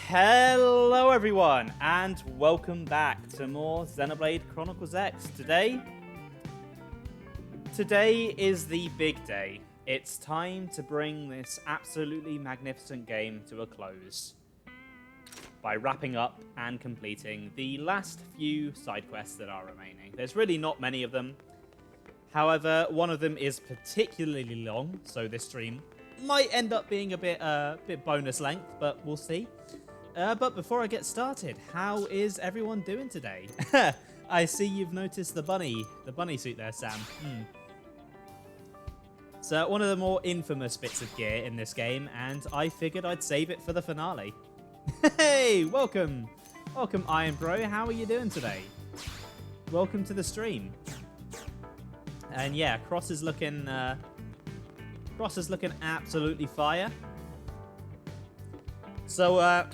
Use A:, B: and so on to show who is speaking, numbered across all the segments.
A: Hello everyone, and welcome back to more Xenoblade Chronicles X. Today is the big day. It's time to bring this absolutely magnificent game to a close by wrapping up and completing the last few side quests that are remaining. There's really not many of them. However, one of them is particularly long, so this stream might end up being a bit bonus length, but we'll see. But before I get started, how is everyone doing today? I see you've noticed the bunny suit there, Sam. So one of the more infamous bits of gear in this game, and I figured I'd save it for the finale. Hey, welcome, Iron Bro. How are you doing today? Welcome to the stream. And yeah, Cross is looking absolutely fire. So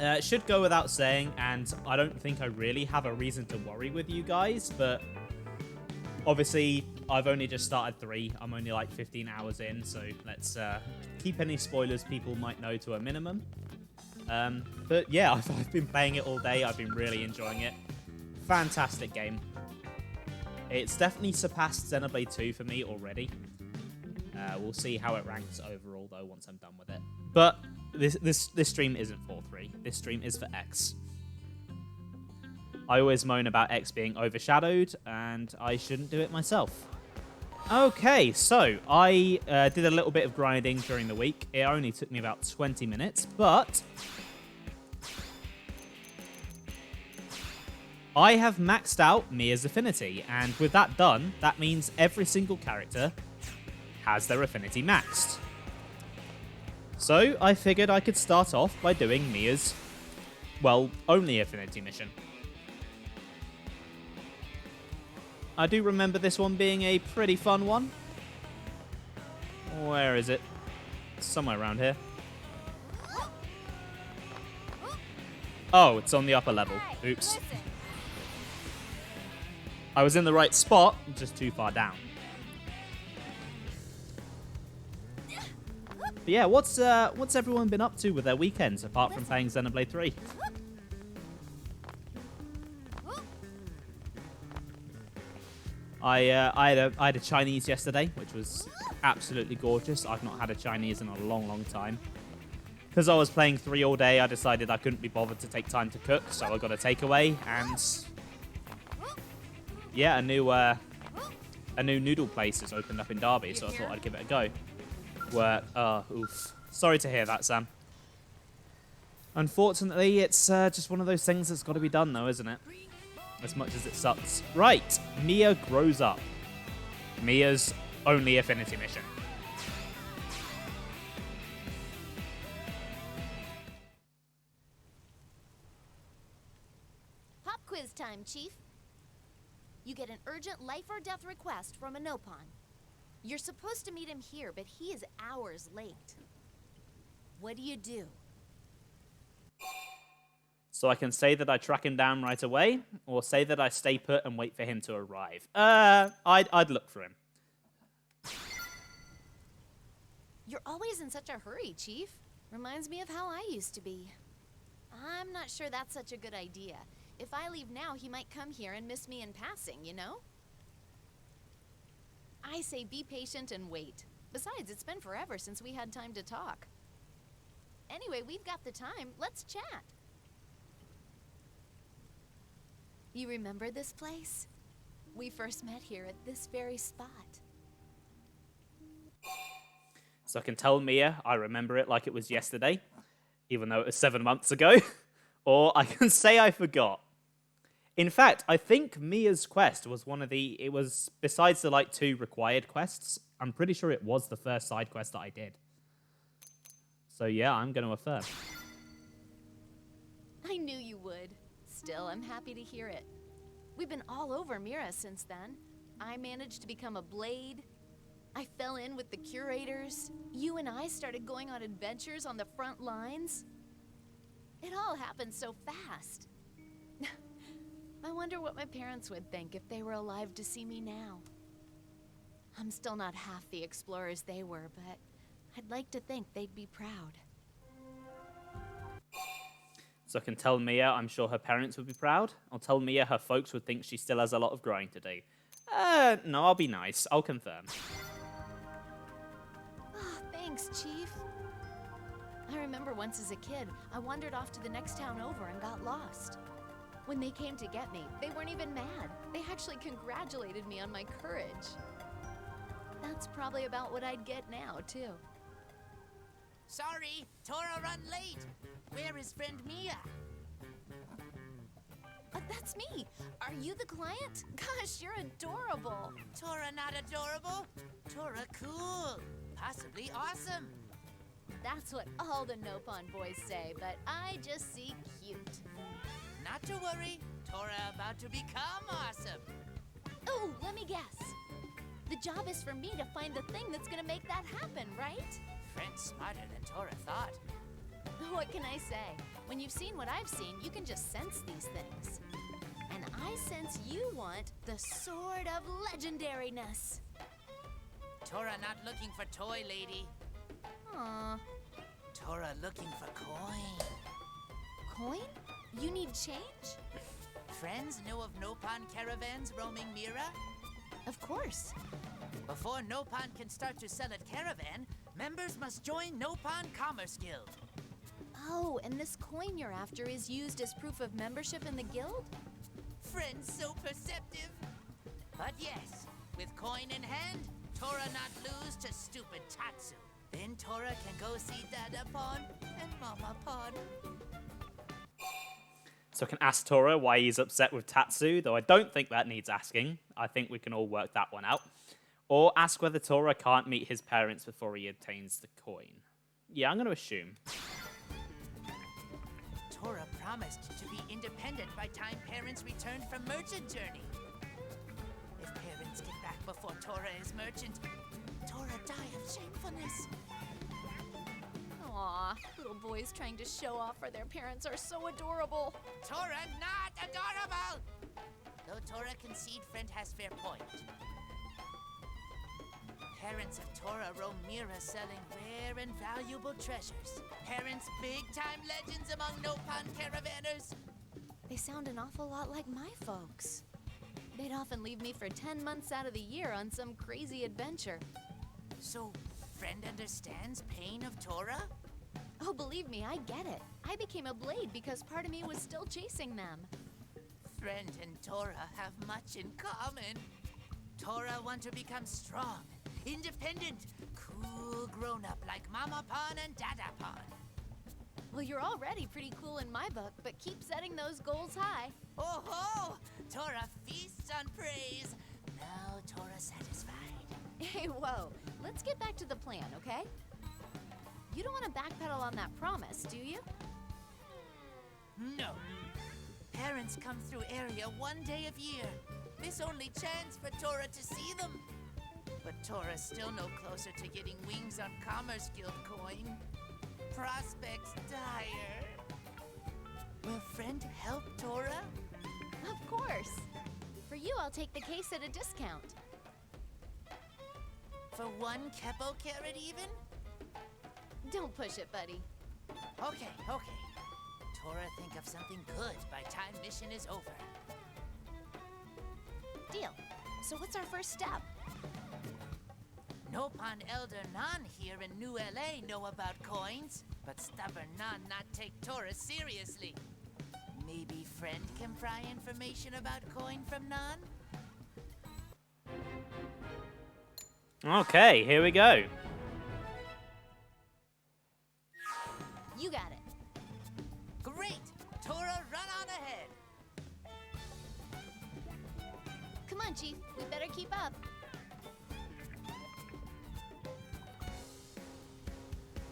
A: it should go without saying, and I don't think I really have a reason to worry with you guys, but obviously I've only just started 3. I'm only like 15 hours in, so let's keep any spoilers people might know to a minimum. But yeah, I've been playing it all day. I've been really enjoying it. Fantastic game. It's definitely surpassed Xenoblade 2 for me already. We'll see how it ranks overall, though, once I'm done with it. But this stream isn't for 3. This stream is for X. I always moan about X being overshadowed, and I shouldn't do it myself. Okay, so I did a little bit of grinding during the week. It only took me about 20 minutes, but I have maxed out Mia's Affinity, and with that done, that means every single character has their Affinity maxed. So I figured I could start off by doing Mia's, well, only Affinity mission. I do remember this one being a pretty fun one. Where is it? Somewhere around here. Oh, it's on the upper level. Oops. I was in the right spot, just too far down. But yeah, what's everyone been up to with their weekends apart from playing Xenoblade 3? I had a Chinese yesterday, which was absolutely gorgeous. I've not had a Chinese in a long time. Because I was playing 3 all day, I decided I couldn't be bothered to take time to cook, so I got a takeaway, and yeah, a new noodle place has opened up in Derby, so I thought I'd give it a go. Oof. Sorry to hear that, Sam. Unfortunately, it's just one of those things that's got to be done, though, isn't it? As much as it sucks. Right, Mia grows up. Mia's only Affinity mission.
B: Pop quiz time, Chief. You get an urgent life or death request from a Nopon. You're supposed to meet him here, but he is hours late. What do you do?
A: So I can say that I track him down right away, or say that I stay put and wait for him to arrive. I'd look for him.
B: You're always in such a hurry, Chief. Reminds me of how I used to be. I'm not sure that's such a good idea. If I leave now, he might come here and miss me in passing, you know? I say be patient and wait. Besides, it's been forever since we had time to talk. Anyway, we've got the time. Let's chat. You remember this place? We first met here at this very spot.
A: So I can tell Mia I remember it like it was yesterday, even though it was 7 months ago. Or I can say I forgot. In fact, I think Mia's quest was it was, besides the 2 required quests, I'm pretty sure it was the first side quest that I did. So yeah, I'm going to affirm.
B: I knew you would. Still, I'm happy to hear it. We've been all over Mira since then. I managed to become a blade. I fell in with the curators. You and I started going on adventures on the front lines. It all happened so fast. I wonder what my parents would think if they were alive to see me now. I'm still not half the explorers they were, but I'd like to think they'd be proud.
A: So I can tell Mia I'm sure her parents would be proud. I'll tell Mia her folks would think she still has a lot of growing to do. No, I'll be nice. I'll confirm.
B: Oh, thanks, Chief. I remember once as a kid, I wandered off to the next town over and got lost. When they came to get me, they weren't even mad. They actually congratulated me on my courage. That's probably about what I'd get now, too.
C: Sorry, Tora run late. Where is friend Mia?
B: That's me. Are you the client? Gosh, you're adorable.
C: Tora not adorable? Tora cool. Possibly awesome.
B: That's what all the Nopon boys say, but I just see cute.
C: Not to worry. Tora about to become awesome.
B: Oh, let me guess. The job is for me to find the thing that's gonna make that happen, right?
C: Friend's smarter than Tora thought.
B: What can I say? When you've seen what I've seen, you can just sense these things. And I sense you want the Sword of Legendariness.
C: Tora not looking for toy, lady.
B: Aw.
C: Tora looking for coin.
B: Coin? You need change?
C: Friends know of Nopon caravans roaming Mira?
B: Of course.
C: Before Nopon can start to sell at caravan, members must join Nopon Commerce Guild.
B: Oh, and this coin you're after is used as proof of membership in the guild?
C: Friends so perceptive. But yes, with coin in hand, Tora not lose to stupid Tatsu. Then Tora can go see Dada Pon and Mama Pon.
A: So I can ask Tora why he's upset with Tatsu, though I don't think that needs asking. I think we can all work that one out. Or ask whether Tora can't meet his parents before he obtains the coin. Yeah, I'm going to assume.
C: Tora promised to be independent by time parents returned from merchant journey. If parents get back before Tora is merchant, Tora die of shamefulness.
B: Aw, little boys trying to show off for their parents are so adorable.
C: Tora not adorable! Though Tora concede friend has fair point. Parents of Tora roam Mira selling rare and valuable treasures. Parents big-time legends among Nopon caravanners.
B: They sound an awful lot like my folks. They'd often leave me for 10 months out of the year on some crazy adventure.
C: So, friend understands pain of Tora?
B: Oh, believe me, I get it. I became a blade because part of me was still chasing them.
C: Friend and Tora have much in common. Tora want to become strong, independent, cool grown-up like Mama Pon and Dada Pon.
B: Well, you're already pretty cool in my book, but keep setting those goals high.
C: Oh ho! Tora feasts on praise. Now Tora satisfied.
B: Hey, whoa. Let's get back to the plan, okay? You don't want to backpedal on that promise, do you?
C: No. Parents come through area one day of year. This only chance for Tora to see them. But Tora's still no closer to getting wings on Commerce Guild coin. Prospects dire. Will friend help Tora?
B: Of course. For you, I'll take the case at a discount.
C: For 1 Kepo carrot even?
B: Don't push it, buddy.
C: Okay. Tora think of something good by time mission is over.
B: Deal. So what's our first step?
C: Nopon Elder Nan here in New LA know about coins, but stubborn Nan not take Tora seriously. Maybe friend can pry information about coin from Nan?
A: Okay, here we go.
B: You got it.
C: Great! Tora, run on ahead!
B: Come on, Chief. We better keep up.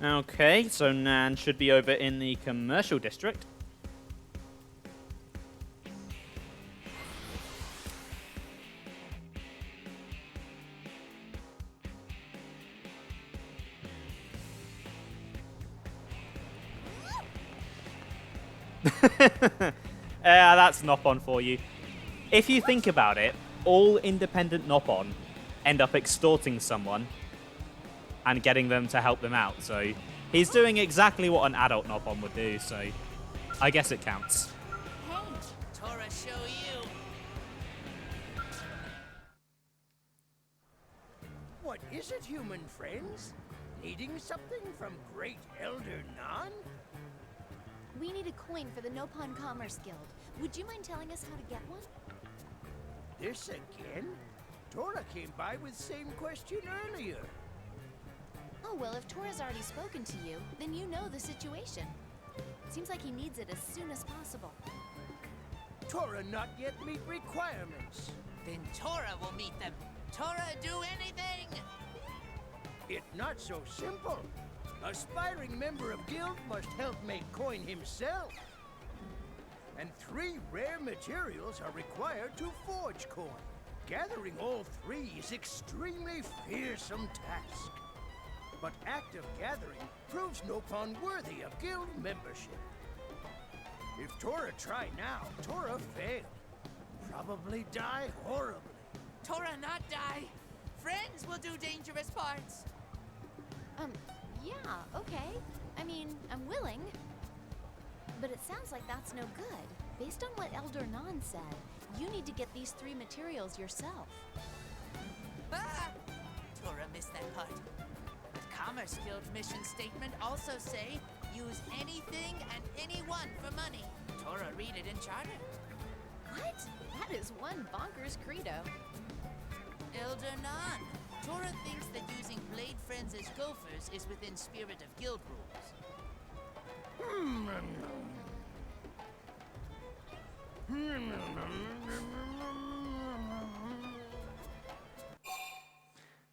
A: Okay, so Nan should be over in the commercial district. Yeah, that's Nopon for you. If you think about it, all independent Nopon end up extorting someone and getting them to help them out. So he's doing exactly what an adult Nopon would do. So I guess it counts.
B: Hey,
C: Tora, show you.
D: What is it, human friends? Needing something from Great Elder Nan?
B: we need a coin for the Nopon Commerce Guild. Would you mind telling us how to get one?
D: This again? Tora came by with same question earlier.
B: Oh, well, if Tora's already spoken to you, then you know the situation. Seems like he needs it as soon as possible.
D: Tora not yet meet requirements.
C: Then Tora will meet them. Tora, do anything!
D: It not so simple. Aspiring member of guild must help make coin himself. And 3 rare materials are required to forge coin. Gathering all 3 is extremely fearsome task. But active gathering proves Nopon worthy of guild membership. If Tora try now, Tora fail. Probably die horribly.
C: Tora not die. Friends will do dangerous parts.
B: Yeah, okay. I mean, I'm willing. But it sounds like that's no good. Based on what Elder Nan said, you need to get these 3 materials yourself.
C: Ah! Tora missed that part. But Commerce Guild mission statement also say, use anything and anyone for money. Tora read it in charter.
B: What? That is one bonkers credo.
C: Elder Nan. Tora thinks that using Blade Friends as gophers is within spirit of guild rules.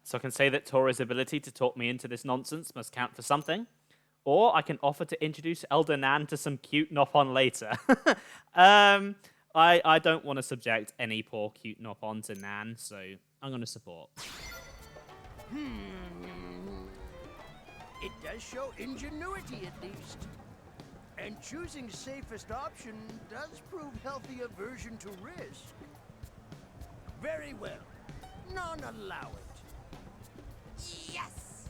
A: So I can say that Tora's ability to talk me into this nonsense must count for something. Or I can offer to introduce Elder Nan to some cute Nopon later. I don't want to subject any poor cute Nopon to Nan, so I'm going to support.
D: It does show ingenuity, at least. And choosing safest option does prove healthy aversion to risk. Very well. None allow it.
C: Yes!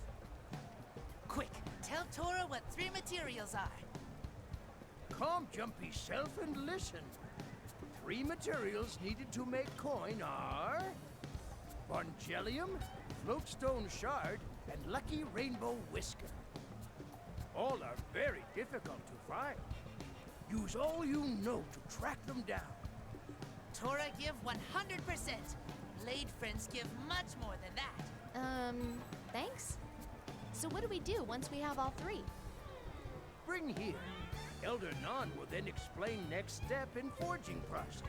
C: Quick, tell Tora what 3 materials are.
D: Calm, jumpy self, and listen. 3 materials needed to make coin are Bongelium, Floatstone Shard, and Lucky Rainbow Whisker. All are very difficult to find. Use all you know to track them down.
C: Tora give 100%. Blade Friends give much more than that.
B: Thanks? So what do we do once we have all 3?
D: Bring here. Elder Nan will then explain next step in forging process.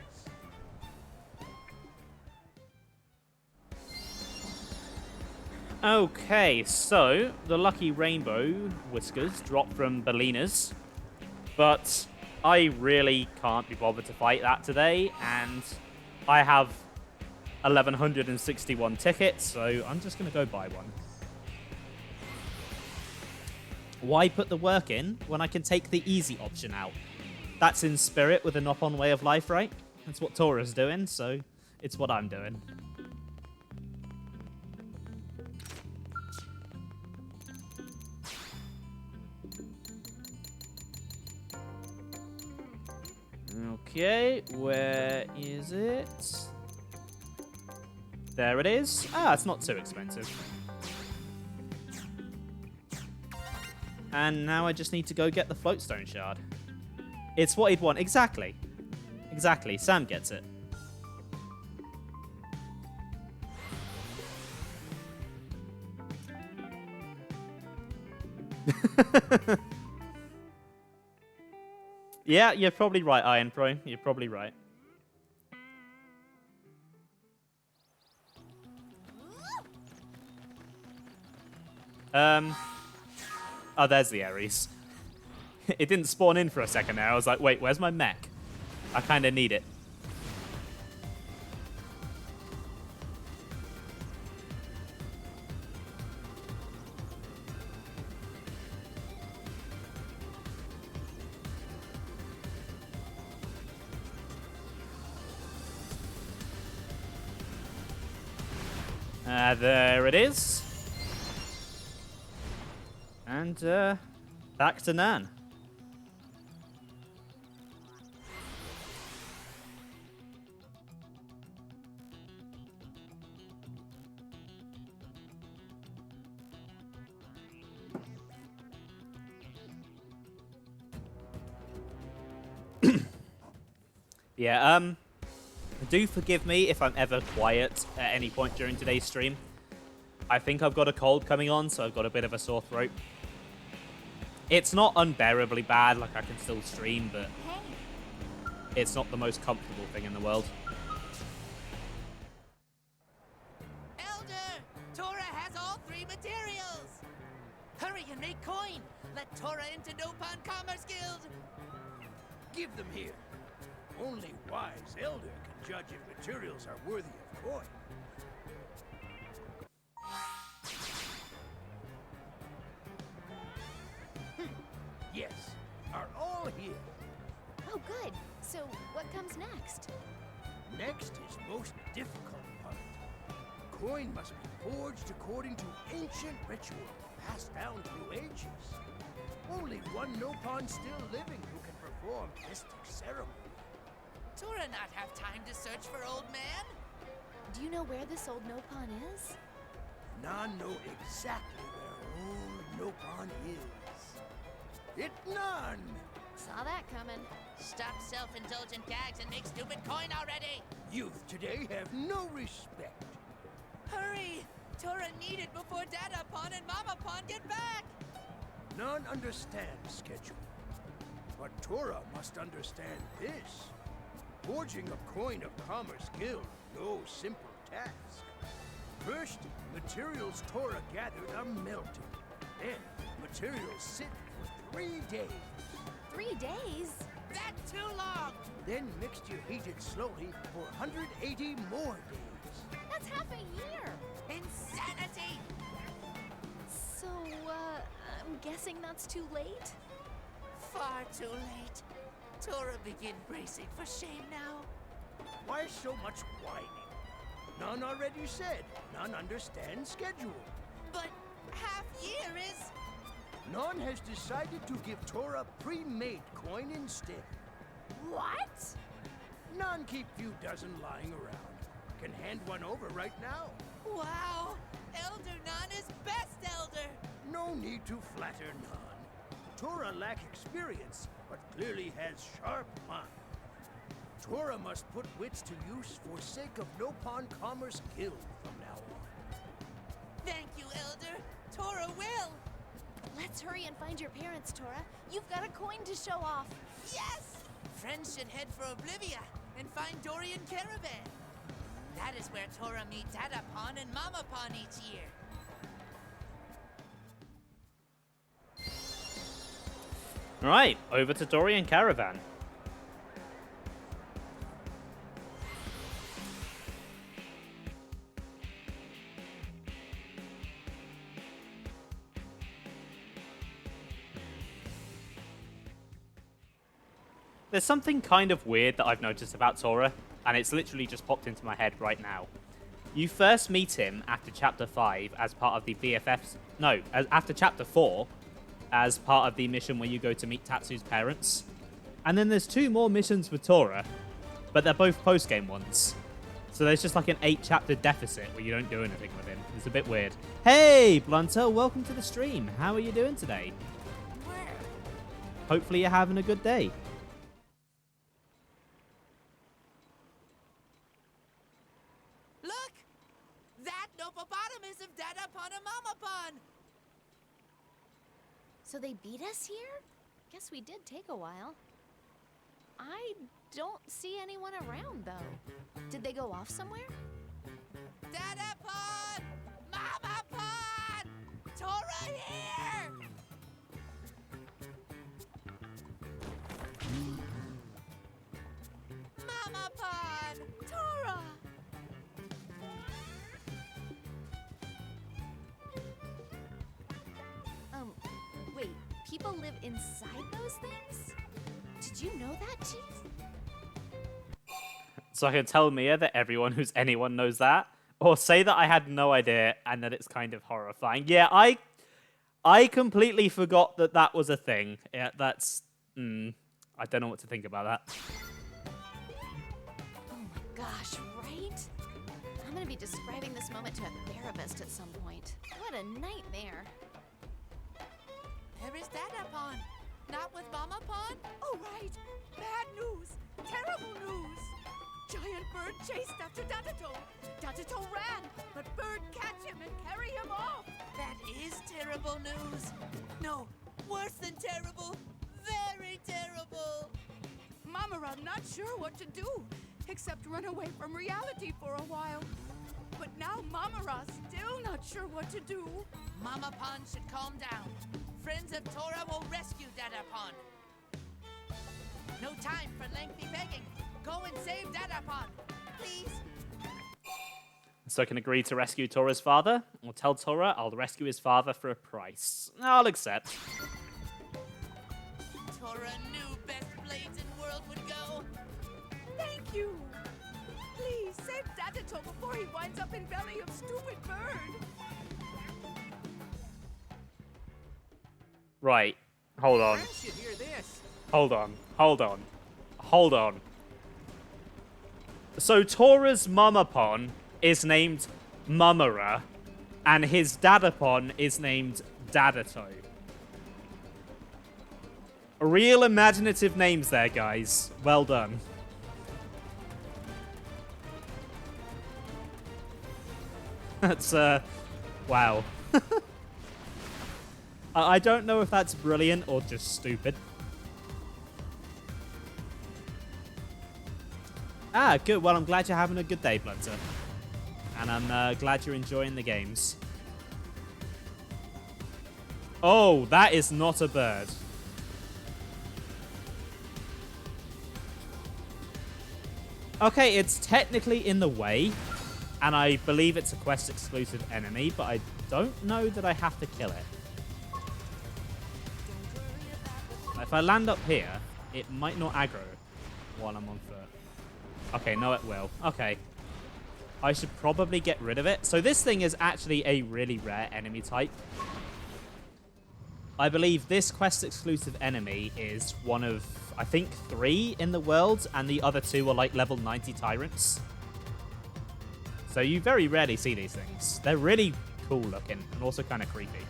A: Okay, so the Lucky Rainbow Whiskers drop from Bellina's, but I really can't be bothered to fight that today, and I have 1,161 tickets, so I'm just going to go buy one. Why put the work in when I can take the easy option out? That's in spirit with a Nopon way of life, right? That's what Tora's doing, so it's what I'm doing. Okay, where is it? There it is. Ah, it's not too expensive. And now I just need to go get the Floatstone Shard. It's what he'd want. Exactly. Exactly. Sam gets it. Yeah, you're probably right, Iron Pro. You're probably right. Oh, there's the Ares. It didn't spawn in for a second there. I was like, wait, where's my mech? I kind of need it. There it is. And back to Nan. Yeah, do forgive me if I'm ever quiet at any point during today's stream. I think I've got a cold coming on, so I've got a bit of a sore throat. It's not unbearably bad, like I can still stream, but
B: Hey,
A: it's not the most comfortable thing in the world.
C: Elder! Tora has all 3 materials! Hurry and make coin! Let Tora into Nopon Commerce Guild!
D: Give them here. Only wise elder can judge if materials are worthy of coin. Yes, are all here.
B: oh good. So what comes next?
D: Next is most difficult part. Coin must be forged according to ancient ritual passed down through ages. Only one Nopon still living who can perform mystic ceremony.
C: Tora not have time to search for old man?
B: Do you know where this old Nopon is?
D: None know exactly where old Nopon is. It none!
B: Saw that coming.
C: Stop self-indulgent gags and make stupid coin already!
D: Youth today have no respect.
C: Hurry! Tora need it before Dada Pon and Mama Pon get back!
D: None understand schedule. But Tora must understand this. Forging a coin of Commerce Guild, no simple task. First, materials Tora gathered are melted. Then, materials sit for 3 days.
B: 3 days?
C: That's too long!
D: Then mixture heated slowly for 180 more days.
B: That's half a year.
C: Insanity!
B: So, I'm guessing that's too late?
C: Far too late. Tora begin bracing for shame now.
D: Why so much whining? None already said. None understand schedule.
C: But half year is...
D: None has decided to give Tora pre-made coin instead.
B: What?
D: None keep few dozen lying around. Can hand one over right now.
C: Wow! Elder Nan is best elder!
D: No need to flatter None. Tora lack experience, but clearly has sharp mind. Tora must put wits to use for sake of Nopon Commerce Guild from now on.
C: Thank you, Elder. Tora will!
B: Let's hurry and find your parents, Tora. You've got a coin to show off.
C: Yes! Friends should head for Oblivia and find Dorian Caravan. That is where Tora meets Dada Pon and Mama Pon each year.
A: Right, over to Dorian Caravan. There's something kind of weird that I've noticed about Tora, and it's literally just popped into my head right now. You first meet him after Chapter 5 as part of the BFFs... No, after Chapter 4 as part of the mission where you go to meet Tatsu's parents. And then there's 2 more missions with Tora, but they're both post-game ones. So there's just like an 8-chapter deficit where you don't do anything with him. It's a bit weird. Hey, Blunter, welcome to the stream. How are you doing today?
C: Where?
A: Hopefully you're having a good day.
C: Look! That Nopobottom is of Dada Pon and Mama Pon!
B: So they beat us here? Guess we did take a while. I don't see anyone around, though. Did they go off somewhere?
C: Dada Pon! Mama Pon! Tora here! Mama Pon! Tora!
B: Wait, people live inside those things? Did you know that, Chief?
A: So I can tell Mia that everyone who's anyone knows that, or say that I had no idea and that it's kind of horrifying. Yeah, I completely forgot that that was a thing. Yeah, that's... I don't know what to think about that.
B: Oh my gosh, right? I'm gonna be describing this moment to a therapist at some point. What a nightmare.
C: There is Dada Pon. Not with Mama Pon? Oh, right. Bad news. Terrible news.
E: chased after Dadato. Dadato ran, but Bird catch him and carry him off.
C: That is terrible news. No, worse than terrible. Very terrible.
E: Mamara not sure what to do, except run away from reality for a while. But now Mamara still not sure what to do.
C: Mama Pond should calm down. Friends of Tora will rescue Dadapon. No time for lengthy begging. Go and save Dadapon, please.
A: So I can agree to rescue Tora's father, or tell Tora I'll rescue his father for a price. I'll accept.
C: Tora knew best blades in world would go.
E: Thank you. Please save Dadato before he winds up in belly of stupid Bird.
A: Right. Hold on.
D: Friends should hear this.
A: Hold on. Hold on. Hold on. So Tora's Mamapon is named Mamara, and his Dadapon is named Dadato. Real imaginative names there, guys. Well done. That's, wow. I don't know if that's brilliant or just stupid. Ah, good. Well, I'm glad you're having a good day, Blunter. And I'm glad you're enjoying the games. Oh, that is not a bird. Okay, it's technically in the way, and I believe it's a quest-exclusive enemy, but I don't know that I have to kill it. If I land up here, it might not aggro while I'm on foot. Okay, no, it will. Okay. I should probably get rid of it. So this thing is actually a really rare enemy type. I believe this quest-exclusive enemy is one of, I think, 3 in the world, and the other 2 are like level 90 tyrants. So you very rarely see these things. They're really cool looking and also kind of creepy.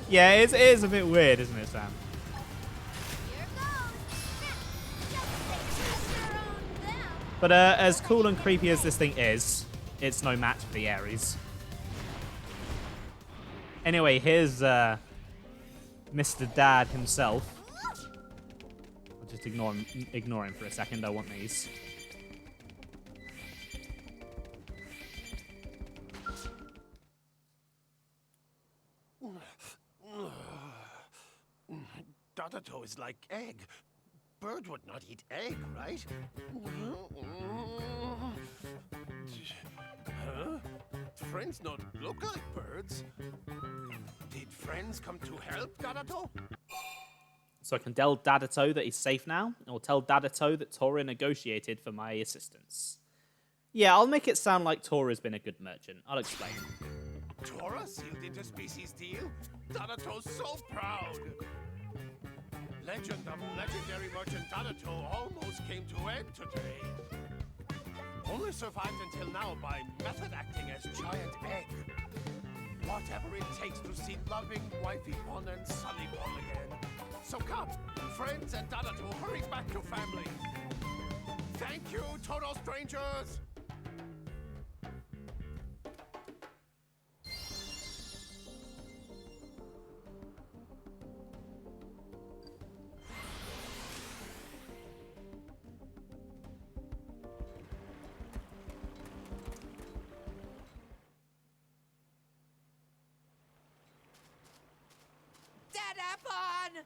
A: Yeah, it is a bit weird, isn't it, Sam?
B: Here goes. Just take your own them.
A: But as cool and creepy as this thing is, it's no match for the Ares. Anyway, here's Mr. Dad himself. I'll just ignore him for a second. I want these.
D: Dadato is like egg. Bird would not eat egg, right? Huh? Friends not look like birds. Did friends come to help Dadato?
A: So I can tell Dadato that he's safe now, or tell Dadato that Tora negotiated for my assistance. Yeah, I'll make it sound like Tora's been a good merchant. I'll explain.
D: Tora sealed interspecies deal? Dadato's so proud. Legend of legendary merchant Dadato almost came to end today. Only survived until now by method acting as giant egg. Whatever it takes to see loving wifey Pon and Sunny Pon again. So come, friends and Dadato, hurry back to family. Thank you, total strangers!
C: Dadapon!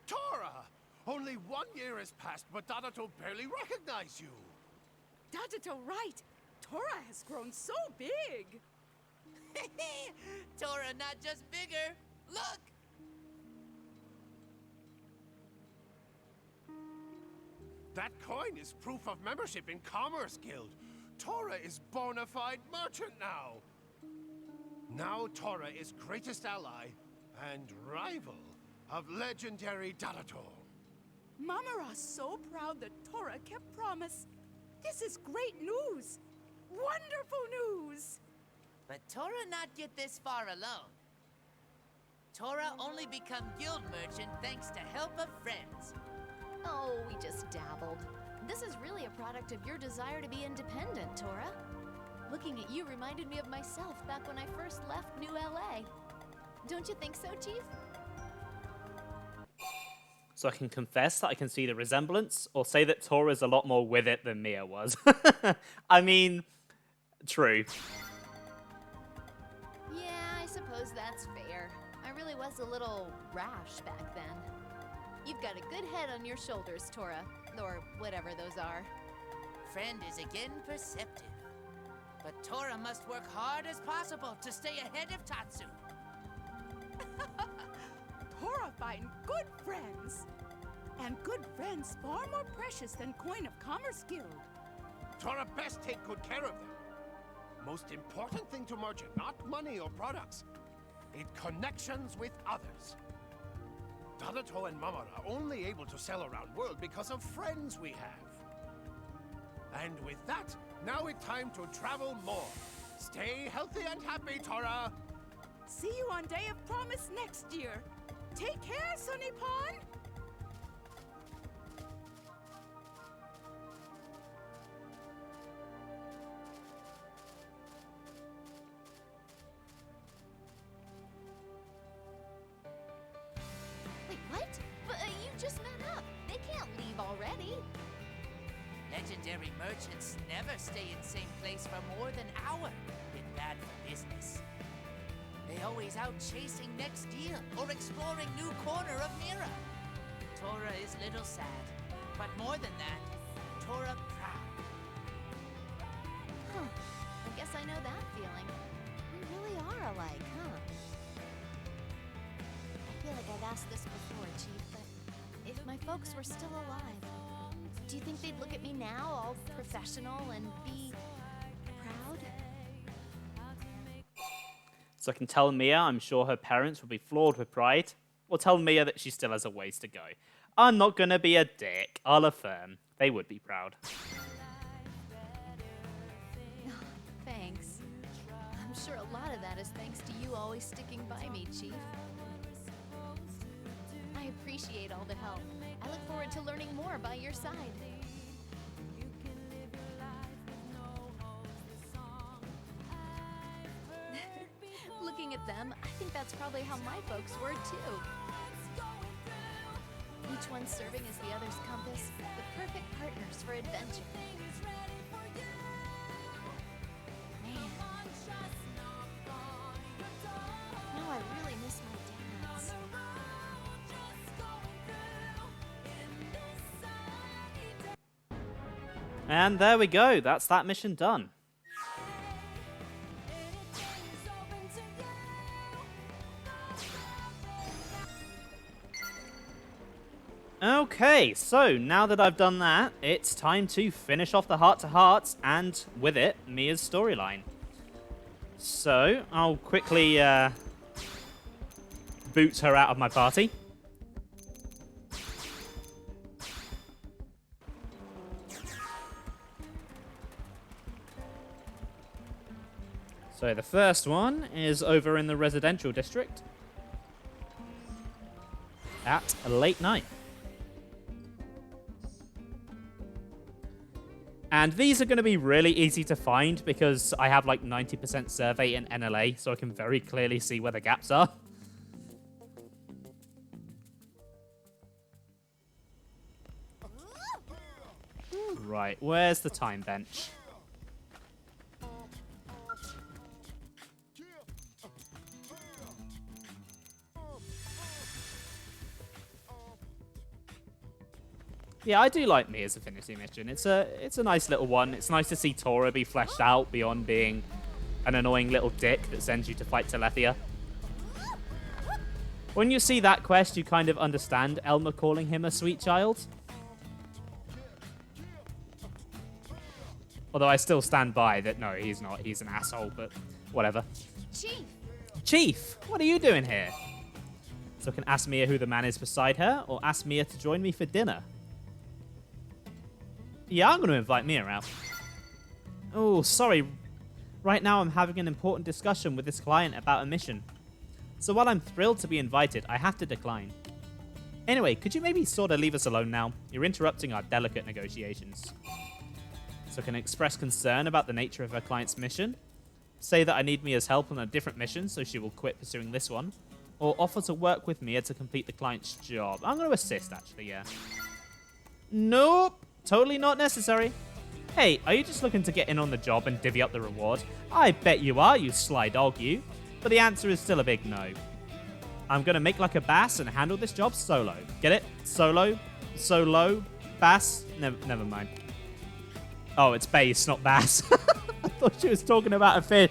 D: Tora! Only 1 year has passed, but Dadato barely recognized you.
E: Dadato right. Tora has grown so big.
C: Tora not just bigger. Look!
D: That coin is proof of membership in Commerce Guild. Tora is bona fide merchant now. Now Tora is greatest ally and rival of legendary Dadato.
E: Mamara's so proud that Tora kept promise. This is great news. Wonderful news.
C: But Tora not get this far alone. Tora only become guild merchant thanks to help of friends.
B: Oh, we just dabbled. This is really a product of your desire to be independent, Tora. Looking at you reminded me of myself back when I first left New LA. Don't you think so, Chief?
A: So I can confess that I can see the resemblance, or say that Tora's a lot more with it than Mia was. I mean, true.
B: Yeah, I suppose that's fair. I really was a little rash back then. You've got a good head on your shoulders, Tora. Or whatever those are.
C: Friend is again perceptive. But Tora must work hard as possible to stay ahead of Tatsu.
E: Tora find good friends. And good friends far more precious than coin of commerce guild.
F: Tora best take good care of them. Most important thing to merchant, not money or products. It connections with others. Dadato and Mamara are only able to sell around world because of friends we have. And with that, now it's time to travel more. Stay healthy and happy, Tora!
E: See you on Day of Promise next year. Take care, Sunny Pond.
B: Wait, what? But you just met up. They can't leave already.
C: Legendary merchants never stay in same place for more than an hour. Been bad for business. They always out chasing next deal or exploring new corner of Mira. Tora is little sad, but more than that, Tora proud.
B: Huh. I guess I know that feeling. We really are alike, huh? I feel like I've asked this before, Chief, but if my folks were still alive, do you think they'd look at me now, all professional, and be proud?
A: So I can tell Mia I'm sure her parents will be floored with pride, or tell Mia that she still has a ways to go. I'm not gonna be a dick, I'll affirm. They would be proud.
B: Thanks. I'm sure a lot of that is thanks to you always sticking by me, Chief. I appreciate all the help. I look forward to learning more by your side. Looking at them, I think that's probably how my folks were too. Each one serving as the other's compass, the perfect partners for adventure. Man. Now I really miss my dads.
A: And there we go, that's that mission done. Okay, so now that I've done that, it's time to finish off the heart-to-hearts and, with it, Mia's storyline. So, I'll quickly boot her out of my party. So the first one is over in the residential district at a late night. And these are going to be really easy to find because I have like 90% survey in NLA, so I can very clearly see where the gaps are. Right, where's the time bench? Yeah, I do like Mia's Affinity mission. It's a nice little one. It's nice to see Tora be fleshed out beyond being an annoying little dick that sends you to fight Telethia. When you see that quest, you kind of understand Elma calling him a sweet child. Although I still stand by that, no, he's not. He's an asshole, but whatever.
B: Chief!
A: Chief, what are you doing here? So I can ask Mia who the man is beside her, or ask Mia to join me for dinner. Yeah, I'm going to invite Mia out. Oh, sorry. Right now I'm having an important discussion with this client about a mission. So while I'm thrilled to be invited, I have to decline. Anyway, could you maybe sort of leave us alone now? You're interrupting our delicate negotiations. So can I express concern about the nature of her client's mission? Say that I need Mia's help on a different mission, so she will quit pursuing this one. Or offer to work with Mia to complete the client's job. I'm going to assist, actually, yeah. Nope. Totally not necessary. Hey, are you just looking to get in on the job and divvy up the reward? I bet you are, you sly dog, you. But the answer is still a big no. I'm going to make like a bass and handle this job solo. Get it? Solo? Solo? Bass? Never mind. Oh, it's bass, not bass. I thought she was talking about a fish.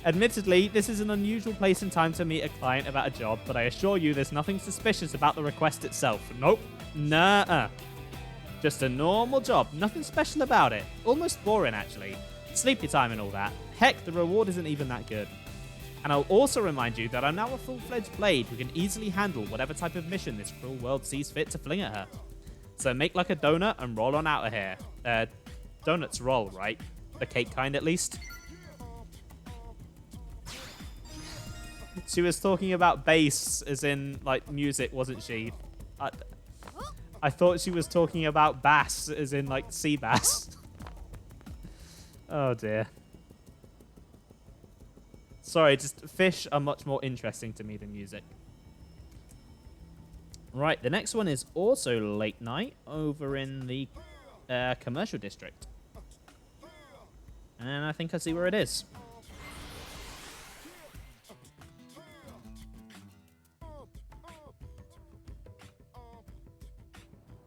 A: Admittedly, this is an unusual place and time to meet a client about a job, but I assure you there's nothing suspicious about the request itself. Nope. Nuh-uh. Just a normal job. Nothing special about it. Almost boring, actually. Sleepy time and all that. Heck, the reward isn't even that good. And I'll also remind you that I'm now a full-fledged blade who can easily handle whatever type of mission this cruel world sees fit to fling at her. So make like a donut and roll on out of here. Donuts roll, right? The cake kind, at least. She was talking about bass, as in, like, music, wasn't she? I thought she was talking about bass, as in, like, sea bass. Oh, dear. Sorry, just fish are much more interesting to me than music. Right, the next one is also late night over in the commercial district. And I think I see where it is.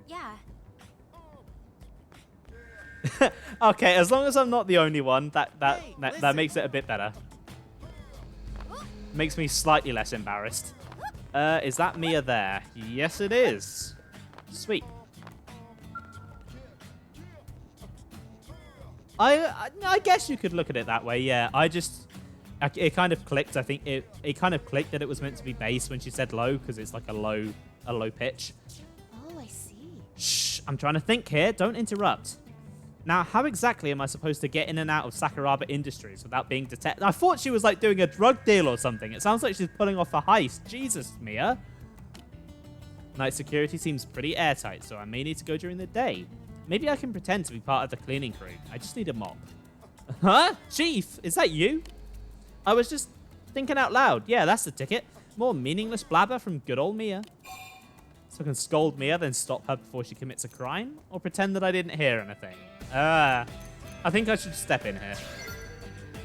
B: Yeah.
A: Okay, as long as I'm not the only one, that makes it a bit better. Makes me slightly less embarrassed. Is that Mia there? Yes, it is. Sweet. I guess you could look at it that way, yeah. It kind of clicked. I think it kind of clicked that it was meant to be bass when she said low, because it's like a low pitch.
B: Oh, I see.
A: Shh, I'm trying to think here. Don't interrupt. Now, how exactly am I supposed to get in and out of Sakuraba Industries without being detected? I thought she was like doing a drug deal or something. It sounds like she's pulling off a heist. Jesus, Mia. Night security seems pretty airtight, so I may need to go during the day. Maybe I can pretend to be part of the cleaning crew. I just need a mop. Huh? Chief, is that you? I was just thinking out loud. Yeah, that's the ticket. More meaningless blabber from good old Mia. So I can scold Mia, then stop her before she commits a crime? Or pretend that I didn't hear anything? I think I should step in here.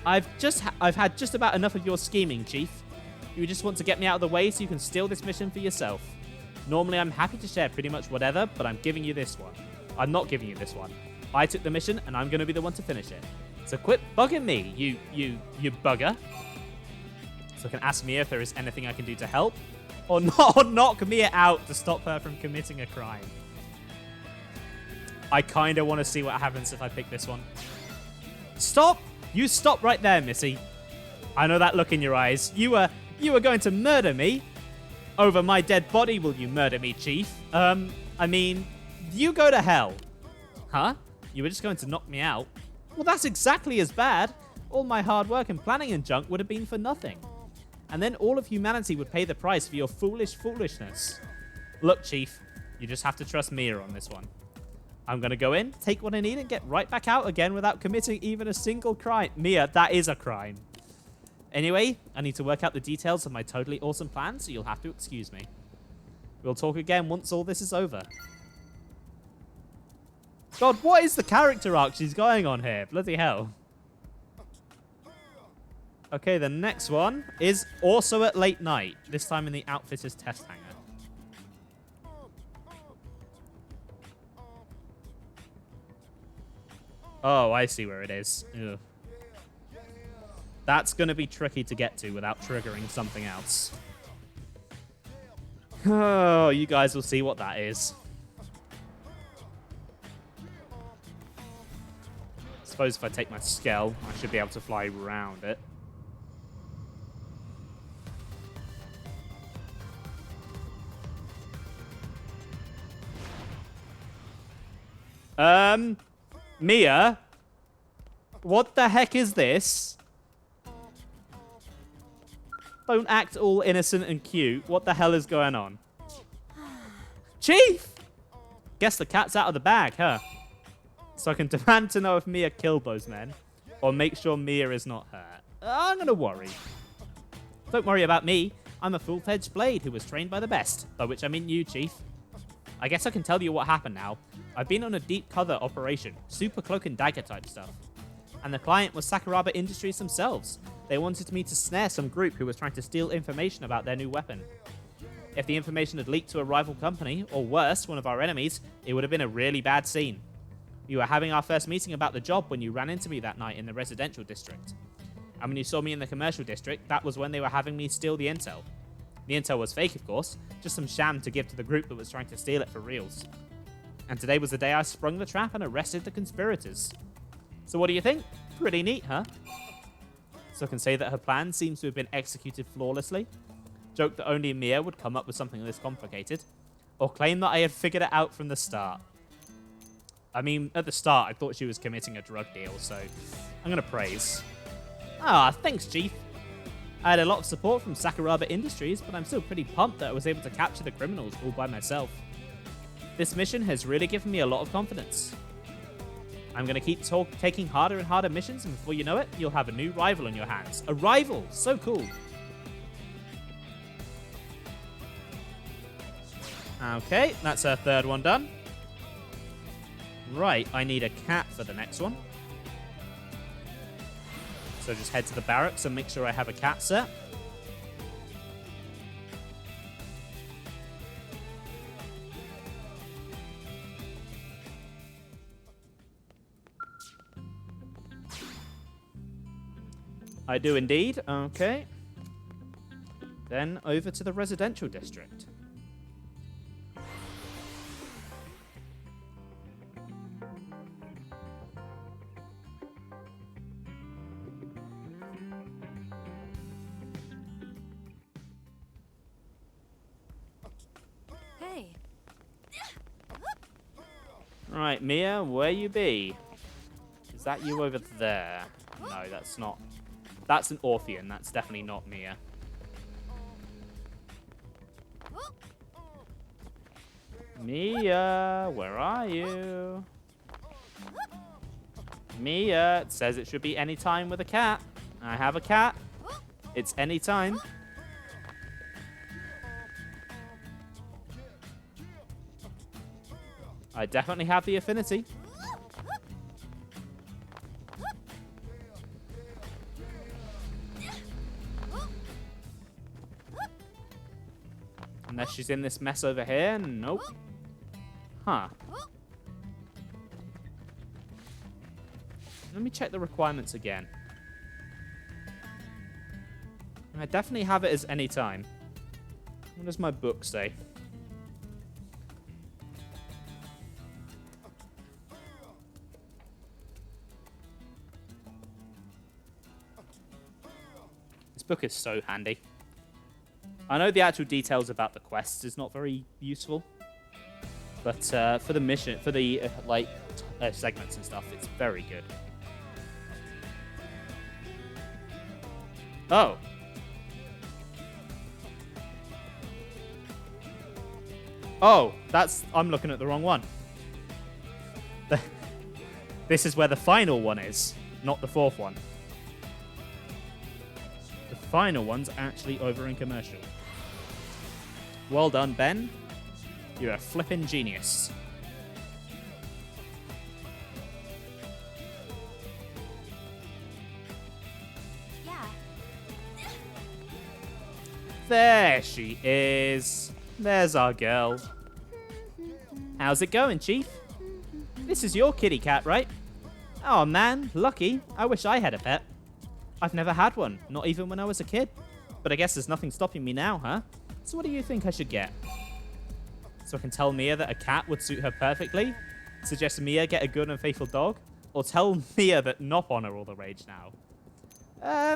A: I've had just about enough of your scheming, Chief. You just want to get me out of the way so you can steal this mission for yourself. Normally, I'm happy to share pretty much whatever, but I'm giving you this one. I'm not giving you this one. I took the mission, and I'm going to be the one to finish it. So quit bugging me, you bugger. So I can ask Mia if there is anything I can do to help, or knock Mia out to stop her from committing a crime. I kind of want to see what happens if I pick this one. Stop! You stop right there, Missy. I know that look in your eyes. You were going to murder me. Over my dead body will you murder me, Chief? I mean, you go to hell. Huh? You were just going to knock me out? Well, that's exactly as bad. All my hard work and planning and junk would have been for nothing. And then all of humanity would pay the price for your foolishness. Look, Chief, you just have to trust Mia on this one. I'm going to go in, take what I need, and get right back out again without committing even a single crime. Mia, that is a crime. Anyway, I need to work out the details of my totally awesome plan, so you'll have to excuse me. We'll talk again once all this is over. God, what is the character arc she's going on here? Bloody hell. Okay, the next one is also at late night, this time in the Outfitter's test hangar. Oh, I see where it is. Ugh. That's going to be tricky to get to without triggering something else. Oh, you guys will see what that is. I suppose if I take my scale, I should be able to fly around it. Mia? What the heck is this? Don't act all innocent and cute. What the hell is going on? Chief! Guess the cat's out of the bag, huh? So I can demand to know if Mia killed those men, or make sure Mia is not hurt. I'm gonna worry. Don't worry about me. I'm a full-fledged blade who was trained by the best, by which I mean you, Chief. I guess I can tell you what happened now. I've been on a deep cover operation, super cloak and dagger type stuff. And the client was Sakuraba Industries themselves. They wanted me to snare some group who was trying to steal information about their new weapon. If the information had leaked to a rival company, or worse, one of our enemies, it would have been a really bad scene. We were having our first meeting about the job when you ran into me that night in the residential district. And when you saw me in the commercial district, that was when they were having me steal the intel. The intel was fake, of course, just some sham to give to the group that was trying to steal it for reals. And today was the day I sprung the trap and arrested the conspirators. So what do you think? Pretty neat, huh? So I can say that her plan seems to have been executed flawlessly. Joke that only Mia would come up with something this complicated. Or claim that I had figured it out from the start. I mean, at the start, I thought she was committing a drug deal, so I'm going to praise. Ah, thanks, Chief. I had a lot of support from Sakuraba Industries, but I'm still pretty pumped that I was able to capture the criminals all by myself. This mission has really given me a lot of confidence. I'm going to keep taking harder and harder missions, and before you know it, you'll have a new rival on your hands. A rival! So cool. Okay, that's our third one done. Right, I need a cat for the next one. So just head to the barracks and make sure I have a cat set. I do indeed. Okay. Then over to the residential district.
B: Hey.
A: Right, Mia, where you be? Is that you over there? No, that's not. That's an Orphean. That's definitely not Mia. Mia, where are you? Mia, it says it should be any time with a cat. I have a cat. It's any time. I definitely have the affinity. Unless she's in this mess over here. Nope. Huh. Let me check the requirements again. I definitely have it as any time. What does my book say? This book is so handy. I know the actual details about the quests is not very useful, but for the mission, for the segments and stuff, it's very good. Oh. Oh, I'm looking at the wrong one. This is where the final one is, not the fourth one. The final one's actually over in commercial. Well done, Ben. You're a flippin' genius.
B: Yeah.
A: There she is. There's our girl. How's it going, Chief? This is your kitty cat, right? Oh man, lucky. I wish I had a pet. I've never had one, not even when I was a kid. But I guess there's nothing stopping me now, huh? So what do you think I should get? So I can tell Mia that a cat would suit her perfectly? Suggest Mia get a good and faithful dog? Or tell Mia that Nopon are all the rage now? I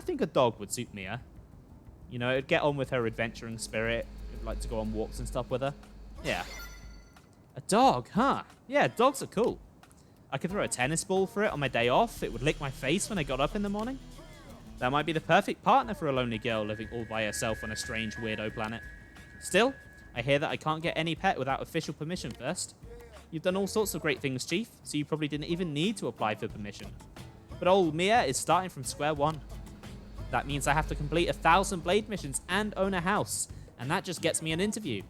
A: think a dog would suit Mia. You know, it'd get on with her adventuring spirit. I'd like to go on walks and stuff with her. Yeah. A dog, huh? Yeah, dogs are cool. I could throw a tennis ball for it on my day off. It would lick my face when I got up in the morning. That might be the perfect partner for a lonely girl living all by herself on a strange, weirdo planet. Still, I hear that I can't get any pet without official permission first. You've done all sorts of great things, Chief, so you probably didn't even need to apply for permission. But old Mia is starting from square one. That means I have to complete 1,000 blade missions and own a house, and that just gets me an interview.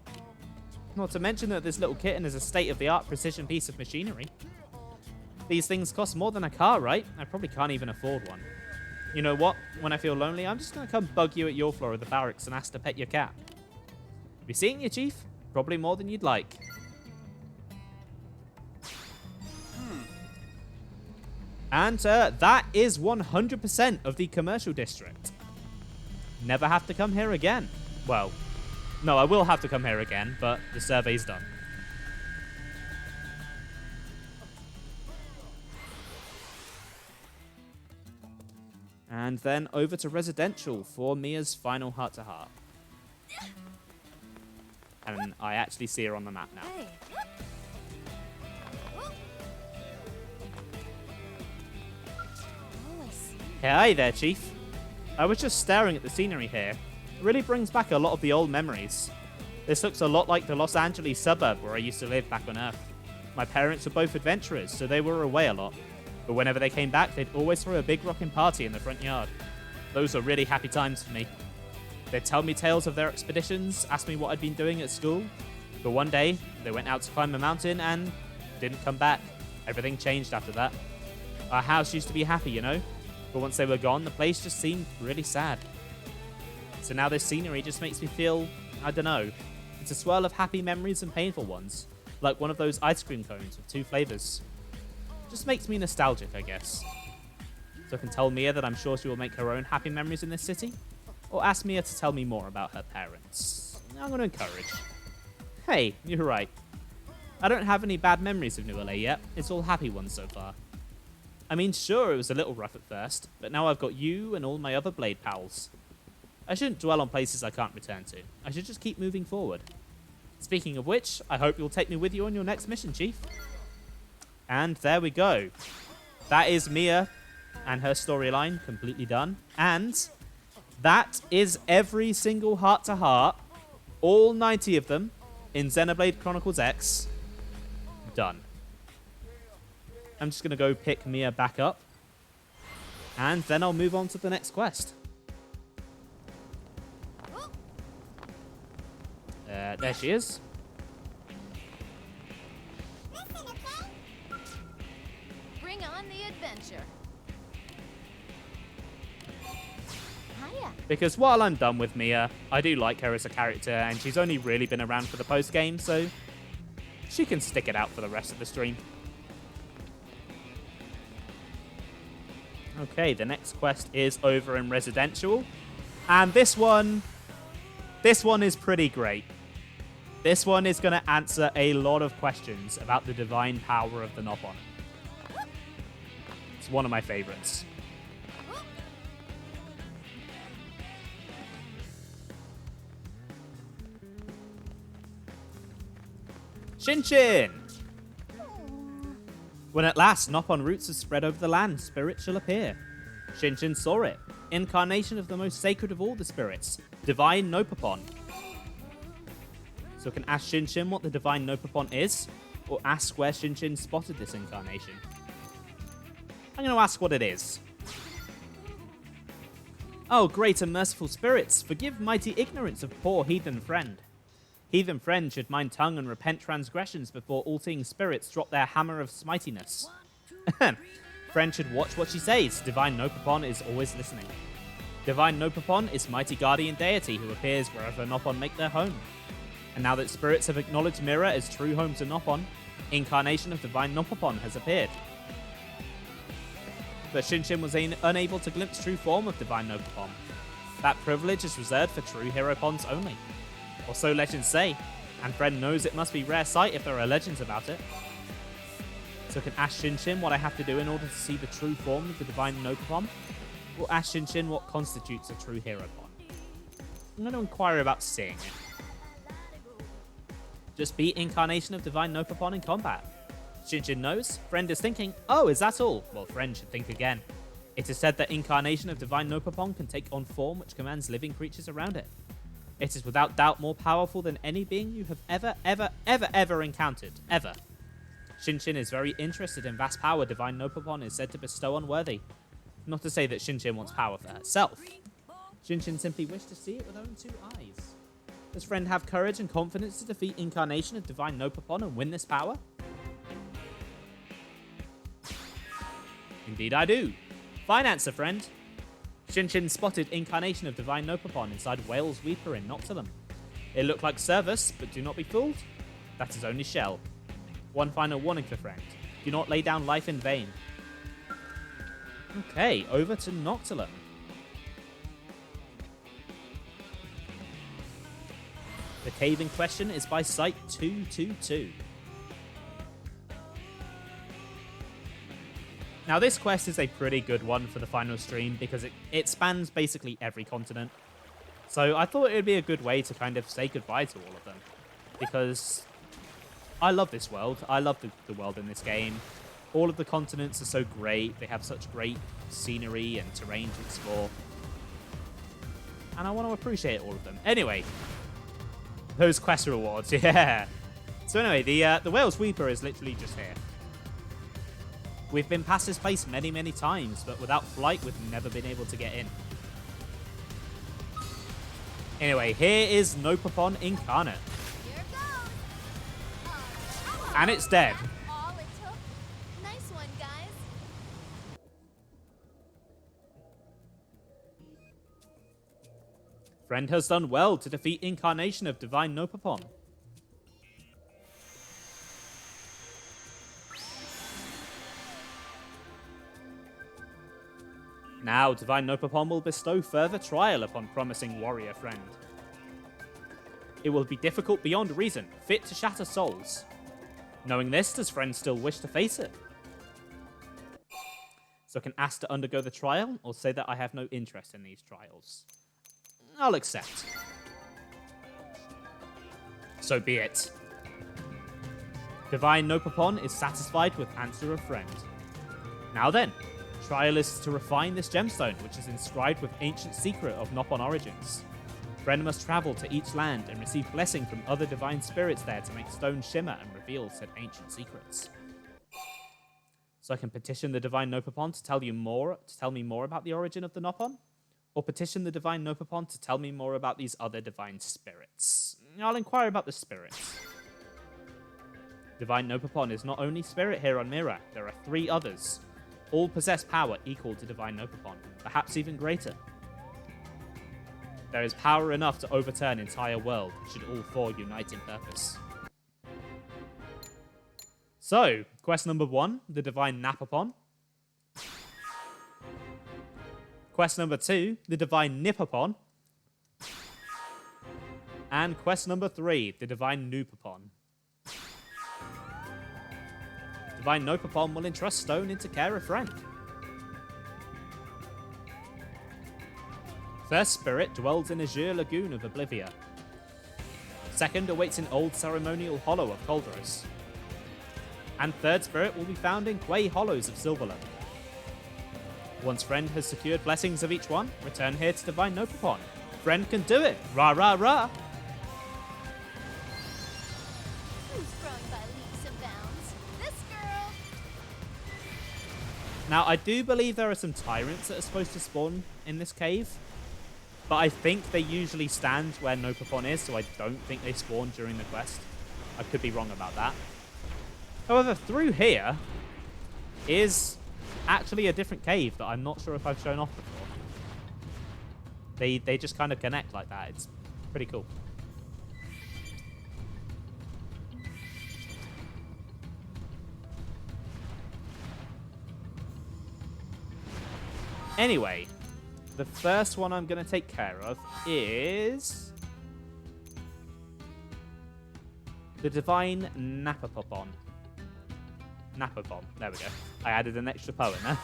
A: Not to mention that this little kitten is a state-of-the-art precision piece of machinery. These things cost more than a car, right? I probably can't even afford one. You know what? When I feel lonely, I'm just going to come bug you at your floor of the barracks and ask to pet your cat. Be seeing you, Chief. Probably more than you'd like. And that is 100% of the commercial district. Never have to come here again. Well, no, I will have to come here again, but the survey's done. And then over to residential for Mia's final heart-to-heart. And I actually see her on the map now.
B: Hey. Oh, I see.
A: Hey there, Chief. I was just staring at the scenery here. It really brings back a lot of the old memories. This looks a lot like the Los Angeles suburb where I used to live back on Earth. My parents were both adventurers, so they were away a lot. But whenever they came back, they'd always throw a big rockin' party in the front yard. Those were really happy times for me. They'd tell me tales of their expeditions, ask me what I'd been doing at school. But one day, they went out to climb a mountain and didn't come back. Everything changed after that. Our house used to be happy, you know? But once they were gone, the place just seemed really sad. So now this scenery just makes me feel, I don't know, it's a swirl of happy memories and painful ones. Like one of those ice cream cones with 2 flavors. Just makes me nostalgic, I guess. So I can tell Mia that I'm sure she will make her own happy memories in this city, or ask Mia to tell me more about her parents. I'm going to encourage. Hey, you're right. I don't have any bad memories of New LA yet. It's all happy ones so far. I mean, sure, it was a little rough at first, but now I've got you and all my other Blade pals. I shouldn't dwell on places I can't return to. I should just keep moving forward. Speaking of which, I hope you'll take me with you on your next mission, Chief. And there we go. That is Mia and her storyline completely done. And that is every single heart-to-heart, all 90 of them, in Xenoblade Chronicles X, done. I'm just going to go pick Mia back up. And then I'll move on to the next quest. There she is.
B: Bring on the adventure. Hiya.
A: Because while I'm done with Mia, I do like her as a character, and she's only really been around for the post-game, so she can stick it out for the rest of the stream. Okay, the next quest is over in Residential, and this one is pretty great. This one is going to answer a lot of questions about the divine power of the Nopon. It's one of my favorites. Shin! When at last Nopon roots have spread over the land, spirits shall appear. Shin saw it. Incarnation of the most sacred of all the spirits, divine Nopon. So can ask Shin what the divine Nopon is, or ask where Shin spotted this incarnation. I'm going to ask what it is. Oh, great and merciful spirits, forgive mighty ignorance of poor heathen friend. Heathen friend should mind tongue and repent transgressions before all-seeing spirits drop their hammer of smitiness. Friend should watch what she says. Divine Nopon is always listening. Divine Nopon is mighty guardian deity who appears wherever Nopon make their home. And now that spirits have acknowledged Mira as true home to Nopon, incarnation of divine Nopon has appeared. But Shin was unable to glimpse true form of divine Nopon. That privilege is reserved for true Heropons only. Or so legends say, and Friend knows it must be rare sight if there are legends about it. So can ask Shin what I have to do in order to see the true form of the divine Nopon? Or ask Shin what constitutes a true Heropon? I'm going to inquire about seeing it. Just beat incarnation of divine Nopon in combat. Shin knows. Friend is thinking, oh, is that all? Well, Friend should think again. It is said that incarnation of divine Nopon can take on form which commands living creatures around it. It is without doubt more powerful than any being you have ever encountered. Ever. Shinshin is very interested in vast power divine Nopon is said to bestow on worthy. Not to say that Shinshin wants power for herself. Shinshin simply wished to see it with her own 2 eyes. Does friend have courage and confidence to defeat incarnation of divine Nopon and win this power? Indeed I do. Fine answer, friend. Shinshin spotted incarnation of divine Nopon inside Whale's Weeper in Noctilum. It looked like service, but do not be fooled. That is only shell. One final warning for friend. Do not lay down life in vain. Okay, over to Noctilum. The cave in question is by Site 222. Now this quest is a pretty good one for the final stream because it spans basically every continent. So I thought it would be a good way to kind of say goodbye to all of them. Because I love this world. I love the world in this game. All of the continents are so great. They have such great scenery and terrain to explore. And I want to appreciate all of them. Anyway, those quest rewards, yeah. So anyway, the Whale's Weeper is literally just here. We've been past this place many, many times, but without flight, we've never been able to get in. Anyway, here is Nopon Incarnate.
B: Here goes.
A: And it's dead.
B: All it took. Nice one, guys.
A: Friend has done well to defeat incarnation of divine Nopon. Now, divine Nopon will bestow further trial upon promising warrior friend. It will be difficult beyond reason, fit to shatter souls. Knowing this, does friend still wish to face it? So can ask to undergo the trial, or say that I have no interest in these trials. I'll accept. So be it. Divine Nopon is satisfied with answer of friend. Now then, trial is to refine this gemstone, which is inscribed with ancient secret of Nopon origins. Friend must travel to each land and receive blessing from other divine spirits there to make stone shimmer and reveal said ancient secrets. So I can petition the divine Nopon to tell me more about the origin of the Nopon, or petition the divine Nopon to tell me more about these other divine spirits. I'll inquire about the spirits. Divine Nopon is not only spirit here on Mira, there are 3 others. All possess power equal to divine Nopon, perhaps even greater. There is power enough to overturn entire world, should all 4 unite in purpose. So, quest number 1, the divine Napopon. Quest number 2, the divine Nipopon. And quest number 3, the divine Nupopon. Divine Nopon will entrust stone into care of friend. First spirit dwells in Azure Lagoon of Oblivia. Second awaits an old ceremonial hollow of Coldros. And third spirit will be found in Quay Hollows of Silverland. Once friend has secured blessings of each one, return here to Divine Nopon. Friend can do it! Rah rah rah!
B: Who's grown by leaps and bounds? This girl.
A: Now, I do believe there are some tyrants that are supposed to spawn in this cave. But I think they usually stand where Nopon is, so I don't think they spawn during the quest. I could be wrong about that. However, through here is actually a different cave that I'm not sure if I've shown off before. They just kind of connect like that. It's pretty cool. Anyway, the first one I'm going to take care of is the Divine Napopon. Napopon. There we go. I added an extra poe in there.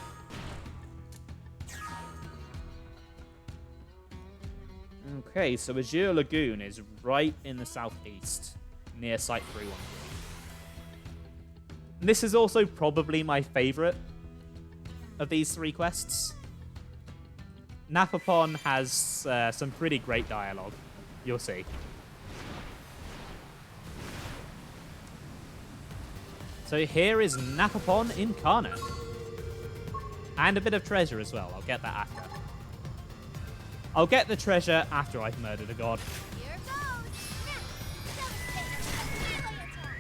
A: Okay, so Azure Lagoon is right in the southeast, near Site 313. This is also probably my favorite of these 3 quests. Napopon has some pretty great dialogue. You'll see. So here is Napopon incarnate. And a bit of treasure as well. I'll get that after. I'll get the treasure after I've murdered a god.
B: Here goes. Devastator. Melee attack.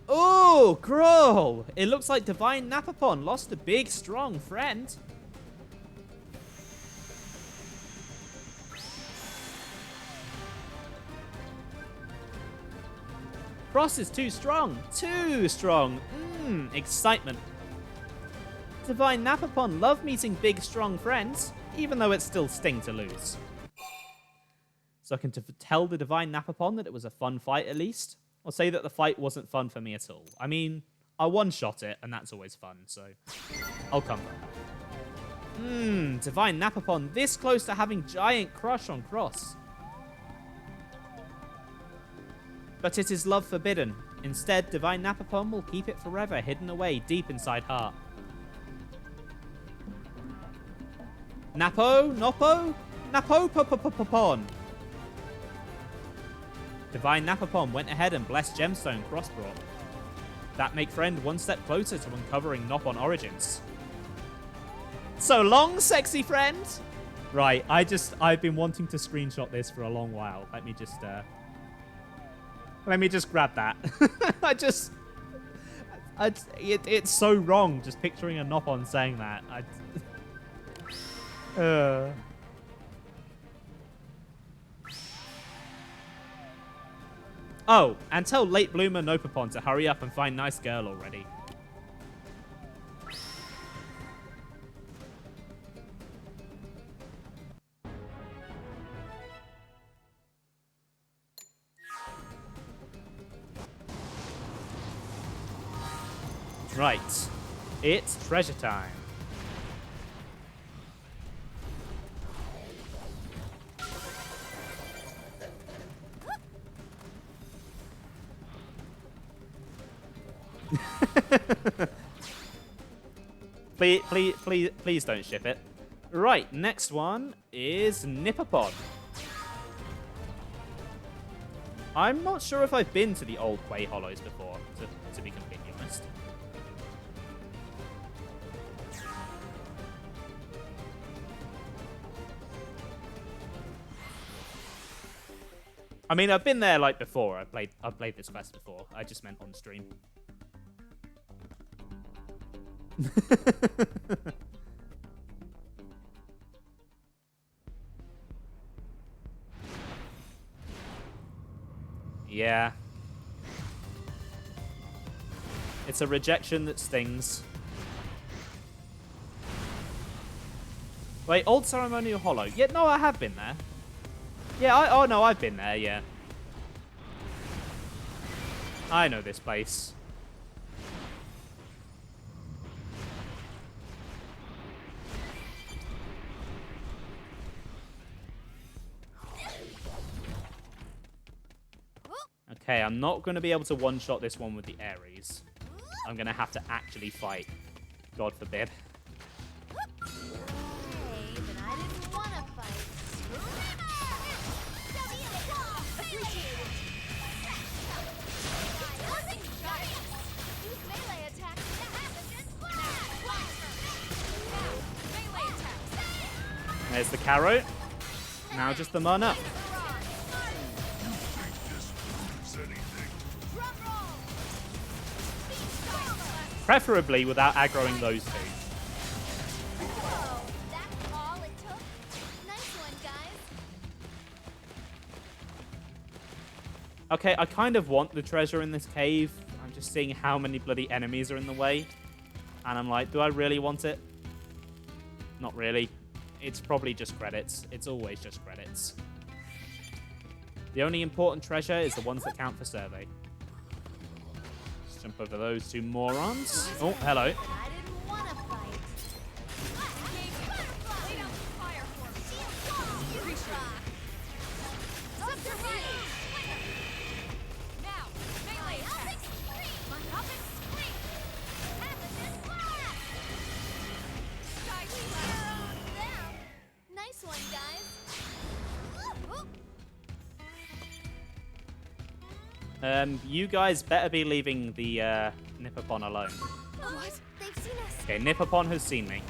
A: Oh, Growl! It looks like Divine Napopon lost a big, strong friend. Cross is too strong. Too strong. Excitement. Divine Napopon love meeting big, strong friends, even though it still sting to lose. So I can tell the Divine Napopon that it was a fun fight at least. Or say that the fight wasn't fun for me at all. I mean, I one-shot it, and that's always fun, so I'll come back. Divine Napopon this close to having giant crush on Cross. But it is love forbidden. Instead, Divine Napopon will keep it forever hidden away deep inside heart. Nopon? Napopon. Divine Napopon went ahead and blessed Gemstone Cross brought. That make friend one step closer to uncovering Nopon origins. So long, sexy friend! Right, I've been wanting to screenshot this for a long while. Let me just grab that. It's so wrong just picturing a Nopon saying that. Oh, and tell late bloomer Nopopon to hurry up and find nice girl already. Right. It's treasure time. Please don't ship it. Right, next one is Nippopod. I'm not sure if I've been to the old Quay Hollows before, to be completely honest. I mean, I've been there like before. I've played this quest before. I just meant on stream. Yeah. It's a rejection that stings. Wait, Old Ceremonial Hollow. Yeah, no, I have been there. Yeah, oh no, I've been there, yeah. I know this place. Okay, I'm not going to be able to one-shot this one with the Ares. I'm going to have to actually fight. God forbid.
B: Hey, then I didn't want to fight. Use melee attack. Melee attack.
A: There's the carrot. Now just the mana. Preferably without aggroing those two.
B: Whoa, that's all it took? Nice one, guys.
A: Okay, I kind of want the treasure in this cave. I'm just seeing how many bloody enemies are in the way. And I'm like, do I really want it? Not really. It's probably just credits. It's always just credits. The only important treasure is the ones that count for survey. Just jump over those two morons. Oh, hello.
B: I didn't want to fight. Lay down the fire for me. Shield rock. Subterfuge. Now, melee attack.
A: You guys better be leaving the Nipopon alone.
B: What? They've seen us.
A: Okay, Nipopon has seen me.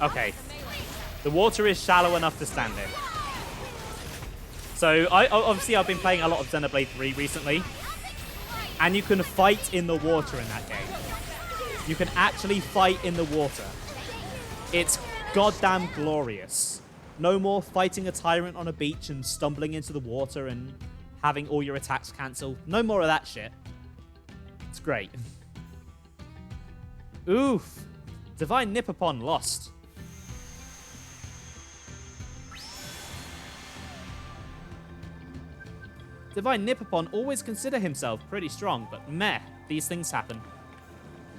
A: Okay. The water is shallow enough to stand in. So, obviously I've been playing a lot of Xenoblade 3 recently. And you can fight in the water in that game. You can actually fight in the water. It's goddamn glorious. No more fighting a tyrant on a beach and stumbling into the water and having all your attacks cancelled. No more of that shit. It's great. Oof. Divine Nipopon lost. Divine Nipopon always consider himself pretty strong, but meh, these things happen.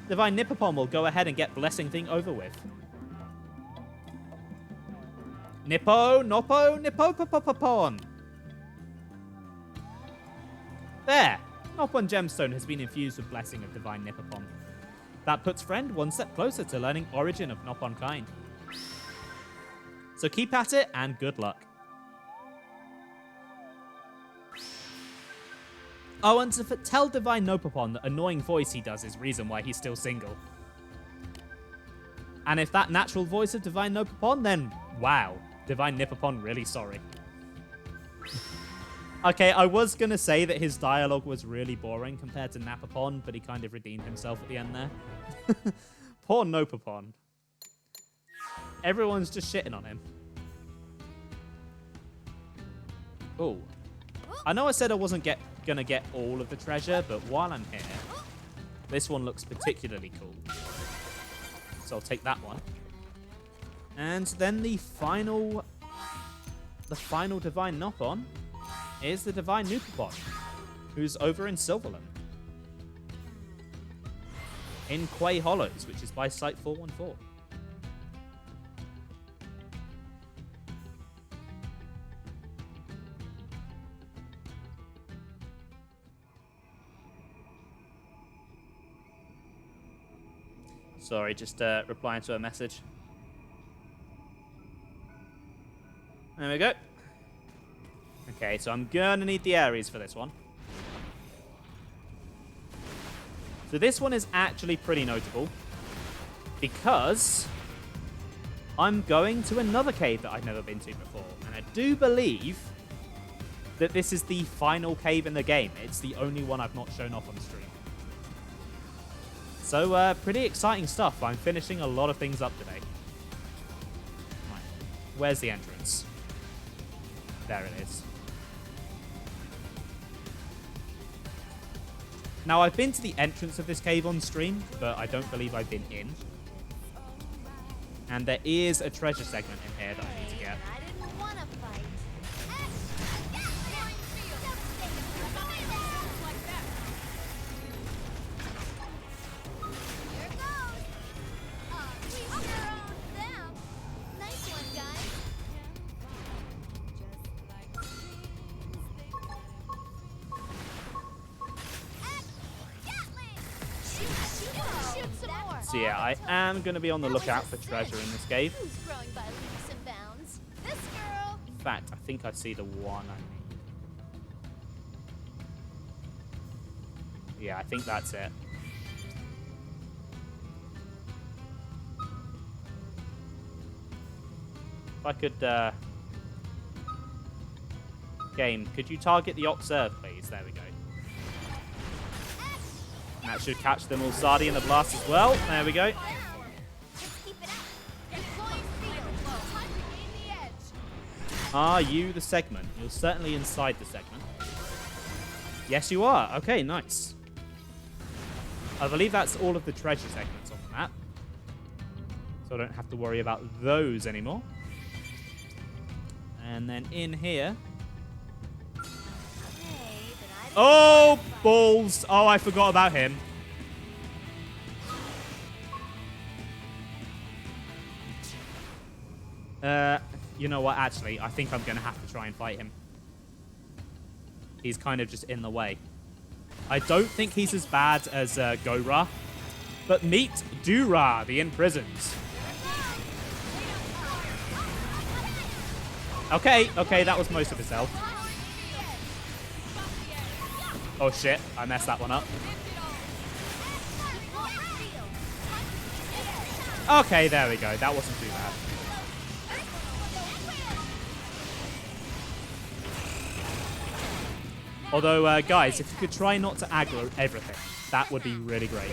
A: Divine Nipopon will go ahead and get blessing thing over with. Nippo, Noppo, Nippopopopon. There. Nopon gemstone has been infused with blessing of Divine Nipopon. That puts friend one step closer to learning origin of Nopon kind. So keep at it and good luck. Oh, and to tell Divine Nopopon that annoying voice he does is reason why he's still single. And if that natural voice of Divine Nopopon, then wow. Divine Nipopon really sorry. Okay, I was going to say that his dialogue was really boring compared to Napopon, but he kind of redeemed himself at the end there. Poor Nopopon. Everyone's just shitting on him. Oh. I know I said I wasn't going to get all of the treasure, but while I'm here, this one looks particularly cool. So I'll take that one. And then the final Divine Nopon is the Divine Nupopon, who's over in Silverland. In Quay Hollows, which is by Site 414. Sorry, just replying to a message. There we go. Okay, so I'm gonna need the Ares for this one. So this one is actually pretty notable because I'm going to another cave that I've never been to before. And I do believe that this is the final cave in the game. It's the only one I've not shown off on stream. So, pretty exciting stuff. I'm finishing a lot of things up today. Right. Where's the entrance? There it is. Now, I've been to the entrance of this cave on stream, but I don't believe I've been in. And there is a treasure segment in here that I need to get.
B: I didn't want to fight. Here goes. We sure owned them. Nice one, guys. Shoot some more.
A: So yeah, I am going to be on the lookout for treasure in this cave.
B: Who's growing by leaps and bounds? This girl.
A: In fact, I think I see the one I need. Yeah, I think that's it. If I could, game, could you target the Observe, please? There we go. And that should catch them all Sardi in the blast as well. There we go.
B: Let's keep it up. Deploy field. Time to gain the edge.
A: Are you the segment? You're certainly inside the segment. Yes, you are. Okay, nice. I believe that's all of the treasure segments on the map. So I don't have to worry about those anymore. And then in here... Oh, balls. Oh, I forgot about him. You know what? Actually, I think I'm going to have to try and fight him. He's kind of just in the way. I don't think he's as bad as Go-Ra. But meet Do-Ra, the Imprisoned. Okay, okay, that was most of his health. Oh shit, I messed that one up. Okay, there we go. That wasn't too bad. Although, guys, if you could try not to aggro everything, that would be really great.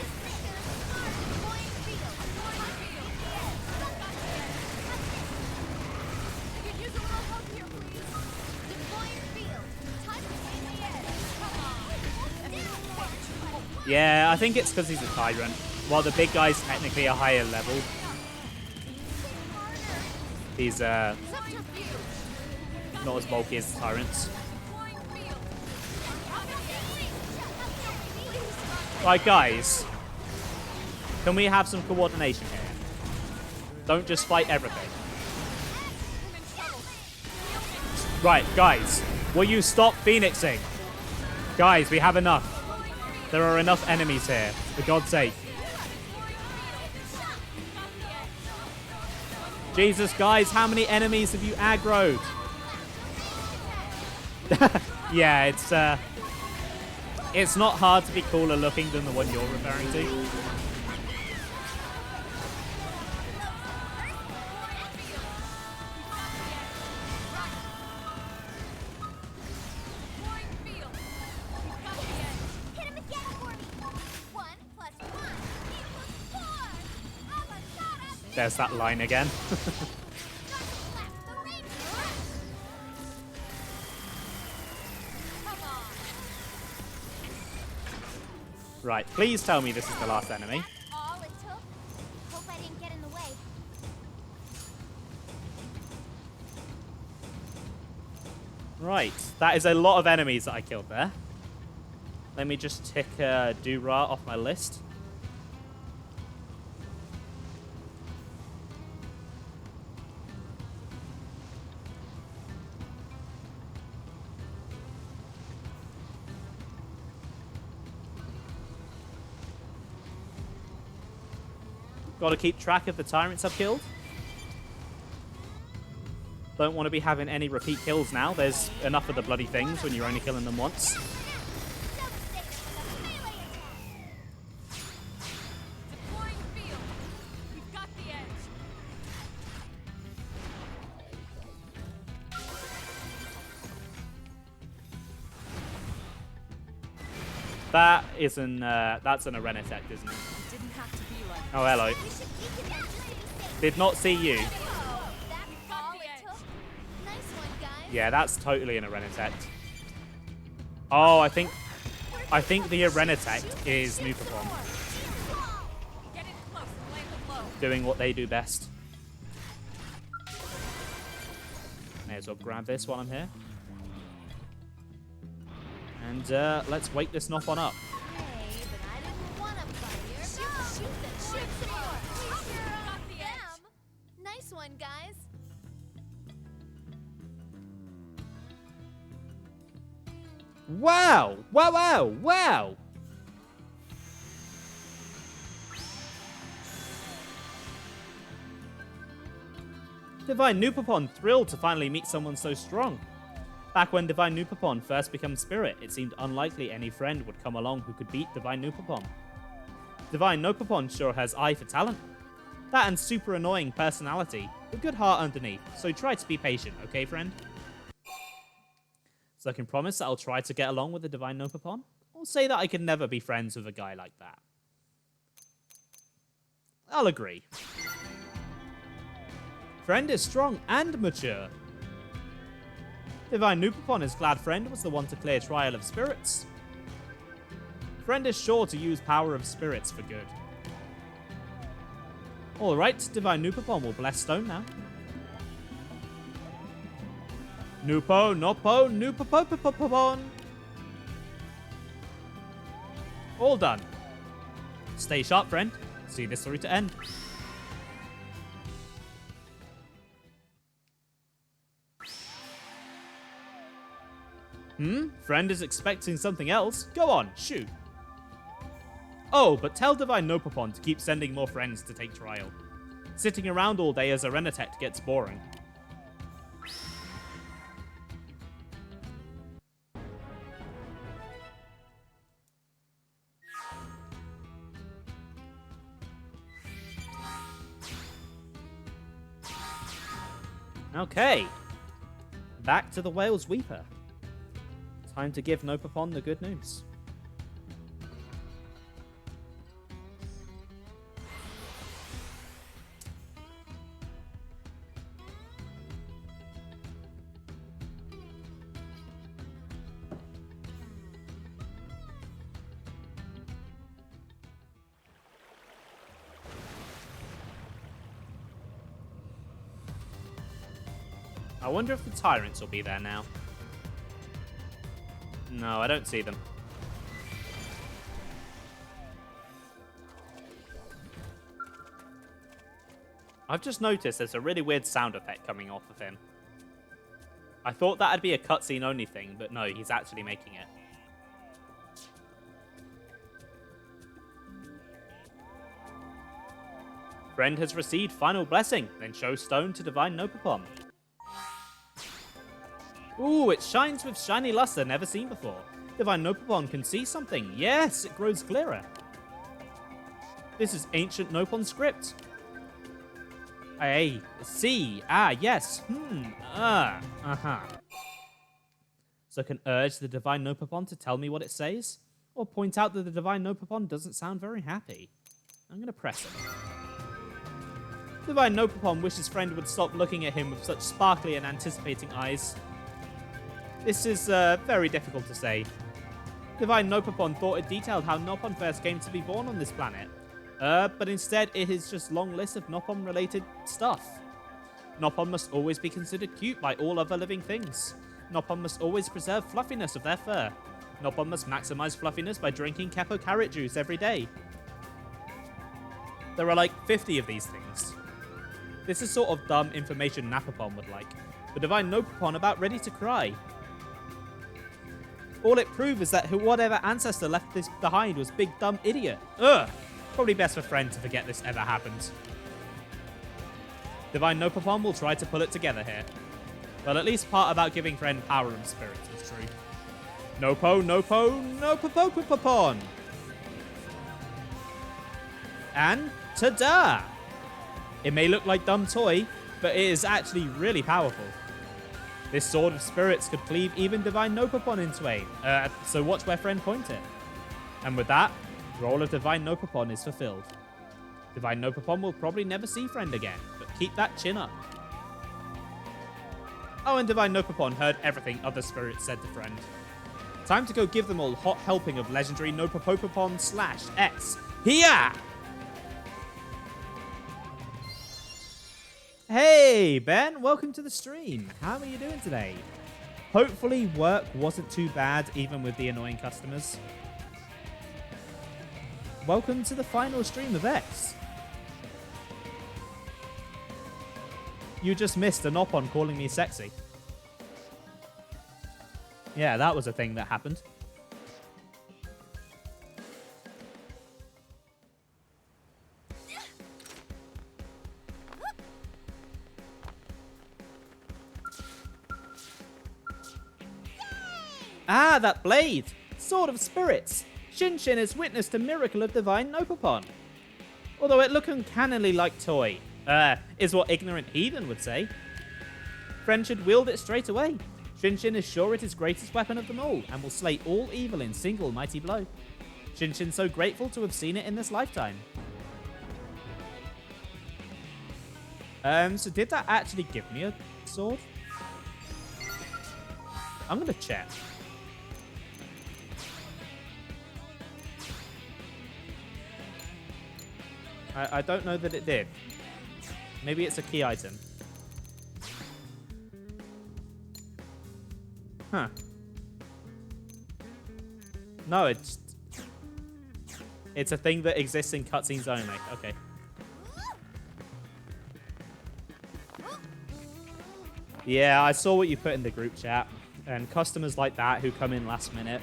A: Yeah, I think it's because he's a tyrant. While the big guy's technically a higher level, he's not as bulky as the tyrants. Right, guys, can we have some coordination here? Don't just fight everything. Right, guys, will you stop phoenixing? Guys, we have enough. There are enough enemies here, for God's sake. Jesus, guys, how many enemies have you aggroed? Yeah, it's not hard to be cooler looking than the one you're referring to. There's that line again. Right, please tell me this is the last enemy.
G: All it took? Hope I didn't get in the way.
A: Right, that is a lot of enemies that I killed there. Let me just tick Dura off my list. Got to keep track of the tyrants I've killed. Don't want to be having any repeat kills now. There's enough of the bloody things when you're only killing them once. That isn't, that's an arena tech, isn't it? Oh, hello. Did not see you. Yeah, that's totally an Arenatect. Oh, I think the Arenatect is Nupopon. Doing what they do best. May as well grab this while I'm here. And let's wake this Nopon up.
B: Nice one, guys.
A: Wow! Wow, wow, wow! Divine Nupopon thrilled to finally meet someone so strong. Back when Divine Nupopon first became Spirit, it seemed unlikely any friend would come along who could beat Divine Nupopon. Divine Nupopon sure has eye for talent. That and super annoying personality, a good heart underneath, so try to be patient, okay, friend? So I can promise that I'll try to get along with the Divine Nopopon, or say that I can never be friends with a guy like that. I'll agree. Friend is strong and mature. Divine Nupopon is glad Friend was the one to clear Trial of Spirits. Friend is sure to use Power of Spirits for good. Alright, Divine Nupopon will bless Stone now. Nupo, Nopo, Nupopopopopon. All done. Stay sharp, friend. See this through to end. Friend is expecting something else. Go on, shoot. Oh, but tell Divine Nopopon to keep sending more friends to take trial. Sitting around all day as a Renatect gets boring. Okay. Back to the Whale's Weeper. Time to give Nopon the good news. I wonder if the Tyrants will be there now. No, I don't see them. I've just noticed there's a really weird sound effect coming off of him. I thought that'd be a cutscene only thing, but no, he's actually making it. Friend has received final blessing, then show stone to divine Nopon. Ooh, it shines with shiny luster never seen before. Divine Nopon can see something. Yes, it grows clearer. This is ancient Nopon script. A, C, yes, uh-huh. So I can urge the divine Nopon to tell me what it says, or point out that the divine Nopon doesn't sound very happy. I'm gonna press it. Divine Nopon wishes friend would stop looking at him with such sparkly and anticipating eyes. This is very difficult to say. Divine Nopon thought it detailed how Nopon first came to be born on this planet. But instead it is just long list of Nopon-related stuff. Nopon must always be considered cute by all other living things. Nopon must always preserve fluffiness of their fur. Nopon must maximize fluffiness by drinking Kepo carrot juice every day. There are like 50 of these things. This is sort of dumb information Napapon would like. The divine Nopon about ready to cry. All it proves is that whatever ancestor left this behind was big dumb idiot. Ugh! Probably best for friend to forget this ever happened. Divine Nopon will try to pull it together here. Well, at least part about giving friend power and spirits was true. Nopopopon! And ta-da! It may look like dumb toy, but it is actually really powerful. This sword of spirits could cleave even divine Nopon in twain, so watch where friend point it. And with that, the role of divine Nopon is fulfilled. Divine Nopon will probably never see friend again, but keep that chin up. Oh, and divine Nopon heard everything other spirits said to friend. Time to go give them all hot helping of legendary Nopopopon/X. Here! Hey, Ben, welcome to the stream. How are you doing today? Hopefully work wasn't too bad, even with the annoying customers. Welcome to the final stream of X. You just missed a Nopon calling me sexy. Yeah, that was a thing that happened. Ah, that blade! Sword of Spirits! Shinshin has witnessed a miracle of divine Nopon. Although it looked uncannily like toy, is what ignorant heathen would say. Friend should wield it straight away. Shinshin is sure it is greatest weapon of them all, and will slay all evil in single mighty blow. Shinshin so grateful to have seen it in this lifetime. So did that actually give me a sword? I'm gonna check. I don't know that it did. Maybe it's a key item. Huh. No, it's a thing that exists in cutscenes only. Okay. Yeah, I saw what you put in the group chat. And customers like that who come in last minute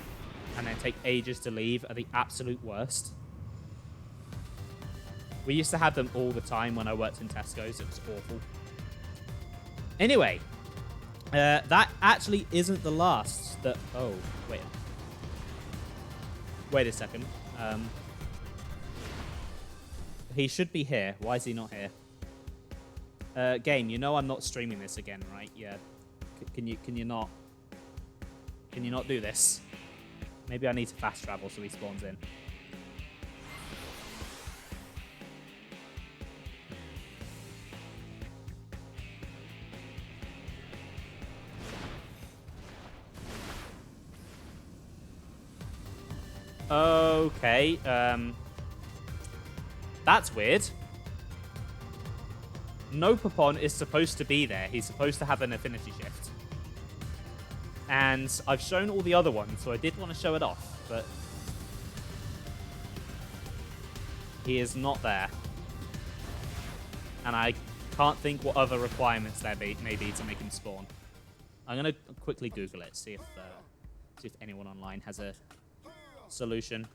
A: and then take ages to leave are the absolute worst. We used to have them all the time when I worked in Tesco's. It was awful. Anyway, that actually isn't the last. Oh, wait. Wait a second. He should be here. Why is he not here? Game, you know I'm not streaming this again, right? Yeah. Can you not do this? Maybe I need to fast travel so he spawns in. Okay, that's weird. Nopon is supposed to be there. He's supposed to have an affinity shift. And I've shown all the other ones, so I did want to show it off, but he is not there. And I can't think what other requirements there may be to make him spawn. I'm going to quickly Google it, see if anyone online has a solution.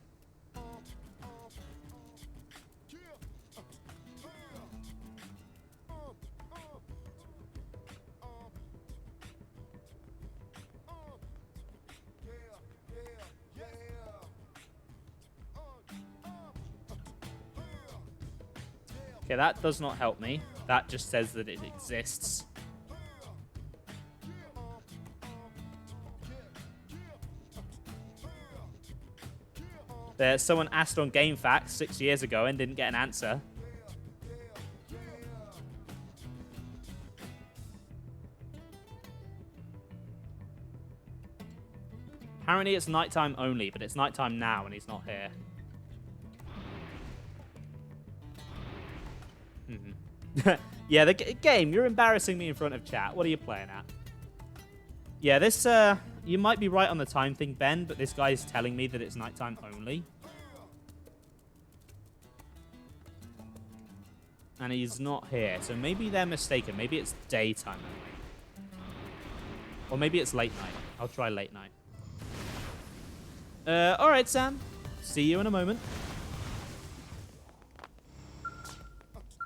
A: Okay, that does not help me. That just says that it exists. Someone asked on GameFAQs 6 years ago and didn't get an answer. Apparently it's nighttime only, but it's nighttime now and he's not here. Yeah, the game, you're embarrassing me in front of chat. What are you playing at? Yeah, this, you might be right on the time thing, Ben, but this guy is telling me that it's nighttime only. And he's not here, so maybe they're mistaken. Maybe it's daytime only. Or maybe it's late night. I'll try late night. Alright, Sam. See you in a moment.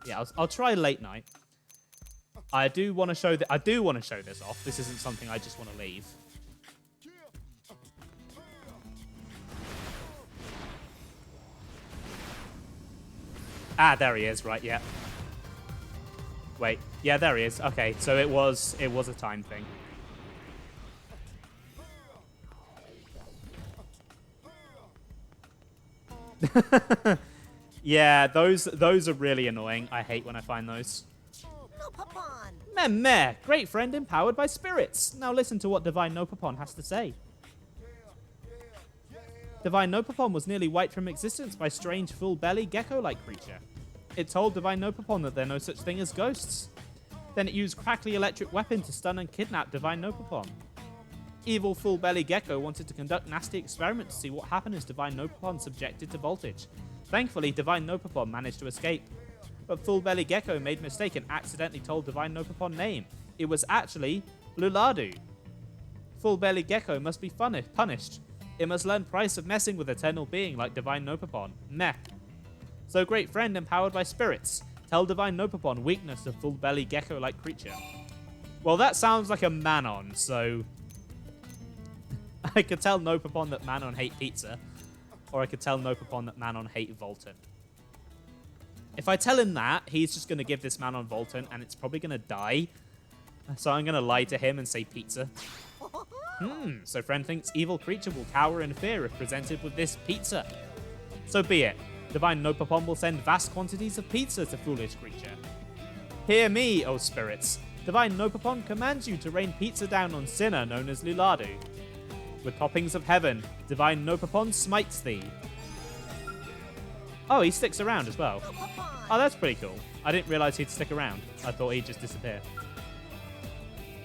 A: Yeah, I'll try late night. I do want to show this off. This isn't something I just want to leave. Ah, there he is. Right, yeah. Wait, yeah, there he is. Okay, so it was a time thing. Yeah, those are really annoying. I hate when I find those. Meh meh, great friend empowered by spirits. Now listen to what Divine Nopon has to say. Divine Nopon was nearly wiped from existence by strange full-belly gecko-like creature. It told Divine Nopon that there are no such thing as ghosts. Then it used crackly electric weapon to stun and kidnap Divine Nopon. Evil full-belly gecko wanted to conduct nasty experiments to see what happened as Divine Nopon subjected to voltage. Thankfully, Divine Nopon managed to escape. But full-belly gecko made a mistake and accidentally told Divine Nopopon's name. It was actually Luladu. Full-belly gecko must be punished. It must learn price of messing with eternal being like Divine Nopon. Meh. So great friend empowered by spirits. Tell Divine Nopon weakness of full-belly gecko-like creature. Well, that sounds like a Manon, so I could tell Nopon that Manon hate pizza. Or I could tell Nopon that Manon hate Volton. If I tell him that, he's just going to give this Manon Volton, and it's probably going to die. So I'm going to lie to him and say pizza. So friend thinks evil creature will cower in fear if presented with this pizza. So be it. Divine Nopon will send vast quantities of pizza to foolish creature. Hear me, O spirits. Divine Nopon commands you to rain pizza down on sinner known as Luladu. With toppings of heaven, Divine Nopon smites thee. Oh, he sticks around as well. Oh, that's pretty cool. I didn't realize he'd stick around. I thought he'd just disappear.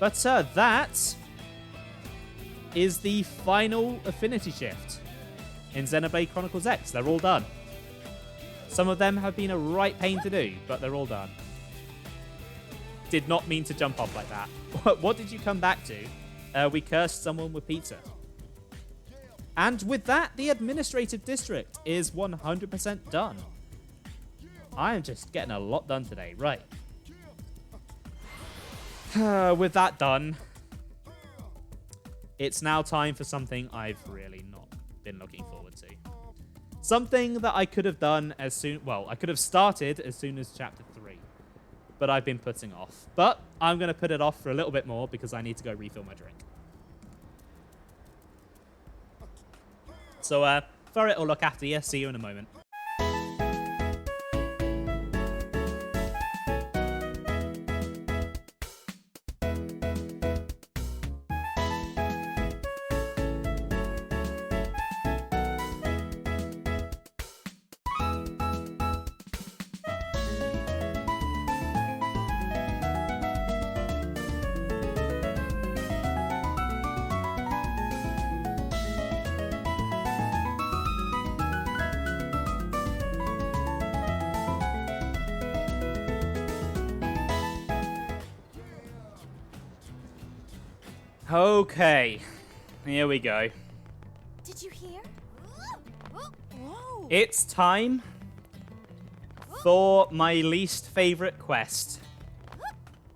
A: But that is the final affinity shift in Xenoblade Chronicles X. They're all done. Some of them have been a right pain to do, but they're all done. Did not mean to jump off like that. What did you come back to? We cursed someone with pizza. And with that, the administrative district is 100% done. I am just getting a lot done today. Right. With that done, it's now time for something I've really not been looking forward to. Something that I could have done as soon... Well, I could have started as soon as Chapter 3. but I've been putting off. But I'm going to put it off for a little bit more because I need to go refill my drink. So, Ferret will look after you. See you in a moment. Okay, here we go.
G: Did you hear?
E: Whoa!
A: It's time for my least favorite quest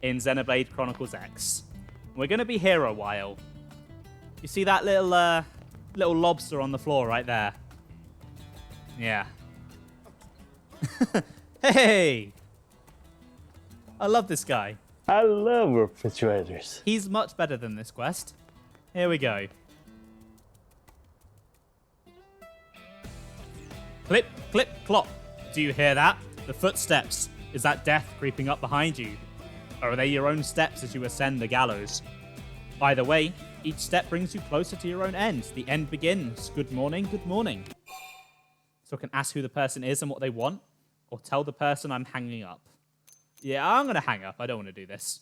A: in Xenoblade Chronicles X. We're going to be here a while. You see that little lobster on the floor right there? Yeah. Hey! I love this guy.
H: I love refrigerators.
A: He's much better than this quest. Here we go. Clip, clip, clop. Do you hear that? The footsteps. Is that death creeping up behind you? Or are they your own steps as you ascend the gallows? Either way, each step brings you closer to your own end. The end begins. Good morning, good morning. So I can ask who the person is and what they want, or tell the person I'm hanging up. Yeah, I'm going to hang up. I don't want to do this.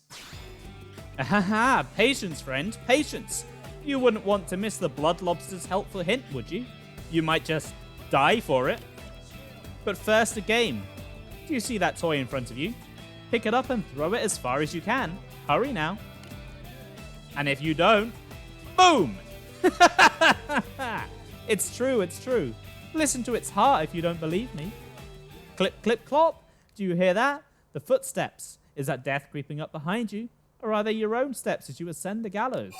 A: Ahaha, patience, friend, patience. You wouldn't want to miss the blood lobster's helpful hint, would you? You might just die for it. But first, a game. Do you see that toy in front of you? Pick it up and throw it as far as you can. Hurry now. And if you don't, boom! It's true, it's true. Listen to its heart if you don't believe me. Clip, clip, clop. Do you hear that? The footsteps. Is that death creeping up behind you? Or are they your own steps as you ascend the gallows?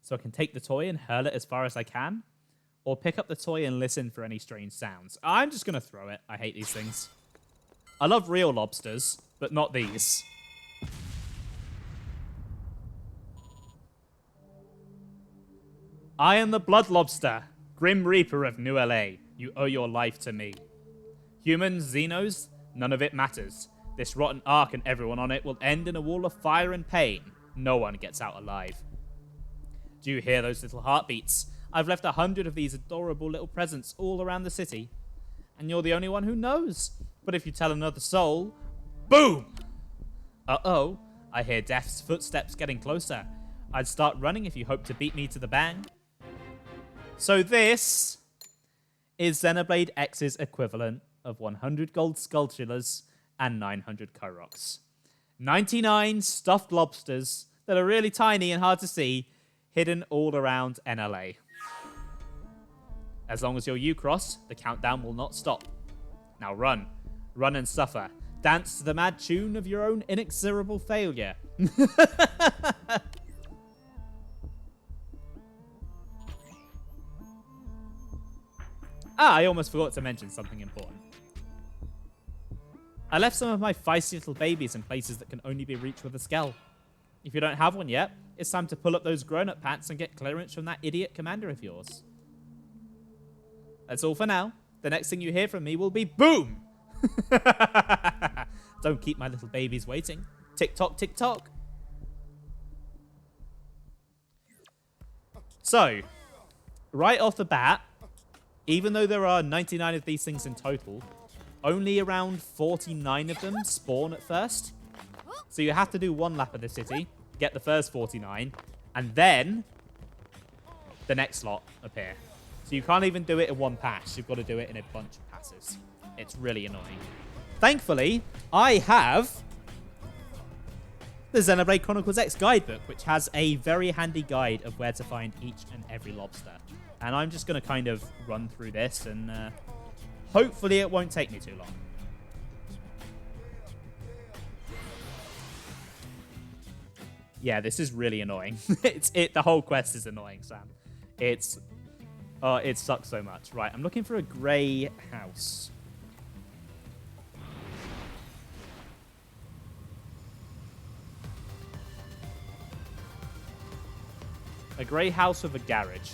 A: So I can take the toy and hurl it as far as I can, or pick up the toy and listen for any strange sounds. I'm just going to throw it. I hate these things. I love real lobsters, but not these. I am the Blood Lobster, Grim Reaper of New LA. You owe your life to me. Humans, Xenos, none of it matters. This rotten ark and everyone on it will end in a wall of fire and pain. No one gets out alive. Do you hear those little heartbeats? I've left 100 of these adorable little presents all around the city. And you're the only one who knows. But if you tell another soul, boom! Uh-oh, I hear Death's footsteps getting closer. I'd start running if you hope to beat me to the bang. So this is Xenoblade X's equivalent of 100 gold sculptures and 900 Koroks. 99 stuffed lobsters that are really tiny and hard to see, hidden all around NLA. As long as you're U-Cross, the countdown will not stop. Now run. Run and suffer. Dance to the mad tune of your own inexorable failure. I almost forgot to mention something important. I left some of my feisty little babies in places that can only be reached with a skell. If you don't have one yet, it's time to pull up those grown-up pants and get clearance from that idiot commander of yours. That's all for now. The next thing you hear from me will be boom! Don't keep my little babies waiting. Tick-tock, tick-tock. So, right off the bat, even though there are 99 of these things in total, only around 49 of them spawn at first. So you have to do one lap of the city, get the first 49, and then the next lot appear. So you can't even do it in one pass. You've got to do it in a bunch of passes. It's really annoying. Thankfully, I have the Xenoblade Chronicles X guidebook, which has a very handy guide of where to find each and every lobster. And I'm just going to kind of run through this, and hopefully it won't take me too long. Yeah, this is really annoying. The whole quest is annoying, Sam. It sucks so much. Right, I'm looking for a grey house. A grey house with a garage.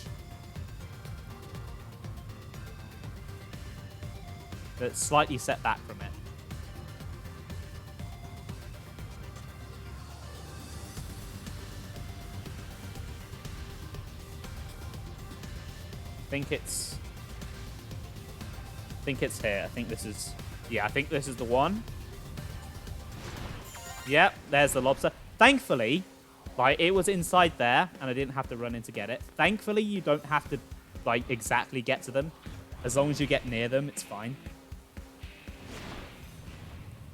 A: That's slightly set back from it. I think it's here. I think this is... Yeah, I think this is the one. Yep, there's the lobster. Thankfully, like, it was inside there, and I didn't have to run in to get it. Thankfully, you don't have to, like, exactly get to them. As long as you get near them, it's fine.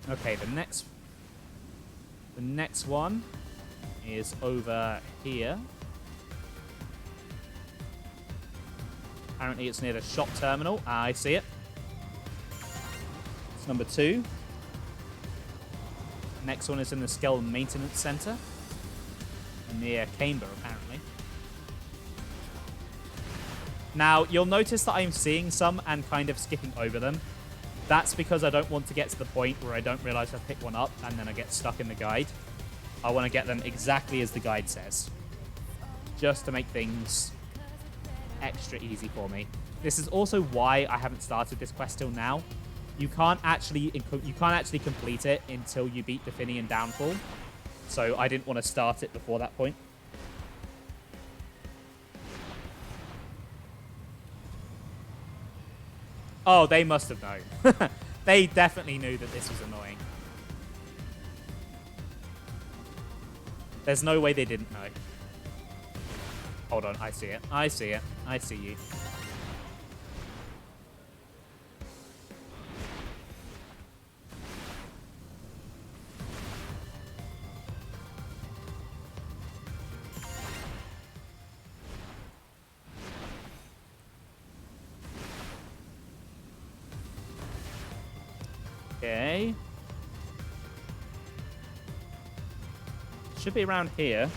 A: Okay, the next one is over here. Apparently, it's near the shop terminal. I see it. It's number 2. Next one is in the Skeleton Maintenance Center. Near Camber, apparently. Now, you'll notice that I'm seeing some and kind of skipping over them. That's because I don't want to get to the point where I don't realize I've picked one up and then I get stuck in the guide. I want to get them exactly as the guide says. Just to make things extra easy for me. This is also why I haven't started this quest till now. You can't actually complete it until you beat the Finian Downfall. So I didn't want to start it before that point. Oh, they must have known. They definitely knew that this was annoying. There's no way they didn't know. Hold on, I see it. I see it. I see you. Okay. Should be around here.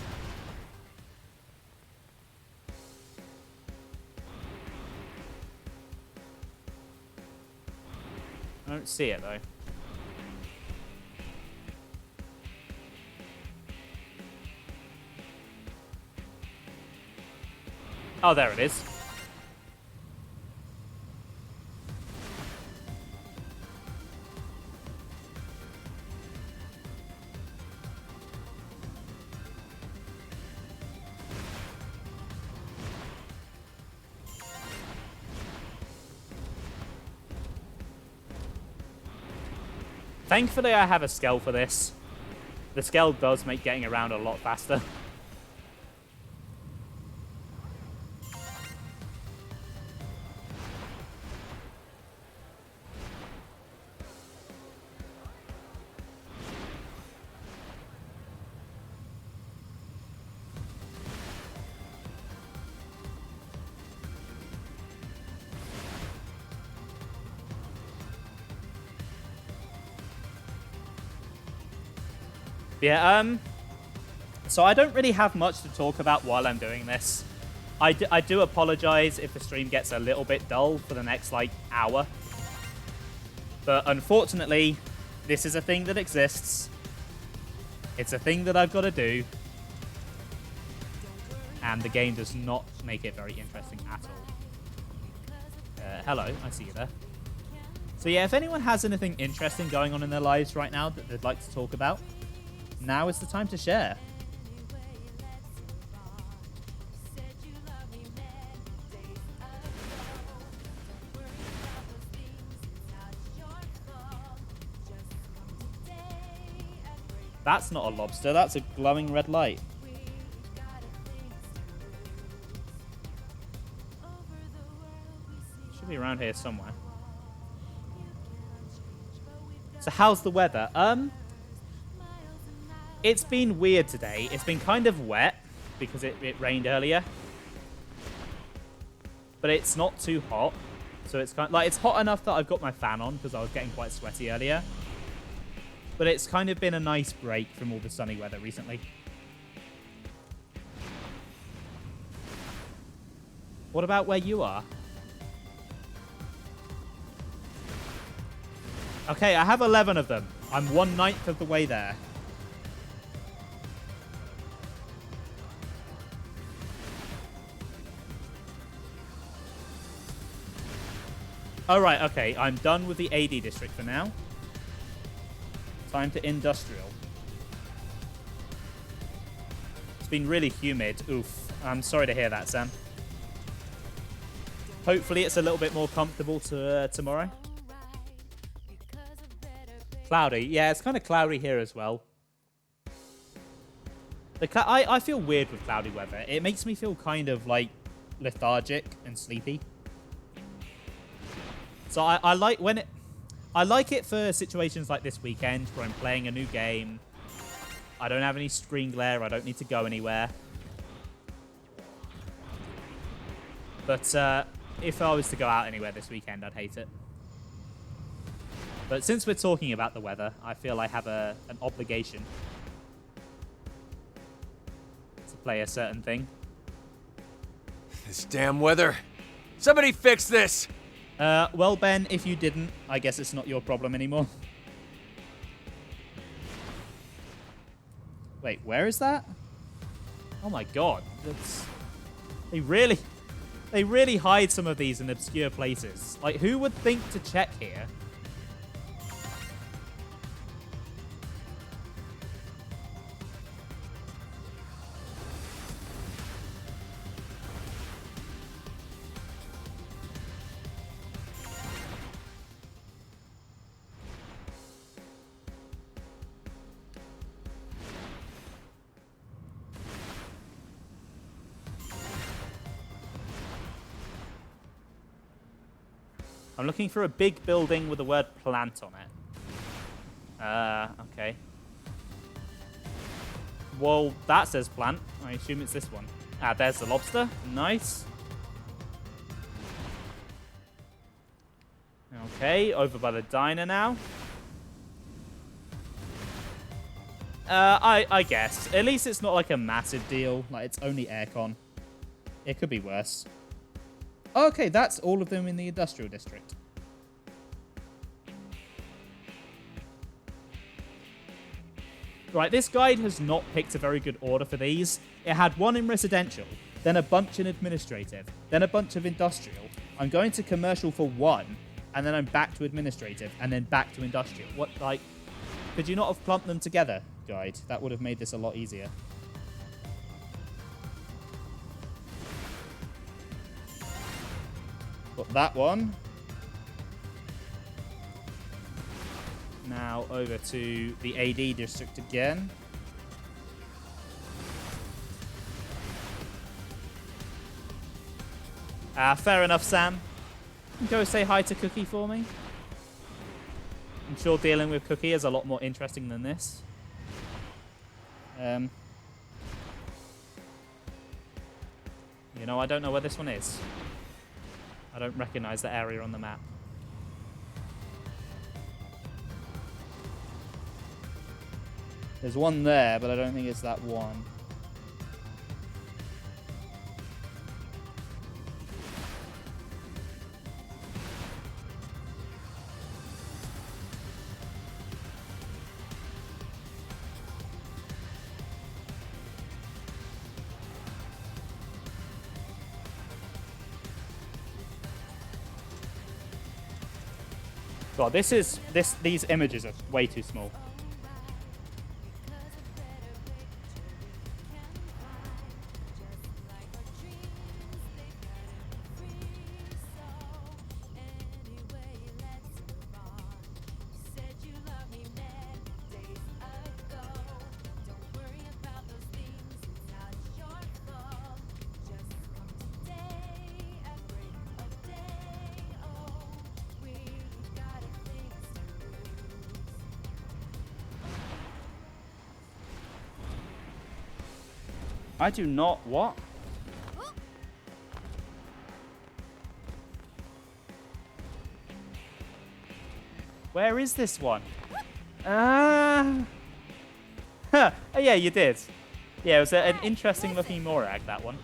A: I don't see it, though. Oh, there it is. Thankfully, I have a Skell for this. The Skell does make getting around a lot faster. Yeah, so I don't really have much to talk about while I'm doing this. I do apologize if the stream gets a little bit dull for the next, like, hour. But unfortunately, this is a thing that exists. It's a thing that I've got to do. And the game does not make it very interesting at all. Hello, I see you there. So yeah, if anyone has anything interesting going on in their lives right now that they'd like to talk about, now is the time to share. That's not a lobster, that's a glowing red light. Should be around here somewhere. So how's the weather? It's been weird today. It's been kind of wet because it rained earlier. But it's not too hot. So it's kind of, like, it's hot enough that I've got my fan on because I was getting quite sweaty earlier. But it's kind of been a nice break from all the sunny weather recently. What about where you are? Okay, I have 11 of them. I'm 1/9 of the way there. Oh, right, okay. I'm done with the AD district for now. Time to industrial. It's been really humid. Oof. I'm sorry to hear that, Sam. Hopefully it's a little bit more comfortable tomorrow. Cloudy. Yeah, it's kind of cloudy here as well. I feel weird with cloudy weather. It makes me feel kind of, like, lethargic and sleepy. So I like when it... I like it for situations like this weekend where I'm playing a new game. I don't have any screen glare. I don't need to go anywhere. But if I was to go out anywhere this weekend, I'd hate it. But since we're talking about the weather, I feel I have an obligation to play a certain thing.
I: This damn weather. Somebody fix this!
A: Well, Ben, if you didn't, I guess it's not your problem anymore. Wait, where is that? Oh my god. They really hide some of these in obscure places. Like, who would think to check here? I'm looking for a big building with the word plant on it. Okay. Well, that says plant. I assume it's this one. Ah, there's the lobster. Nice. Okay, over by the diner now. I guess. At least it's not like a massive deal. Like, it's only aircon. It could be worse. Okay, that's all of them in the industrial district. Right, this guide has not picked a very good order for these. It had one in residential, then a bunch in administrative, then a bunch of industrial. I'm going to commercial for one, and then I'm back to administrative, and then back to industrial. What, like, could you not have clumped them together, guide? That would have made this a lot easier. Got that one. Now over to the AD district again. Fair enough, Sam. Go say hi to Cookie for me. I'm sure dealing with Cookie is a lot more interesting than this. You know, I don't know where this one is. I don't recognize the area on the map. There's one there, but I don't think it's that one. God, these images are way too small. I do not... What? Where is this one? Huh. Oh, yeah, you did. Yeah, it was an interesting looking Morag, that one.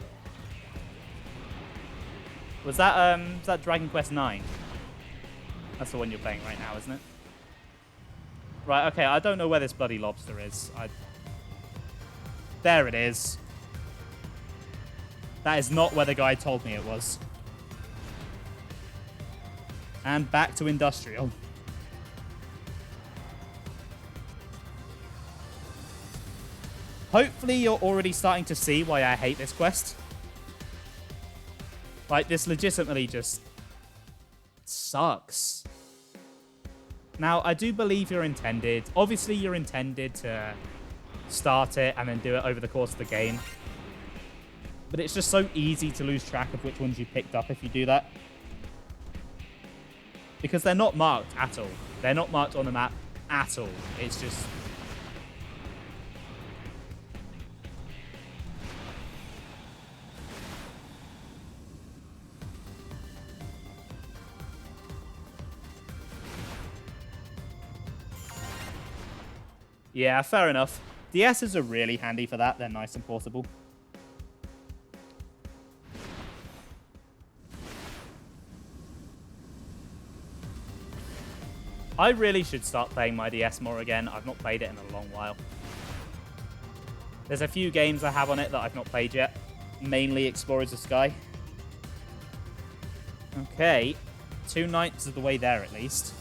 A: Was that Dragon Quest 9? That's the one you're playing right now, isn't it? Right, okay, I don't know where this bloody lobster is. There it is. That is not where the guy told me it was. And back to industrial. Hopefully you're already starting to see why I hate this quest. Like, this legitimately just sucks. Now, I do believe you're intended. Obviously, you're intended to start it and then do it over the course of the game. But it's just so easy to lose track of which ones you picked up if you do that. Because they're not marked at all. They're not marked on the map at all. It's just... Yeah, fair enough. DSs are really handy for that. They're nice and portable. I really should start playing my DS more again. I've not played it in a long while. There's a few games I have on it that I've not played yet. Mainly Explorers of Sky. Okay. 2 nights of the way there, at least.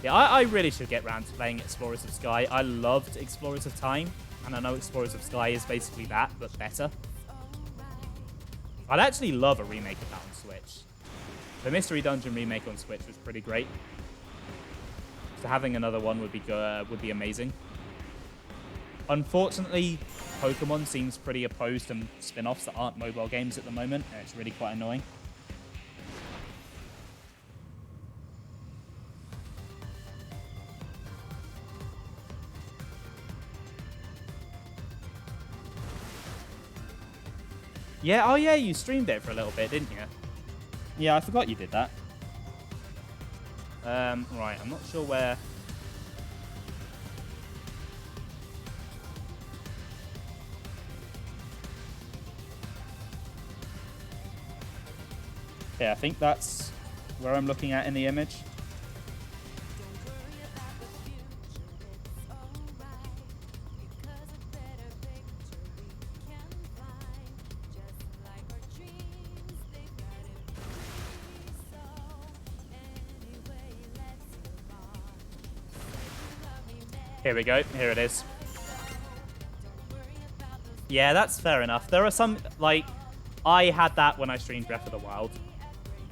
A: Yeah, I really should get round to playing Explorers of Sky. I loved Explorers of Time, and I know Explorers of Sky is basically that, but better. I'd actually love a remake of that on Switch. The Mystery Dungeon remake on Switch was pretty great. So having another one would be amazing. Unfortunately, Pokemon seems pretty opposed to spin-offs that aren't mobile games at the moment, and it's really quite annoying. Yeah, oh yeah, you streamed it for a little bit, didn't you? Yeah, I forgot you did that. Right, I'm not sure where... Yeah, I think that's where I'm looking at in the image. Here we go. Here it is. Yeah, that's fair enough. There are some, like, I had that when I streamed Breath of the Wild.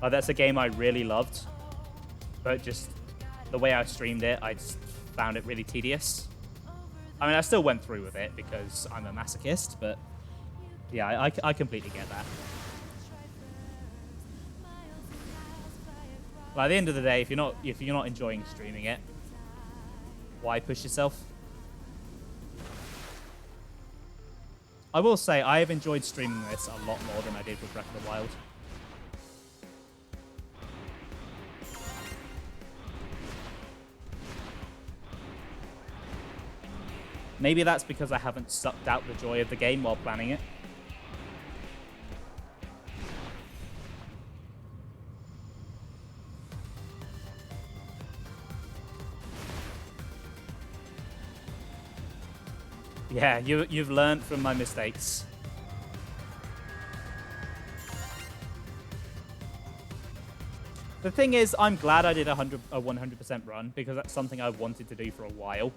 A: That's a game I really loved. But just the way I streamed it, I just found it really tedious. I mean, I still went through with it because I'm a masochist, but yeah, I completely get that. Well, at the end of the day, if you're not enjoying streaming it, why push yourself? I will say, I have enjoyed streaming this a lot more than I did with Breath of the Wild. Maybe that's because I haven't sucked out the joy of the game while planning it. Yeah, you've learned from my mistakes. The thing is, I'm glad I did a 100% run because that's something I wanted to do for a while.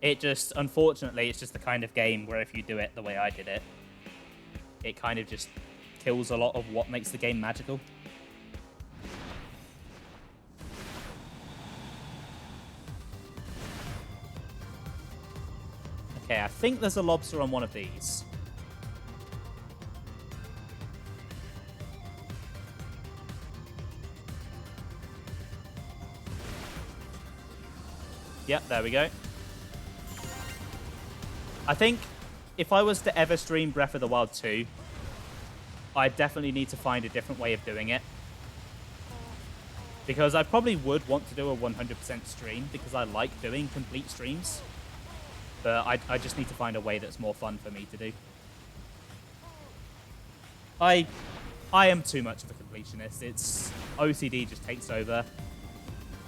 A: It just, unfortunately, it's just the kind of game where if you do it the way I did it, it kind of just kills a lot of what makes the game magical. Okay, I think there's a lobster on one of these. Yep, there we go. I think if I was to ever stream Breath of the Wild 2, I definitely need to find a different way of doing it. Because I probably would want to do a 100% stream because I like doing complete streams. But I just need to find a way that's more fun for me to do. I am too much of a completionist. It's OCD just takes over.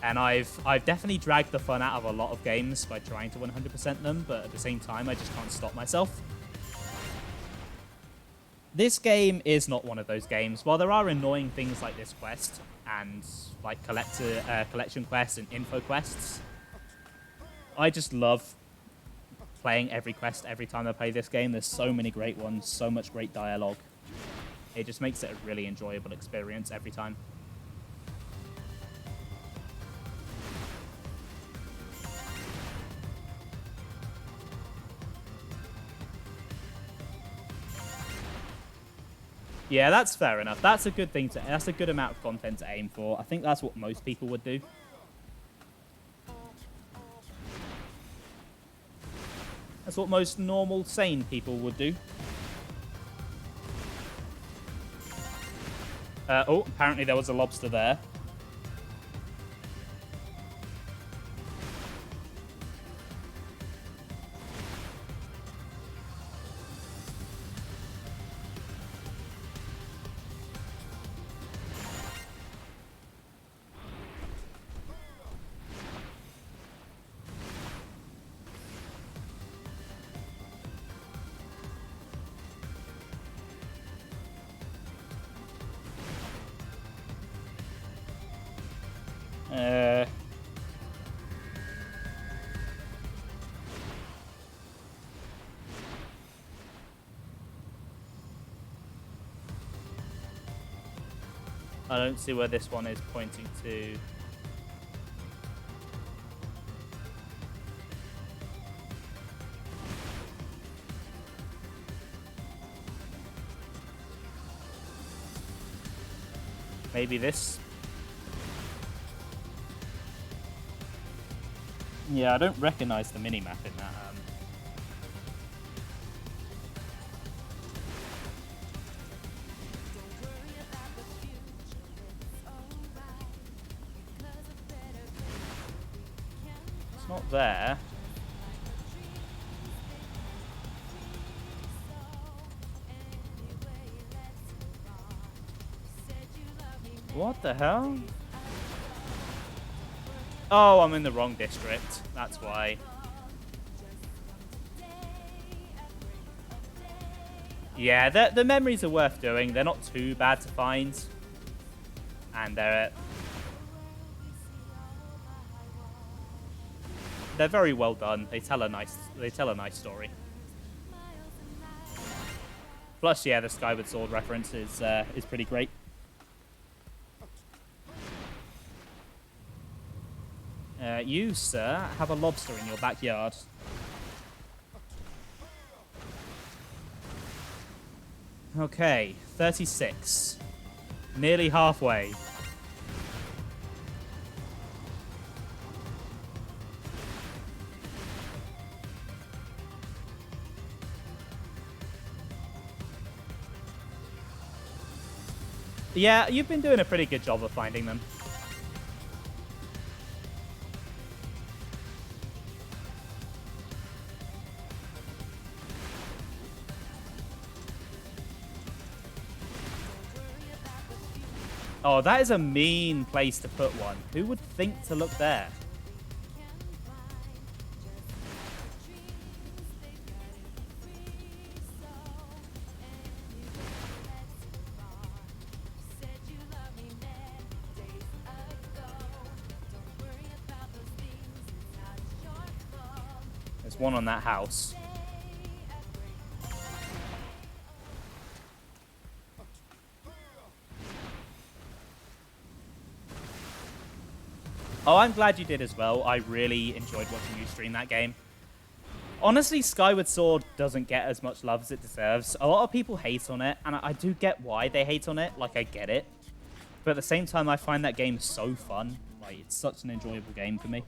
A: And I've definitely dragged the fun out of a lot of games by trying to 100% them, but at the same time, I just can't stop myself. This game is not one of those games. While there are annoying things like this quest and like collection quests and info quests, I just love playing every quest every time I play this game. There's so many great ones, so much great dialogue. It just makes it a really enjoyable experience every time. Yeah, that's fair enough. That's a good thing to. That's a good amount of content to aim for. I think that's what most people would do. That's what most normal, sane people would do. Oh, apparently there was a lobster there. I don't see where this one is pointing to. Maybe this? Yeah, I don't recognize the minimap in that. It's not there. What the hell? Oh, I'm in the wrong district. That's why. Yeah, the memories are worth doing. They're not too bad to find. And they're very well done. They tell a nice story. Plus, yeah, the Skyward Sword reference is pretty great. You, sir, have a lobster in your backyard. Okay, 36. Nearly halfway. Yeah, you've been doing a pretty good job of finding them. Oh, that is a mean place to put one. Who would think to look there? There's one on that house. Oh, I'm glad you did as well. I really enjoyed watching you stream that game. Honestly, Skyward Sword doesn't get as much love as it deserves. A lot of people hate on it, and I do get why they hate on it. Like, I get it. But at the same time, I find that game so fun. Like, it's such an enjoyable game for me.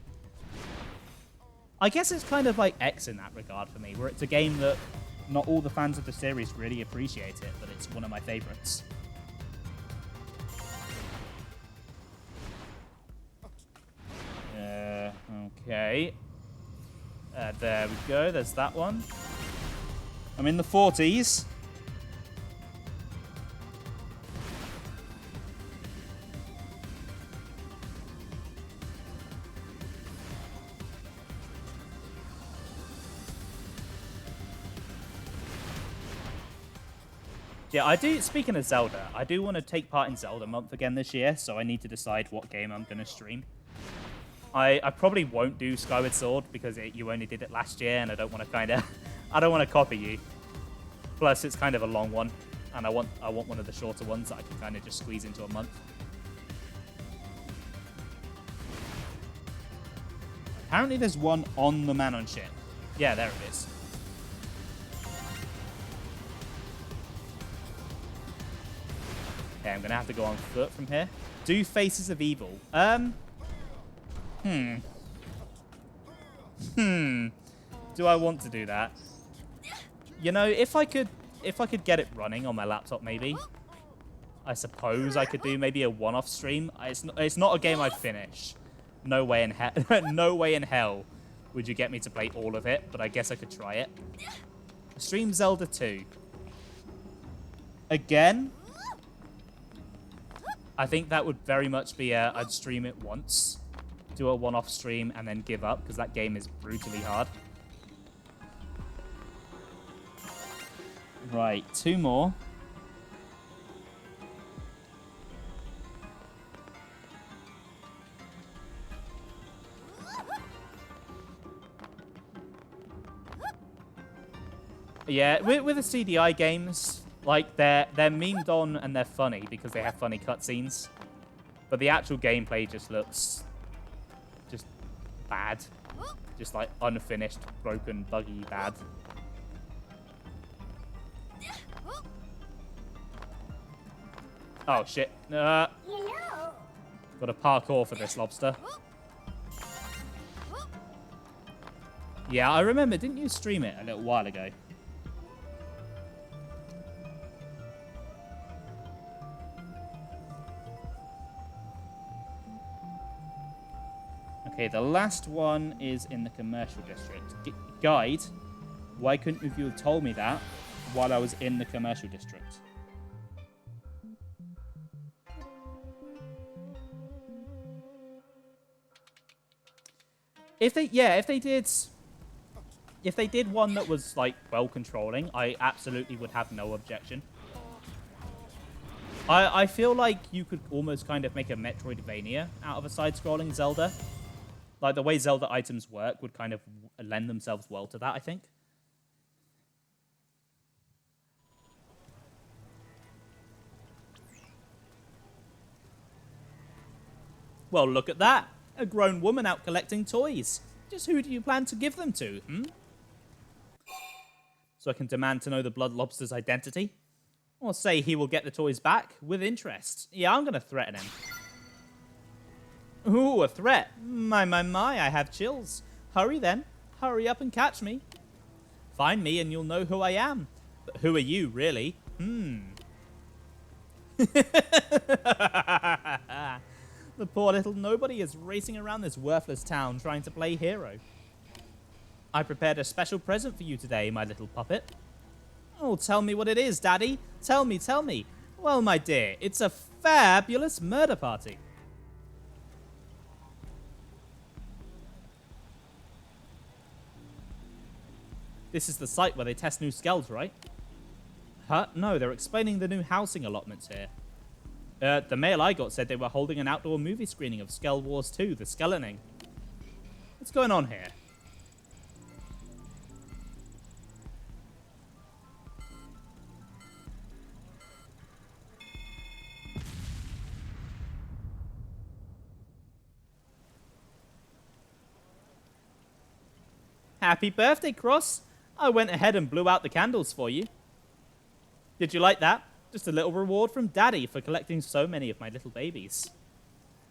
A: I guess it's kind of like X in that regard for me, where it's a game that not all the fans of the series really appreciate it, but it's one of my favorites. Okay. There we go. There's that one. I'm in the 40s. Yeah, I do. Speaking of Zelda, I do want to take part in Zelda Month again this year, so I need to decide what game I'm going to stream. I probably won't do Skyward Sword because you only did it last year, and I don't want to I don't want to copy you. Plus, it's kind of a long one, and I want one of the shorter ones that I can kind of just squeeze into a month. Apparently, there's one on the Manon ship. Yeah, there it is. Okay, I'm gonna have to go on foot from here. Do Faces of Evil. Do I want to do that? You know, if I could get it running on my laptop, maybe. I suppose I could do maybe a one-off stream. It's not a game I'd finish. No way in hell. No way in hell would you get me to play all of it, but I guess I could try it. Stream Zelda 2. Again, I think that would very much be I'd stream it once, do a one-off stream, and then give up, because that game is brutally hard. Right, 2 more. Yeah, with the CDI games, like, they're memed on and they're funny because they have funny cutscenes. But the actual gameplay just looks just bad. Just like unfinished, broken, buggy, bad. Oh shit. Got a parkour for this, Lobster. Yeah, I remember. Didn't you stream it a little while ago? Okay, the last one is in the commercial district. Guide, why couldn't you have told me that while I was in the commercial district? If they did one that was like well controlling, I absolutely would have no objection. I feel like you could almost kind of make a Metroidvania out of a side-scrolling Zelda. Like, the way Zelda items work would kind of lend themselves well to that, I think. Well, look at that. A grown woman out collecting toys. Just who do you plan to give them to, So I can demand to know the Blood Lobster's identity? Or say he will get the toys back with interest. Yeah, I'm going to threaten him. Ooh, a threat. My, I have chills. Hurry then. Hurry up and catch me. Find me and you'll know who I am. But who are you, really? The poor little nobody is racing around this worthless town trying to play hero. I prepared a special present for you today, my little puppet. Oh, tell me what it is, Daddy. Tell me, tell me. Well, my dear, it's a fabulous murder party. This is the site where they test new skells, right? Huh? No, they're explaining the new housing allotments here. The mail I got said they were holding an outdoor movie screening of Skell Wars 2, The Skeleton. What's going on here? Happy birthday, Cross! I went ahead and blew out the candles for you. Did you like that? Just a little reward from Daddy for collecting so many of my little babies.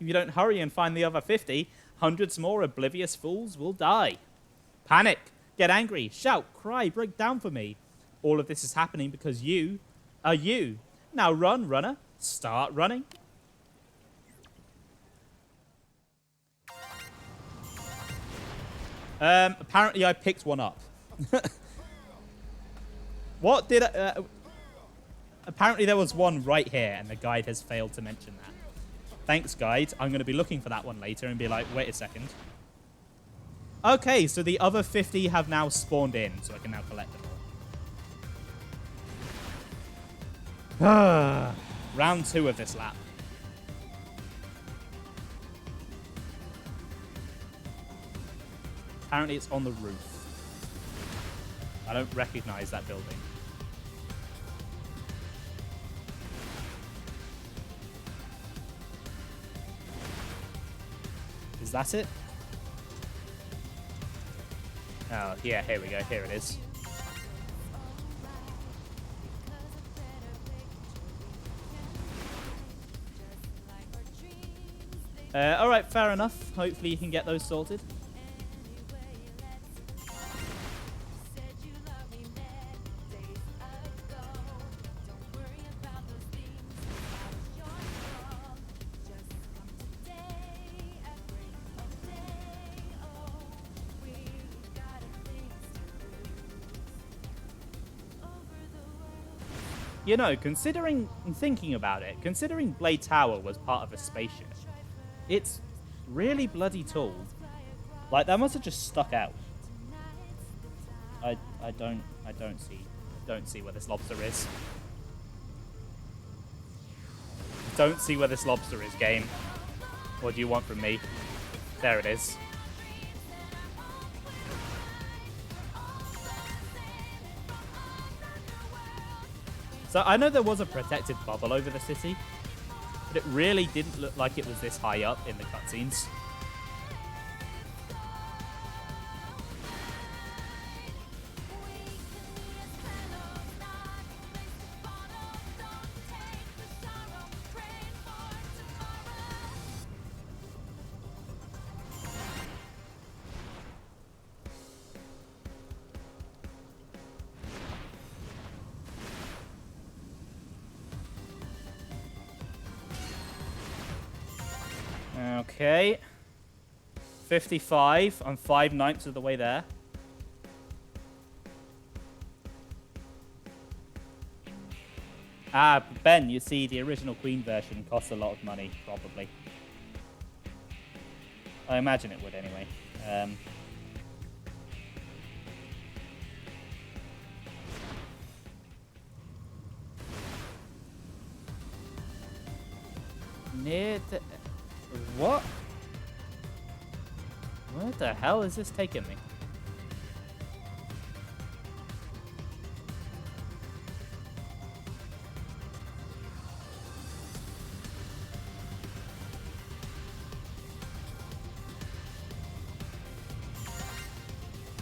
A: If you don't hurry and find the other 50, hundreds more oblivious fools will die. Panic, get angry, shout, cry, break down for me. All of this is happening because you are you. Now run, runner. Start running. Apparently I picked one up. What did I... apparently there was one right here, and the guide has failed to mention that. Thanks, guide. I'm going to be looking for that one later and be like, wait a second. Okay, so the other 50 have now spawned in, so I can now collect them all. Round 2 of this lap. Apparently it's on the roof. I don't recognize that building. Is that it? Oh, yeah, here we go. Here it is. Alright, fair enough. Hopefully you can get those sorted. You know, thinking about it, considering Blade Tower was part of a spaceship, it's really bloody tall. Like, that must have just stuck out. I don't see where this lobster is. Don't see where this lobster is, game. What do you want from me? There it is. So I know there was a protected bubble over the city, but it really didn't look like it was this high up in the cutscenes. Okay. 55. I'm 5/9 of the way there. Ah, Ben, you see, the original Queen version costs a lot of money, probably. I imagine it would anyway. Near the... What? Where the hell is this taking me?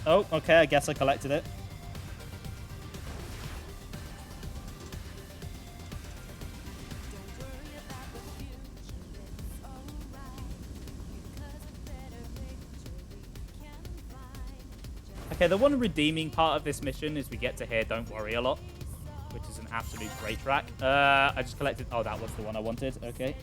A: Oh, okay, I guess I collected it. Okay, the one redeeming part of this mission is we get to hear Don't Worry a lot, which is an absolute great track. I just collected... Oh, that was the one I wanted. Okay.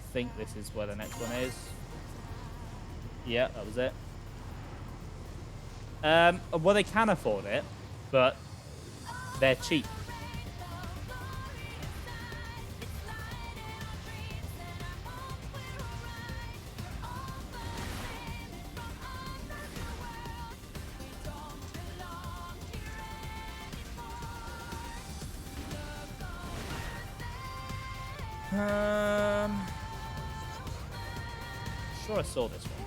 A: I think this is where the next one is. Yeah, that was it. Well, they can afford it, but they're cheap. Sure I saw this one.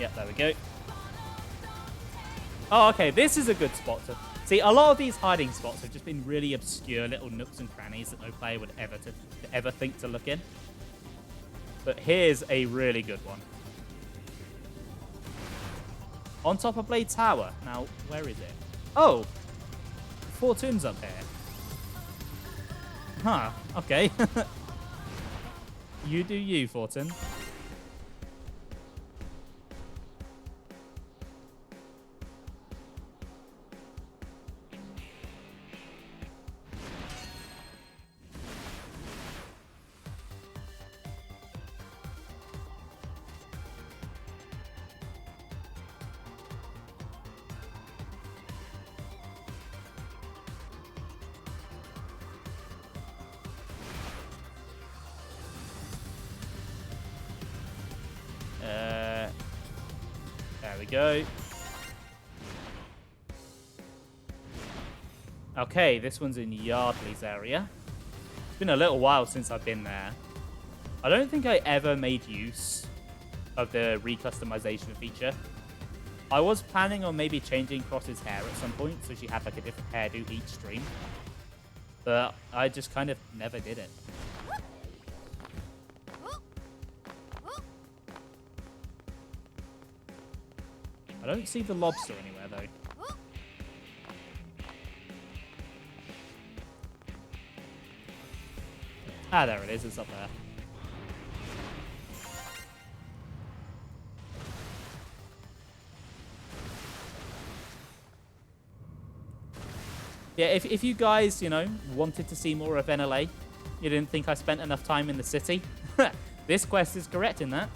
A: Yep, there we go. Oh, okay, this is a good spot to... See, a lot of these hiding spots have just been really obscure little nooks and crannies that no player would ever think to look in. But here's a really good one. On top of Blade Tower. Now, where is it? Oh! Fortune's up here. Huh, okay. You do you, Fortune. go. Okay, this one's in Yardley's area. It's been a little while since I've been there. I don't think I ever made use of the recustomization feature. I was planning on maybe changing Cross's hair at some point, so she had like a different hairdo each stream. But I just kind of never did it. I don't see the lobster anywhere though. Ah, there it is. It's up there. Yeah, if you guys, you know, wanted to see more of NLA, you didn't think I spent enough time in the city, this quest is correct in that.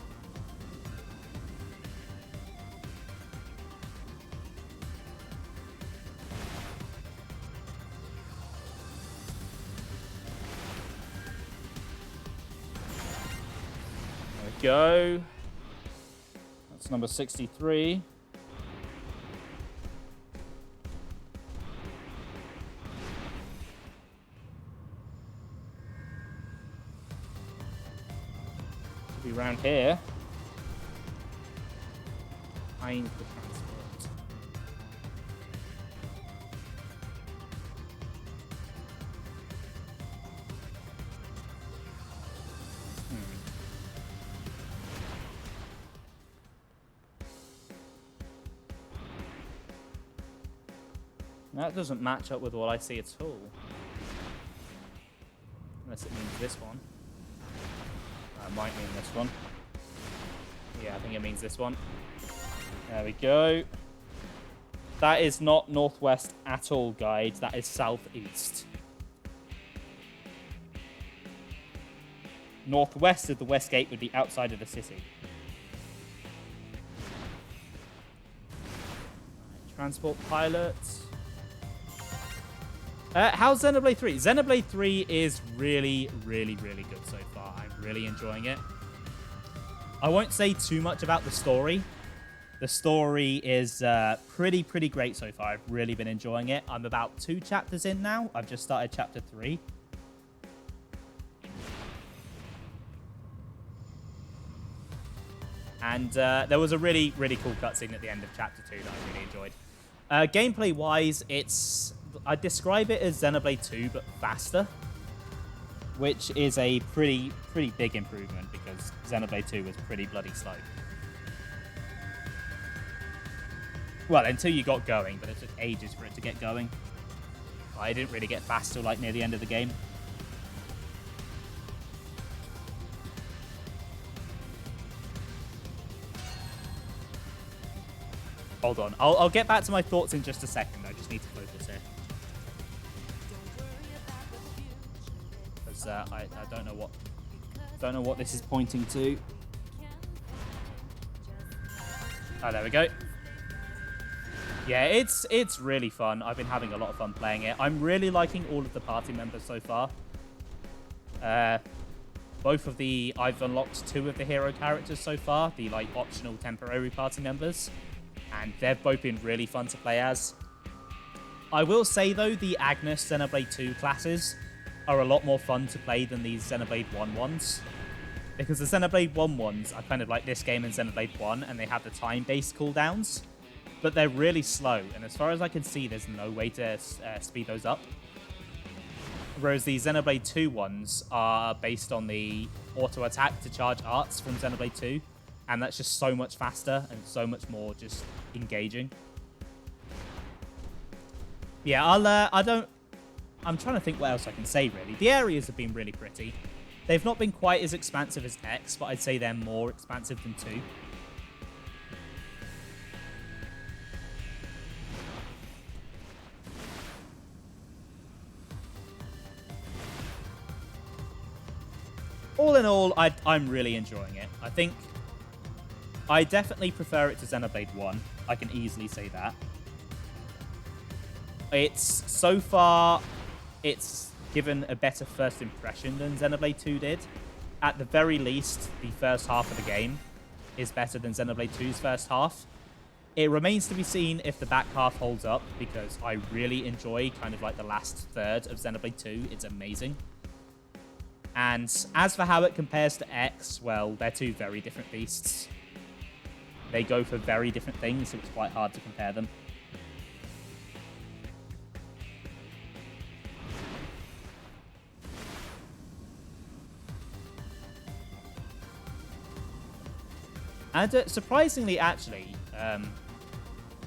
A: There we go. That's number 63. Around here. Find the transport. That doesn't match up with what I see at all. Unless it means this one. Might mean this one. Yeah, I think it means this one. There we go. That is not northwest at all, guides. That is southeast. Northwest of the west gate would be outside of the city. Right, transport pilots. How's Xenoblade 3? Xenoblade 3 is really, really, really good so far. I'm really enjoying it. I won't say too much about the story. The story is pretty great so far. I've really been enjoying it. I'm about 2 chapters in now. I've just started chapter 3. And there was a really cool cutscene at the end of chapter 2 that I really enjoyed. Gameplay-wise, I'd describe it as Xenoblade 2, but faster, which is a pretty big improvement because Xenoblade 2 was pretty bloody slow. Well, until you got going, but it took ages for it to get going. I didn't really get fast till like near the end of the game. Hold on, I'll get back to my thoughts in just a second. I just need to focus here. Because I don't know what this is pointing to. Oh, there we go. Yeah, it's really fun. I've been having a lot of fun playing it. I'm really liking all of the party members so far. I've unlocked 2 of the hero characters so far, the like optional temporary party members, and they've both been really fun to play as. I will say though, the Agnes Xenoblade 2 classes are a lot more fun to play than these Xenoblade 1 ones. Because the Xenoblade 1 ones are kind of like this game in Xenoblade 1, and they have the time-based cooldowns, but they're really slow, and as far as I can see, there's no way to speed those up. Whereas the Xenoblade 2 ones are based on the auto-attack to charge arts from Xenoblade 2, and that's just so much faster and so much more just engaging. Yeah, I'm trying to think what else I can say, really. The areas have been really pretty. They've not been quite as expansive as X, but I'd say they're more expansive than 2. All in all, I'm really enjoying it. I think I definitely prefer it to Xenoblade 1. I can easily say that. So far, it's given a better first impression than Xenoblade 2 did. At the very least, the first half of the game is better than Xenoblade 2's first half. It remains to be seen if the back half holds up, because I really enjoy kind of like the last third of Xenoblade 2. It's amazing. And as for how it compares to X, well, they're two very different beasts. They go for very different things, so it's quite hard to compare them. And surprisingly, actually,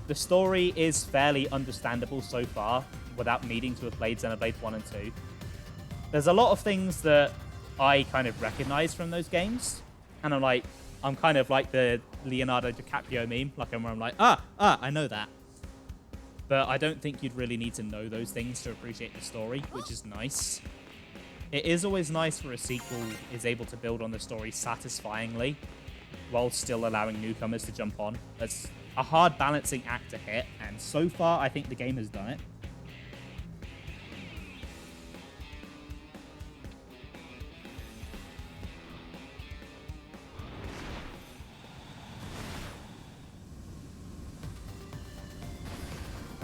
A: the story is fairly understandable so far without needing to have played Xenoblade 1 and 2. There's a lot of things that I kind of recognize from those games. And I'm kind of like the Leonardo DiCaprio meme, where I'm like, I know that. But I don't think you'd really need to know those things to appreciate the story, which is nice. It is always nice for a sequel is able to build on the story satisfyingly, while still allowing newcomers to jump on. That's a hard balancing act to hit, and so far, I think the game has done it.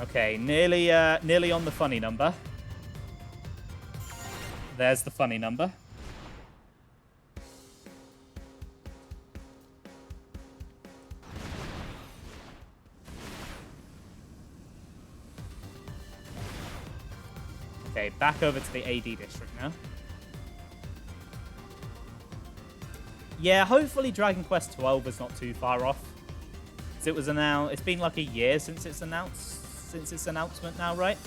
A: Okay, nearly on the funny number. There's the funny number. Okay, back over to the AD district now. Yeah, hopefully Dragon Quest 12 is not too far off. It was announced. It's been like a year since its announcement now, right?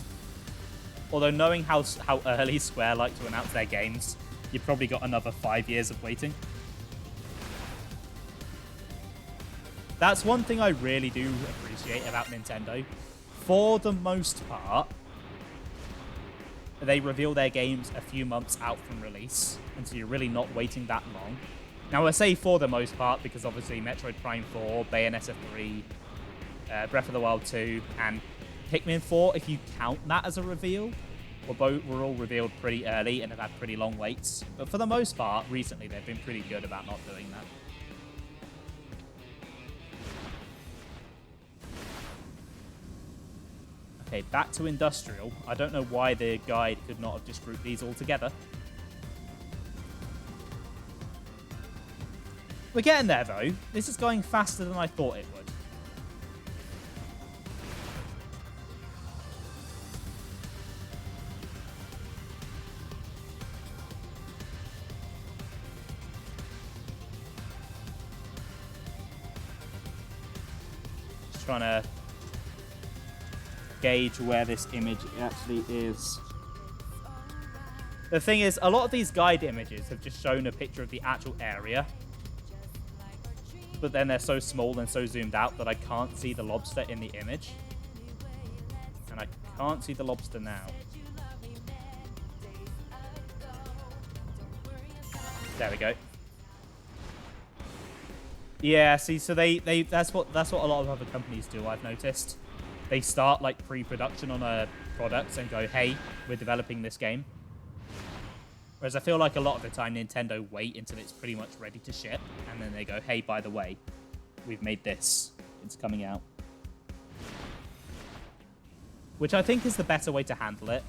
A: Although knowing how early Square like to announce their games, you've probably got another 5 years of waiting. That's one thing I really do appreciate about Nintendo. For the most part, they reveal their games a few months out from release, and so you're really not waiting that long. Now, I say for the most part because obviously Metroid Prime 4, Bayonetta 3, Breath of the Wild 2, and Pikmin 4, if you count that as a reveal, were all revealed pretty early and have had pretty long waits. But for the most part, recently they've been pretty good about not doing that. Okay, back to Industrial. I don't know why the guide could not have just grouped these all together. We're getting there, though. This is going faster than I thought it would. Just trying to gauge where this image actually is. The thing is, a lot of these guide images have just shown a picture of the actual area, but then they're so small and so zoomed out that I can't see the lobster in the image. And I can't see the lobster now. There we go. Yeah, see, so that's what a lot of other companies do, I've noticed. They start like pre-production on a product and go, hey, we're developing this game. Whereas I feel like a lot of the time Nintendo wait until it's pretty much ready to ship, and then they go, hey, by the way, we've made this. It's coming out. Which I think is the better way to handle it.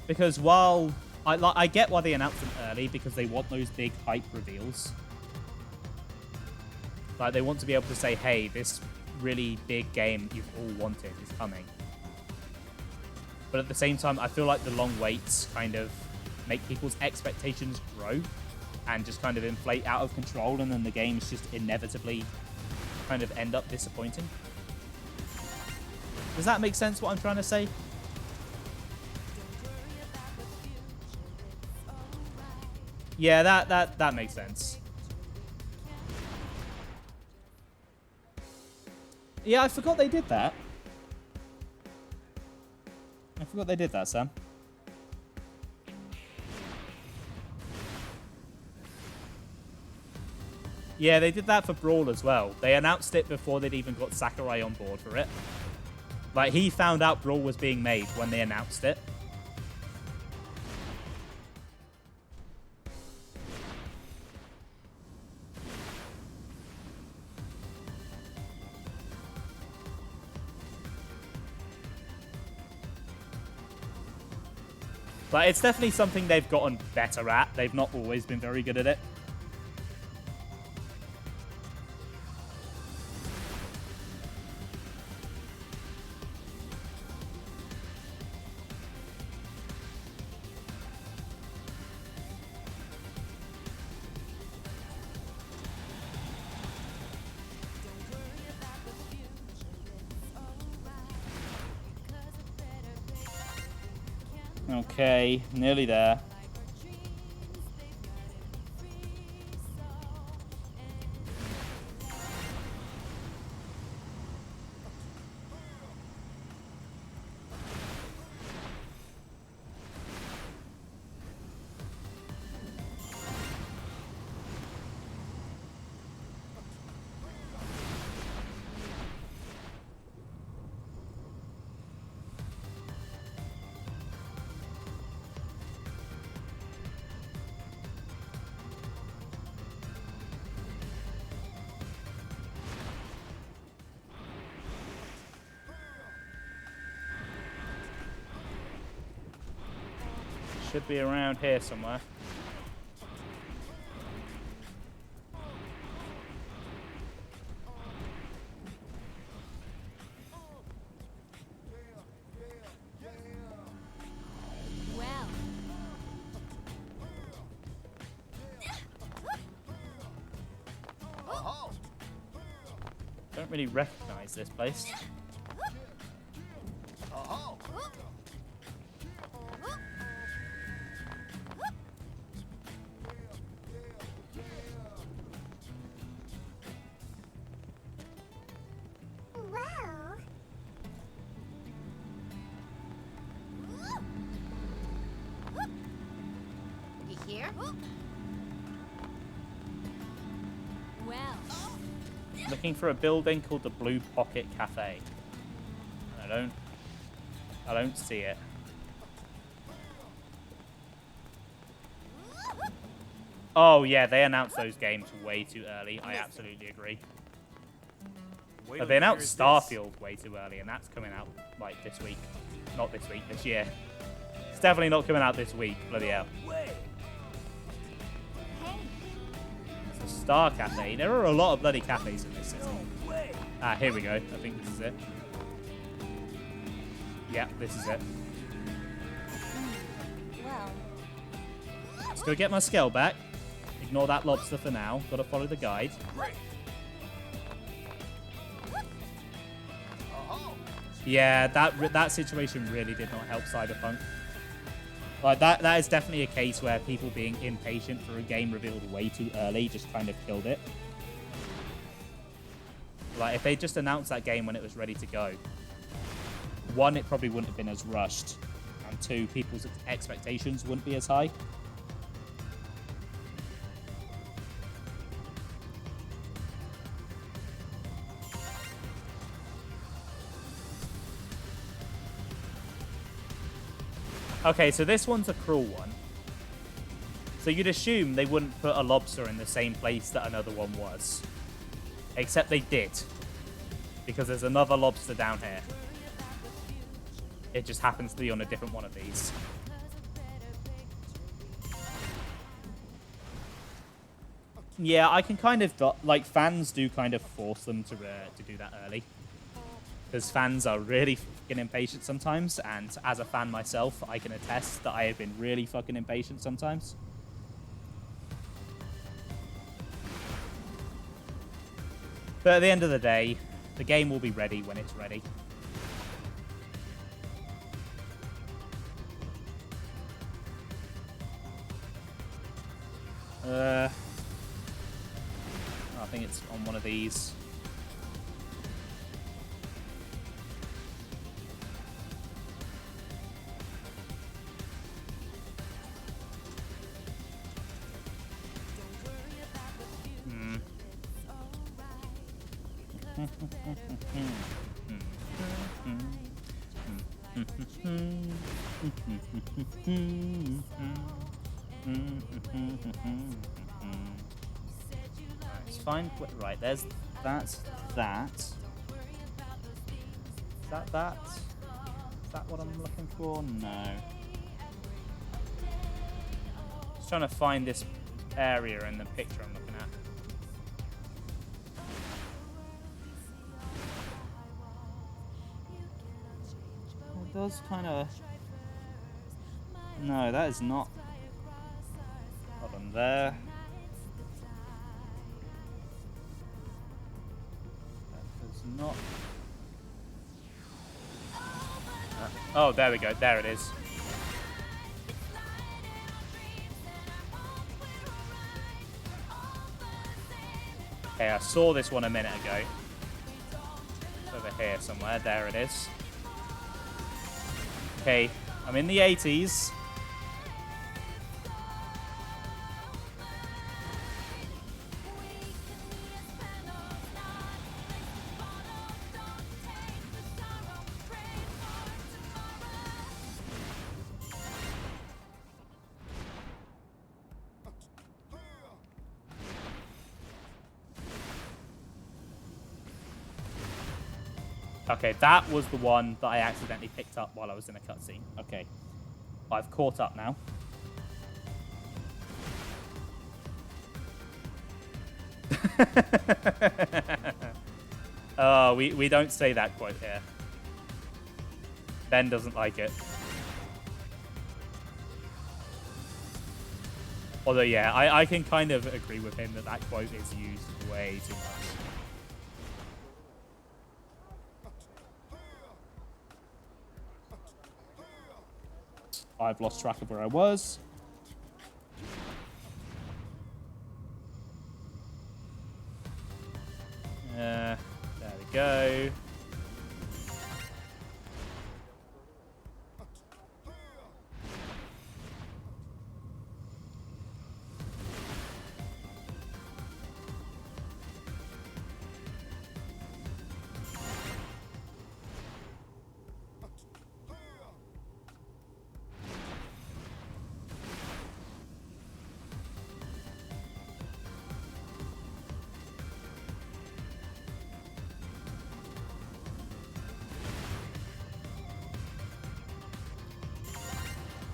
A: Because while I get why they announced them early, because they want those big hype reveals. Like, they want to be able to say, hey, this really big game you've all wanted is coming. But at the same time, I feel like the long waits kind of make people's expectations grow and just kind of inflate out of control, and then the games just inevitably kind of end up disappointing. Does that make sense, what I'm trying to say? Yeah, that makes sense. Yeah, I forgot they did that. I forgot they did that, Sam. Yeah, they did that for Brawl as well. They announced it before they'd even got Sakurai on board for it. Like, he found out Brawl was being made when they announced it. But it's definitely something they've gotten better at. They've not always been very good at it. Okay, nearly there. Should be around here somewhere.
B: Well.
A: Don't really recognize this place.
B: You here? Well.
A: Looking for a building called the Blue Pocket Cafe. I don't see it. Oh yeah, they announced those games way too early. I absolutely agree. But they announced Starfield way too early, and that's coming out like this week. Not this week, this year. It's definitely not coming out this week. Bloody hell. It's a Star Cafe. There are a lot of bloody cafes in this city. Ah, here we go. I think this is it. Yeah, this is it.
G: Well.
A: Let's go get my scale back. Ignore that lobster for now. Gotta follow the guide. Yeah, that situation really did not help Cyberpunk. Like that is definitely a case where people being impatient for a game revealed way too early just kind of killed it. Like if they just announced that game when it was ready to go, one, it probably wouldn't have been as rushed, and two, people's expectations wouldn't be as high. Okay, so this one's a cruel one. So you'd assume they wouldn't put a lobster in the same place that another one was. Except they did. Because there's another lobster down here. It just happens to be on a different one of these. Yeah, I can kind of... Like, fans do kind of force them to do that early. Because fans are really fucking impatient sometimes, and as a fan myself, I can attest that I have been really fucking impatient sometimes. But at the end of the day, the game will be ready when it's ready. I think it's on one of these. It's fine. Right, there's that. Is that? Is that what I'm looking for? No. trying to find this area in the picture I'm looking at. It does kind of... No, that is not... Hold on there. That is not... Oh, there we go. There it is. Okay, I saw this one a minute ago. It's over here somewhere. There it is. Okay, I'm in the 80s. Okay, that was the one that I accidentally picked up while I was in a cutscene. Okay, I've caught up now. Oh, we don't say that quote here. Ben doesn't like it. Although, yeah, I can kind of agree with him that that quote is used way too much. I've lost track of where I was. There we go.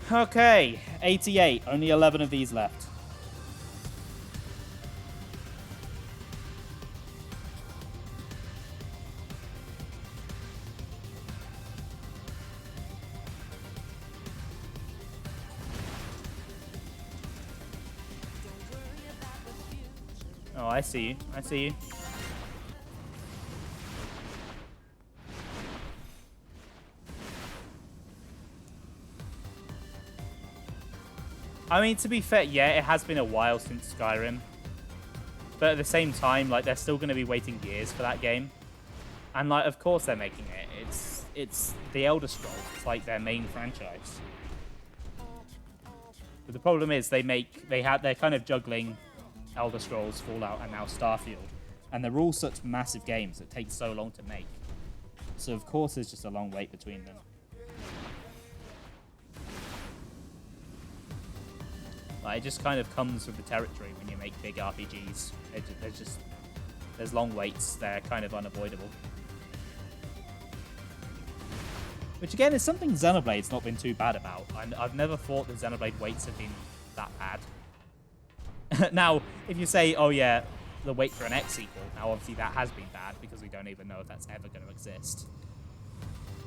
A: Okay, 88. Only 11 of these left. Oh, I see you. I see you. I mean, to be fair, yeah, it has been a while since Skyrim. But at the same time, like, they're still going to be waiting years for that game. And, like, of course they're making it. It's the Elder Scrolls. It's, like, their main franchise. But the problem is they're kind of juggling Elder Scrolls, Fallout, and now Starfield. And they're all such massive games that take so long to make. So, of course, there's just a long wait between them. Like, it just kind of comes with the territory when you make big RPGs. There's long waits. They're kind of unavoidable. Which, again, is something Xenoblade's not been too bad about. I've never thought that Xenoblade waits have been that bad. Now, if you say, oh yeah, the wait for an X sequel, now obviously that has been bad because we don't even know if that's ever going to exist.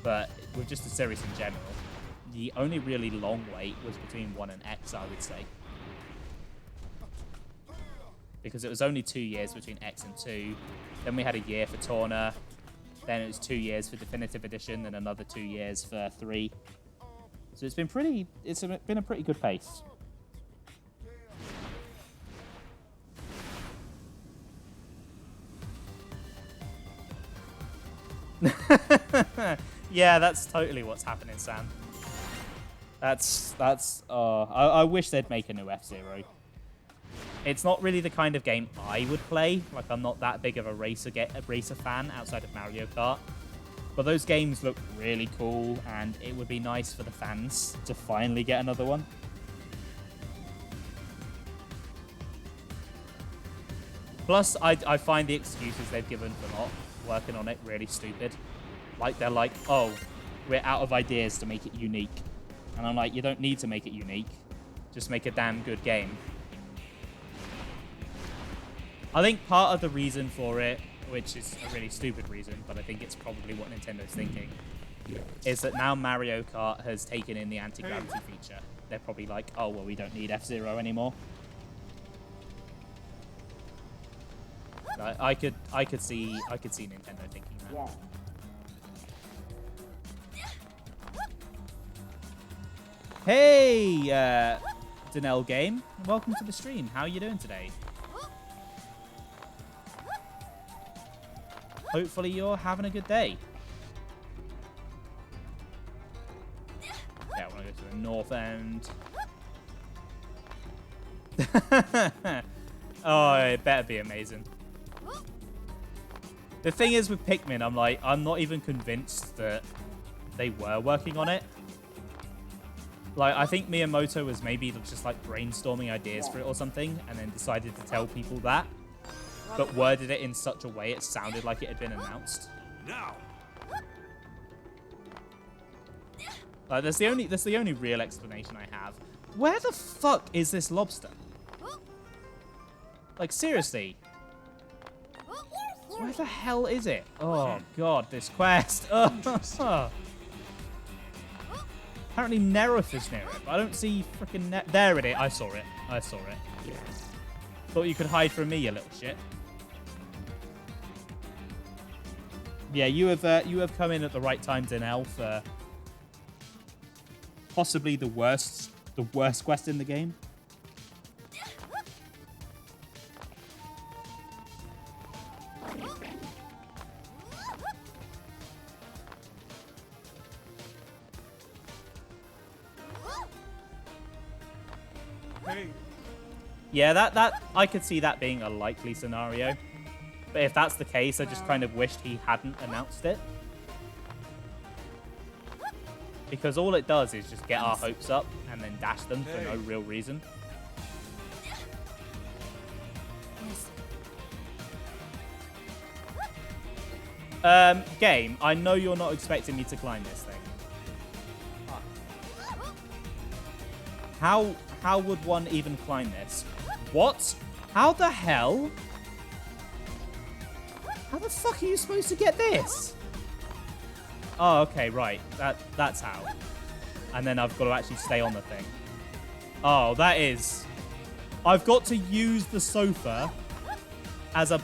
A: But with just the series in general, the only really long wait was between 1 and X, I would say. Because it was only 2 years between X and 2. Then we had a year for Torna. Then it was 2 years for Definitive Edition, and another 2 years for 3. So it's been been a pretty good pace. Yeah, that's totally what's happening, Sam. I wish they'd make a new F-Zero. It's not really the kind of game I would play. Like, I'm not that big of a racer fan outside of Mario Kart. But those games look really cool, and it would be nice for the fans to finally get another one. Plus, I find the excuses they've given for not working on it really stupid. Like, they're like, oh, we're out of ideas to make it unique. And I'm like, you don't need to make it unique. Just make a damn good game. I think part of the reason for it, which is a really stupid reason, but I think it's probably what Nintendo's thinking, is that now Mario Kart has taken in the anti-gravity feature. They're probably like, oh, well, we don't need F-Zero anymore. I could see Nintendo thinking that. Hey, Danelle Game, welcome to the stream. How are you doing today? Hopefully you're having a good day. Yeah, I want to go to the north end. Oh, it better be amazing. The thing is with Pikmin, I'm not even convinced that they were working on it. Like, I think Miyamoto was maybe just like brainstorming ideas for it or something, and then decided to tell people that, but worded it in such a way it sounded like it had been announced.
F: Now.
A: That's the only real explanation I have. Where the fuck is this lobster? Like, seriously. Where the hell is it? Oh god, this quest. Oh. Apparently Nerif is near it, but I don't see freaking there it is. I saw it. Thought you could hide from me, you little shit. Yeah, you have come in at the right time, Danelle, for possibly the worst quest in the game. Yeah, that I could see that being a likely scenario. But if that's the case, I just kind of wished he hadn't announced it. Because all it does is just get our hopes up and then dash them for no real reason. Game, I know you're not expecting me to climb this thing. How would one even climb this? What? How the hell? How the fuck are you supposed to get this? Oh, okay, right. That's how. And then I've got to actually stay on the thing. Oh, that is... I've got to use the sofa as a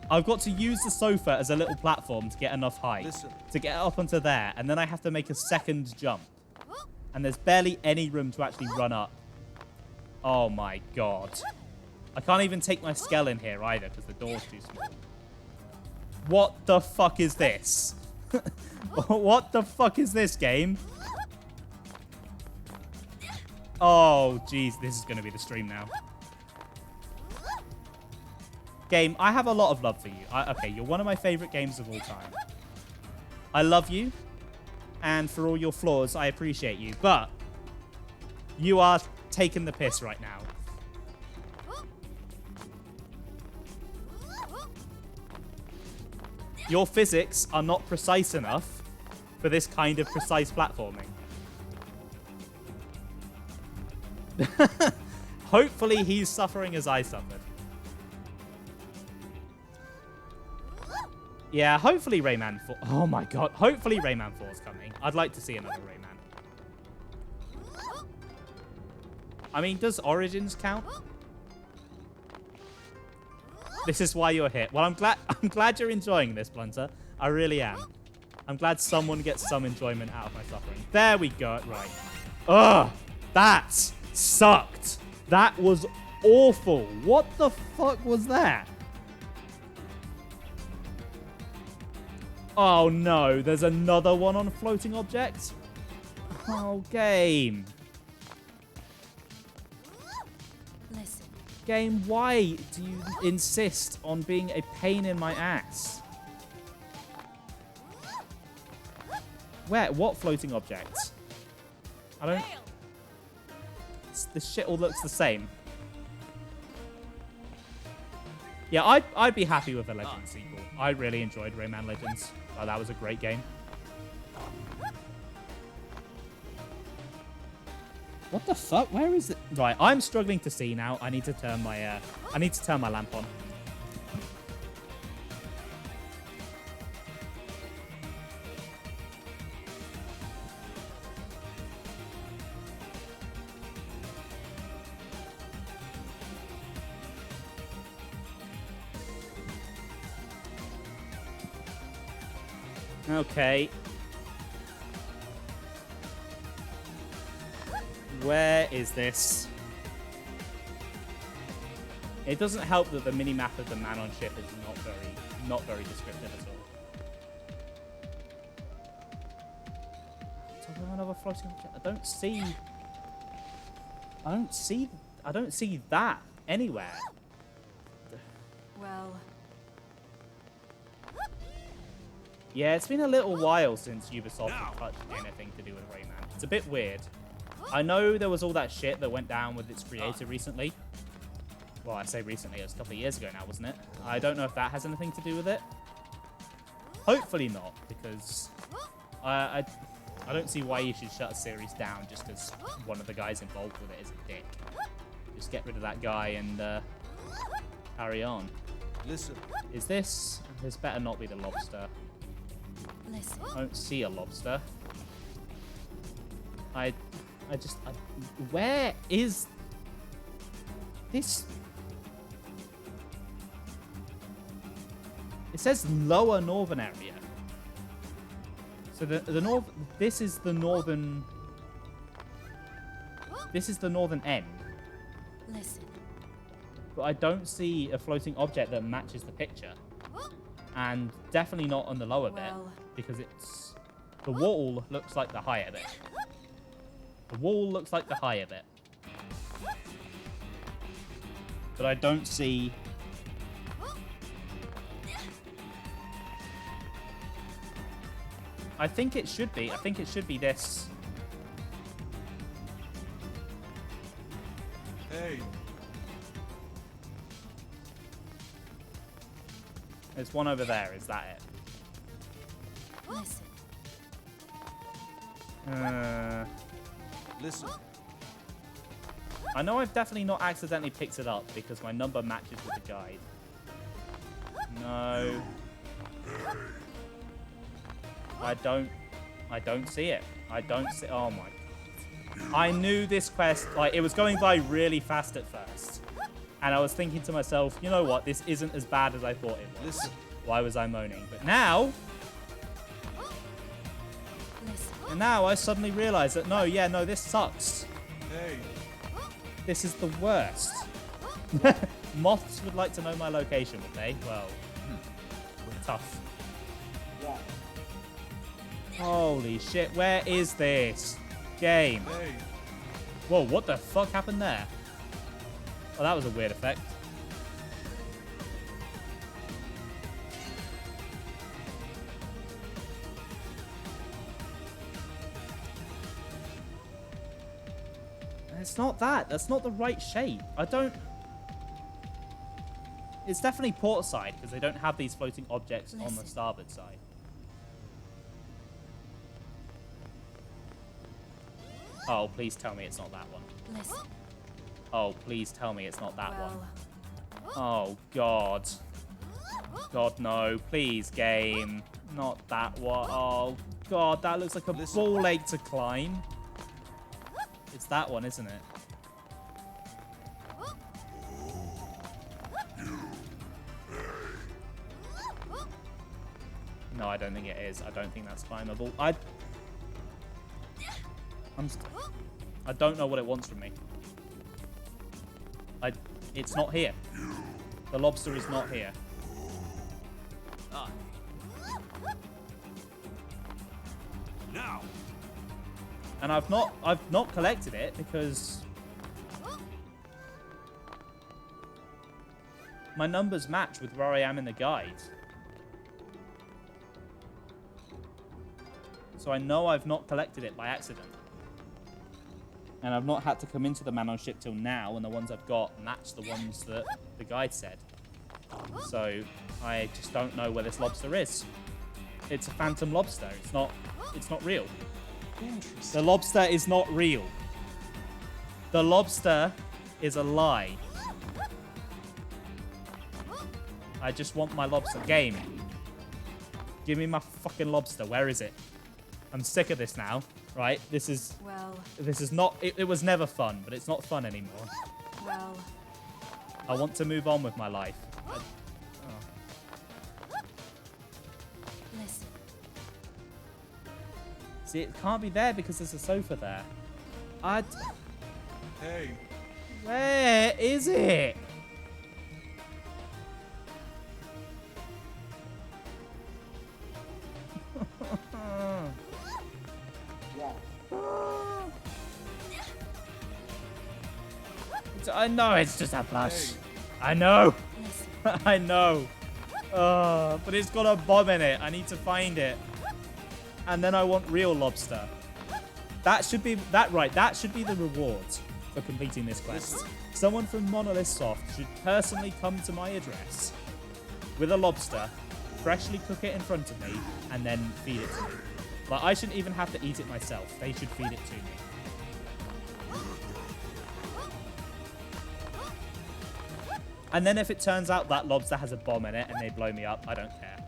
A: I've got to use the sofa as a little platform to get enough height to get up onto there, and then I have to make a second jump. And there's barely any room to actually run up. Oh my god. I can't even take my Skell in here either because the door's too small. What the fuck is this? What the fuck is this, game? Oh, jeez, this is going to be the stream now. Game, I have a lot of love for you. Okay, you're one of my favorite games of all time. I love you, and for all your flaws, I appreciate you, but you are taking the piss right now. Your physics are not precise enough for this kind of precise platforming. Hopefully he's suffering as I suffered. Yeah, hopefully Rayman 4... Oh my god, hopefully Rayman 4 is coming. I'd like to see another Rayman. I mean, does Origins count? This is why you're here. Well, I'm glad you're enjoying this, Blunter. I really am. I'm glad someone gets some enjoyment out of my suffering. There we go. Right. Ugh, that sucked. That was awful. What the fuck was that? Oh no, there's another one on floating objects. Oh, game.
G: Listen.
A: Game, why do you insist on being a pain in my ass? Where? What floating objects? I don't... This shit all looks the same. Yeah, I'd be happy with a Legends sequel. I really enjoyed Rayman Legends. Oh, that was a great game. What the fuck? Where is it? Right, I'm struggling to see now. I need to turn my lamp on. Okay. Where is this? It doesn't help that the mini-map of the man on ship is not very descriptive at all. So another floating object. I don't see that anywhere.
E: Well,
A: Yeah, it's been a little while since Ubisoft have touched anything to do with Rayman. It's a bit weird. I know there was all that shit that went down with its creator recently. Well, I say recently, it was a couple of years ago now, wasn't it? I don't know if that has anything to do with it. Hopefully not, because I don't see why you should shut a series down just because one of the guys involved with it is a dick. Just get rid of that guy and carry on.
D: Listen.
A: Is this? This better not be the lobster.
G: Listen.
A: I don't see a lobster. Where is this? It says lower northern area. So this is the northern end.
G: Listen.
A: But I don't see a floating object that matches the picture. And definitely not on the lower bit, because the wall looks like the higher bit. The wall looks like the higher bit. But I don't see... I think it should be this.
D: Hey.
A: There's one over there. Is that it?
G: Listen.
D: Listen.
A: I know I've definitely not accidentally picked it up because my number matches with the guide. No. I don't see it. I don't see... Oh my God. I knew this quest... Like, it was going by really fast at first. And I was thinking to myself, you know what? This isn't as bad as I thought it was.
D: Listen.
A: Why was I moaning? But now...
G: Listen.
A: And now I suddenly realize that, no, this sucks.
D: Hey.
A: This is the worst. Moths would like to know my location, would they? Well, tough. Holy shit, where is this game?
D: Hey.
A: Whoa, what the fuck happened there? Oh, that was a weird effect. It's not that. That's not the right shape. I don't... It's definitely port side because they don't have these floating objects on the starboard side. Oh, please tell me it's not that one.
G: Listen.
A: Oh, please tell me it's not that one.
E: well,
A: Oh, God. God, no. Please, game. Not that one. Oh, God, that looks like a ball ache to climb. It's that one, isn't it? No, I don't think it is. I don't think that's climbable. I don't know what it wants from me. It's not here. The lobster is not here.
F: Now.
A: And I've not collected it because my numbers match with where I am in the guide. So I know I've not collected it by accident. And I've not had to come into the man on ship till now, and the ones I've got match the ones that the guide said. So I just don't know where this lobster is. It's a phantom lobster. It's not real. The lobster is not real. The lobster is a lie. I just want my lobster. Game. Give me my fucking lobster. Where is it? I'm sick of this now, right? This is not, it was never fun, but it's not fun anymore.
G: Well.
A: I want to move on with my life.
G: Listen.
A: See, it can't be there because there's a sofa there.
F: Hey.
A: Where is it? I know it's just a plush. I know. I know. But it's got a bomb in it. I need to find it. And then I want real lobster. That should be that should be the reward for completing this quest. Someone from Monolith Soft should personally come to my address with a lobster, freshly cook it in front of me, and then feed it to me. Like, I shouldn't even have to eat it myself. They should feed it to me. And then if it turns out that lobster has a bomb in it and they blow me up, I don't care.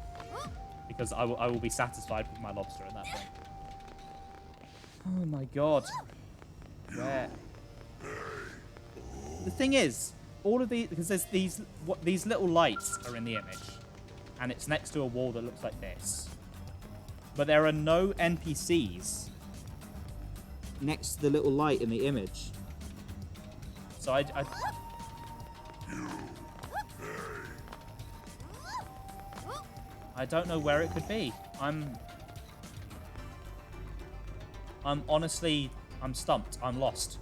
A: Because I will be satisfied with my lobster at that point. Oh my god. Where? The thing is, all of these, because there's these little lights are in the image. And it's next to a wall that looks like this. But there are no NPCs next to the little light in the image. So I don't know where it could be. I'm honestly, I'm stumped. I'm lost.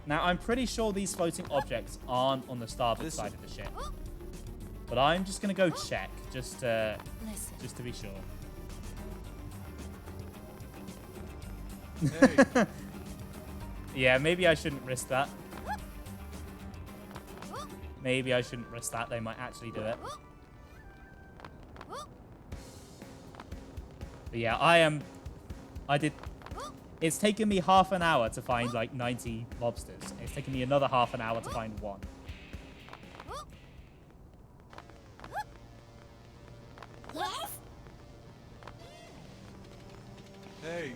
A: Now, I'm pretty sure these floating objects aren't on the starboard side of the ship. But I'm just going to go check, just to be sure.
F: Hey.
A: Yeah, maybe I shouldn't risk that. Maybe I shouldn't risk that. They might actually do it. But yeah, it's taken me half an hour to find like 90 lobsters. It's taken me another half an hour to find one.
F: Hey.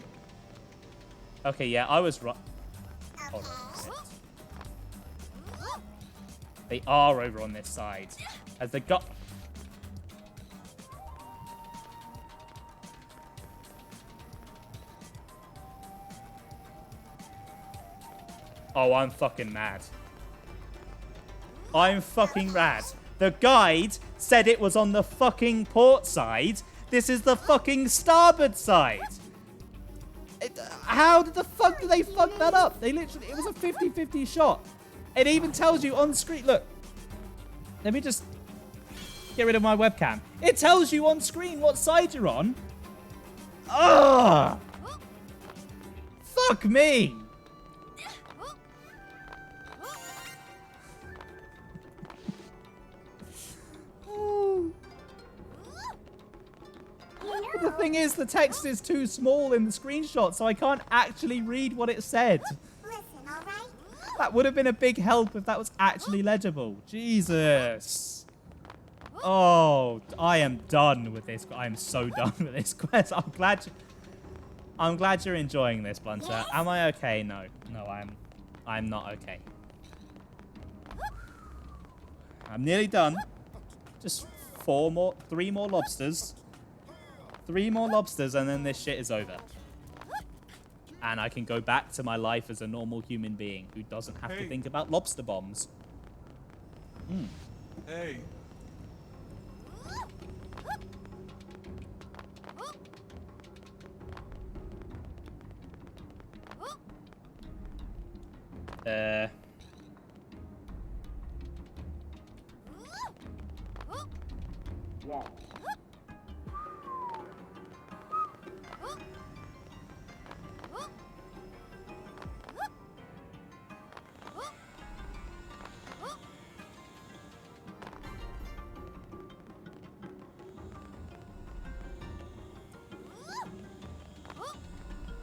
A: Okay, yeah, I was right. Hold on. They are over on this side. As they got... Oh, I'm fucking mad. I'm fucking mad. The guide said it was on the fucking port side. This is the fucking starboard side. How did the fuck did they fuck that up? They literally, it was a 50-50 shot. It even tells you on screen. Look, let me just get rid of my webcam. It tells you on screen what side you're on. Ugh. Fuck me. But the thing is, the text is too small in the screenshot, so I can't actually read what it said. That would have been a big help if that was actually legible. Jesus. Oh, I am done with this. I am so done with this quest. I'm glad you're enjoying this, Bunter. Am I okay? No. No, I'm not okay. I'm nearly done. Just 3 more lobsters. 3 more lobsters and then this shit is over. And I can go back to my life as a normal human being who doesn't have to think about lobster bombs.
F: Hey.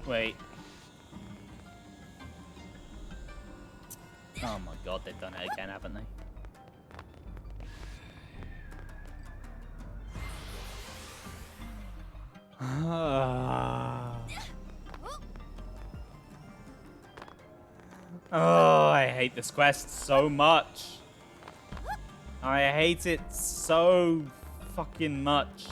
A: Wait. Oh my god, they've done it again, haven't they? Oh, I hate this quest so much. I hate it so fucking much.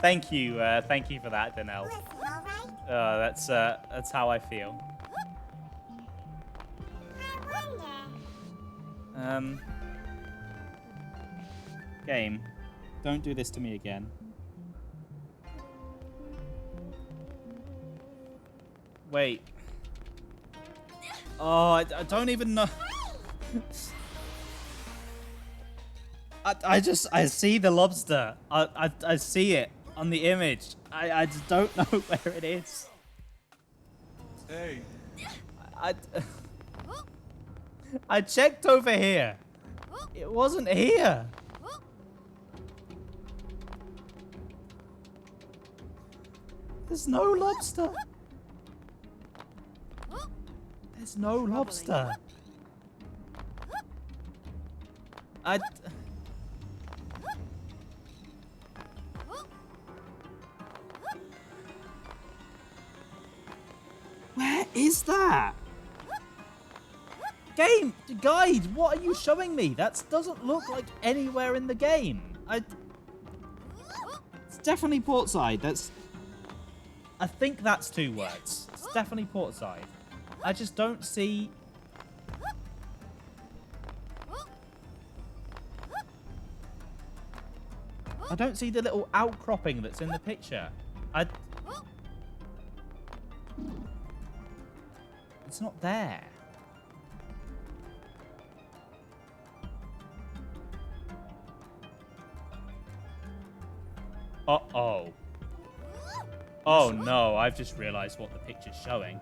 A: Thank you for that, Danelle. That's how I feel. Game, don't do this to me again. Wait. Oh, I don't even know. I see the lobster. I see it on the image. I just don't know where it is.
I: Hey.
A: I checked over here. It wasn't here. There's no lobster. There's no lobster. Where is that? Game guide, what are you showing me? That doesn't look like anywhere in the game. It's definitely portside. I think that's 2 words. It's definitely portside. I just don't see. I don't see the little outcropping that's in the picture. It's not there. Uh-oh. Oh no, I've just realized what the picture's showing.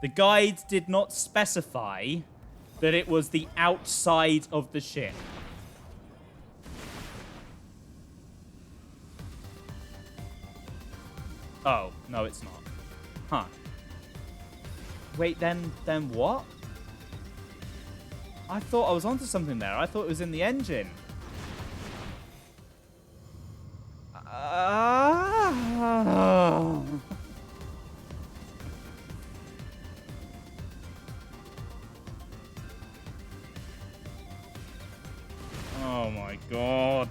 A: The guide did not specify that it was the outside of the ship. Oh, no, it's not. Huh. Wait, then what? I thought I was onto something there. I thought it was in the engine. Oh my god.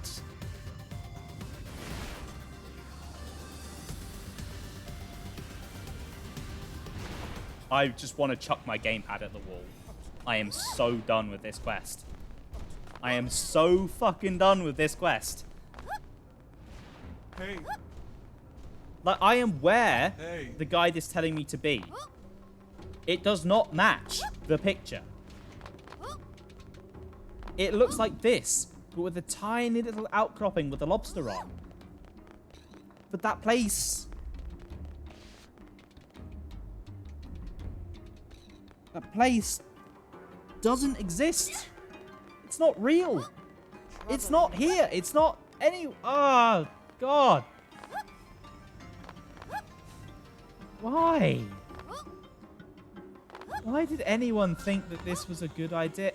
A: I just want to chuck my gamepad at the wall. I am so done with this quest. I am so fucking done with this quest.
I: Hey.
A: Like, I am where the guide is telling me to be. It does not match the picture. It looks like this, but with a tiny little outcropping with a lobster on. But that place... That place doesn't exist. It's not real. It's not here. It's not any... Oh, God. Why? Why did anyone think that this was a good idea?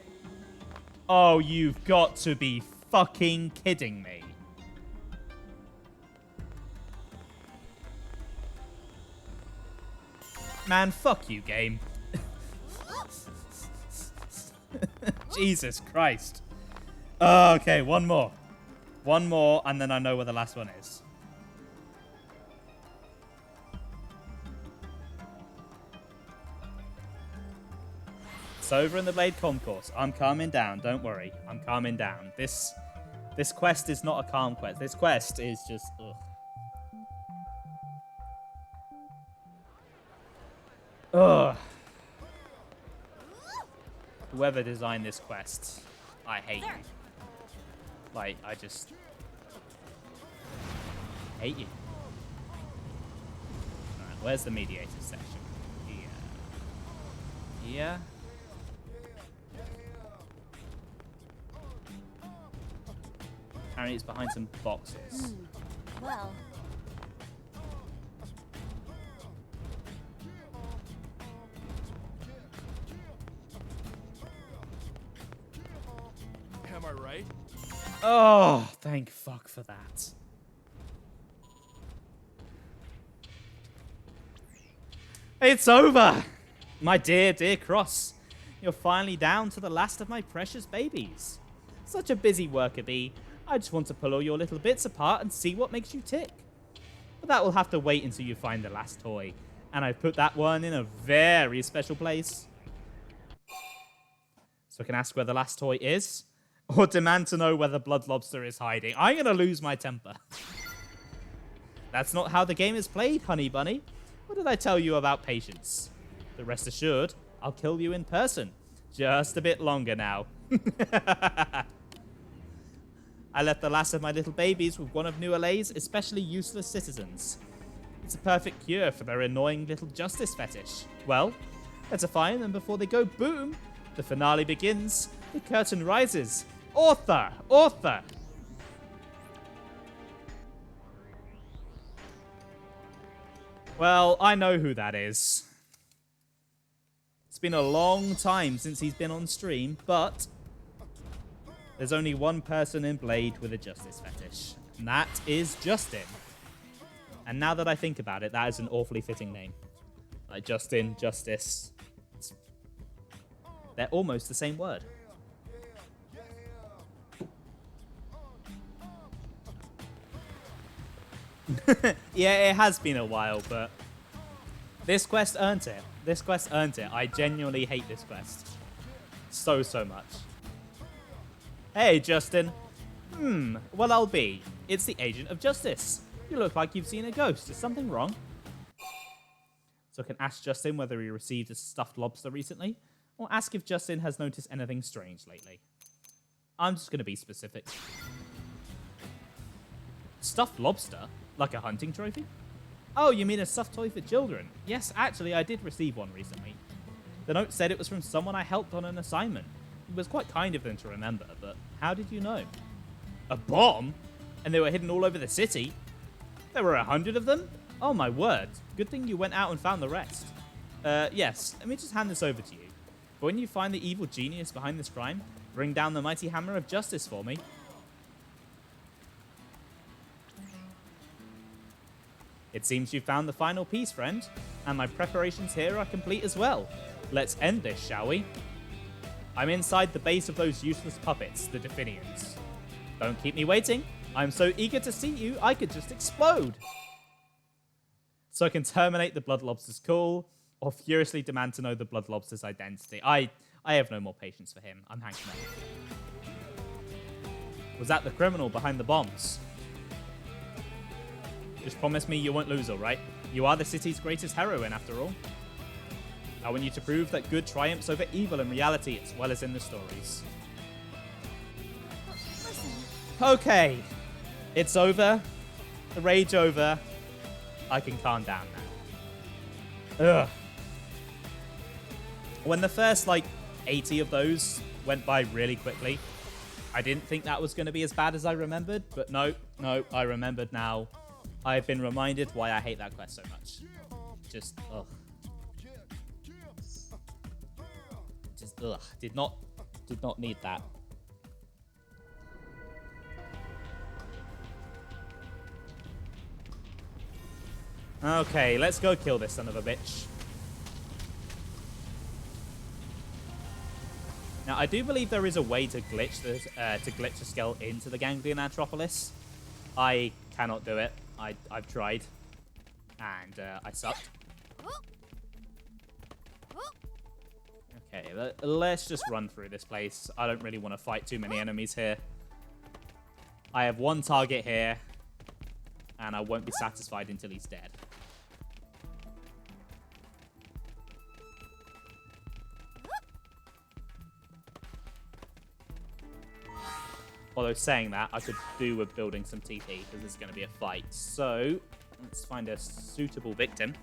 A: Oh, you've got to be fucking kidding me. Man, fuck you, game. Jesus Christ. Okay, one more. One more, and then I know where the last one is. It's over in the Blade Concourse. I'm calming down. Don't worry. I'm calming down. This quest is not a calm quest. This quest is just... Ugh. Ugh. Whoever designed this quest, I hate you. Like, I just... hate you. Alright, where's the mediator section? Here. Here. Apparently it's behind some boxes.
G: Well,
I: Am I right?
A: Oh, thank fuck for that. It's over! My dear, dear Cross. You're finally down to the last of my precious babies. Such a busy worker bee. I just want to pull all your little bits apart and see what makes you tick. But that will have to wait until you find the last toy. And I've put that one in a very special place. So I can ask where the last toy is, or demand to know where the blood lobster is hiding. I'm going to lose my temper. That's not how the game is played, honey bunny. What did I tell you about patience? But rest assured, I'll kill you in person. Just a bit longer now. I left the last of my little babies with one of New LA's especially useless citizens. It's a perfect cure for their annoying little justice fetish. Well, better find them before they go boom. The finale begins. The curtain rises. Author! Author! Well, I know who that is. It's been a long time since he's been on stream, but there's only one person in Blade with a justice fetish, and that is Justin. And now that I think about it, that is an awfully fitting name. Like Justin, Justice. They're almost the same word. Yeah, it has been a while, but this quest earned it. This quest earned it. I genuinely hate this quest. So much. Hey, Justin. Well, I'll be. It's the Agent of Justice. You look like you've seen a ghost. Is something wrong? So I can ask Justin whether he received a stuffed lobster recently, or ask if Justin has noticed anything strange lately. I'm just going to be specific. Stuffed lobster? Like a hunting trophy? Oh, you mean a stuffed toy for children? Yes, actually, I did receive one recently. The note said it was from someone I helped on an assignment. It was quite kind of them to remember, but how did you know? A bomb? And they were hidden all over the city? There were 100 of them? Oh my word. Good thing you went out and found the rest. Yes, let me just hand this over to you. But when you find the evil genius behind this crime, bring down the mighty hammer of justice for me. It seems you found the final piece, friend, and my preparations here are complete as well. Let's end this, shall we? I'm inside the base of those useless puppets, the Definians. Don't keep me waiting. I'm so eager to see you, I could just explode. So I can terminate the Blood Lobster's call, or furiously demand to know the Blood Lobster's identity. I have no more patience for him. I'm hanging up. Was that the criminal behind the bombs? Just promise me you won't lose, alright? You are the city's greatest heroine, after all. I want you to prove that good triumphs over evil in reality as well as in the stories. Okay. It's over. The rage over. I can calm down now. Ugh. When the first, 80 of those went by really quickly, I didn't think that was going to be as bad as I remembered, but no, I remembered now. I've been reminded why I hate that quest so much. Just, ugh. Just, ugh. Did not need that. Okay, let's go kill this son of a bitch. Now, I do believe there is a way to glitch the skull into the Ganglion Anthropolis. I cannot do it. I've tried, and I sucked. Okay, let's just run through this place. I don't really want to fight too many enemies here. I have one target here, and I won't be satisfied until he's dead. Although saying that, I could do with building some TP, because this is going to be a fight. So, let's find a suitable victim.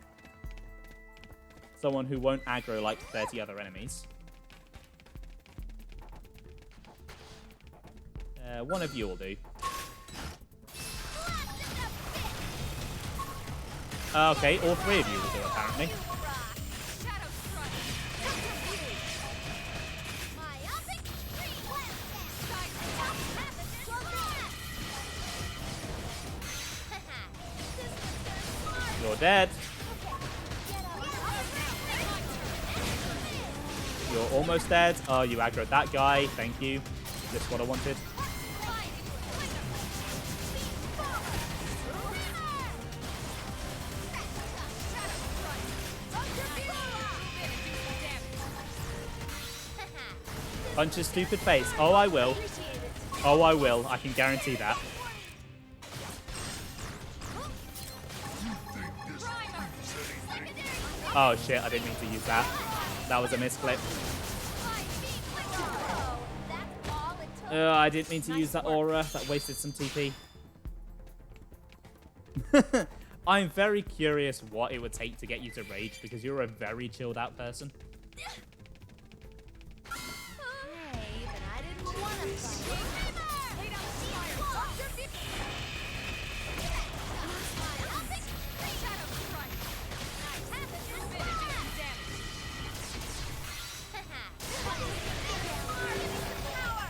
A: Someone who won't aggro like 30 other enemies. One of you will do. Okay, all three of you will do, apparently. You're dead. You're almost dead. Oh, you aggroed that guy. Thank you. That's what I wanted. Punch his stupid face. Oh, I will. Oh, I will. I can guarantee that. Oh, shit. I didn't mean to use that. That was a misclip. I didn't mean to use that aura. That wasted some TP. I'm very curious what it would take to get you to rage, because you're a very chilled out person.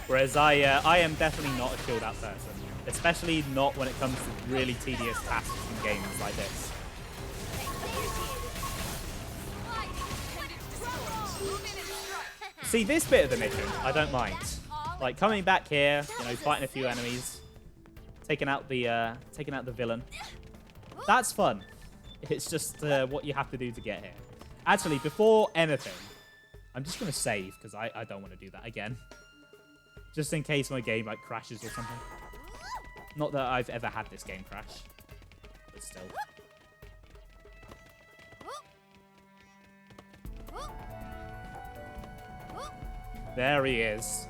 A: Whereas I am definitely not a chilled out person, especially not when it comes to really tedious tasks in games like this. See, this bit of the mission, I don't mind. Like coming back here, you know, fighting a few enemies, taking out the villain. That's fun. It's just what you have to do to get here. Actually, before anything, I'm just gonna save because I don't want to do that again. Just in case my game like crashes or something. Not that I've ever had this game crash, but still. There he is.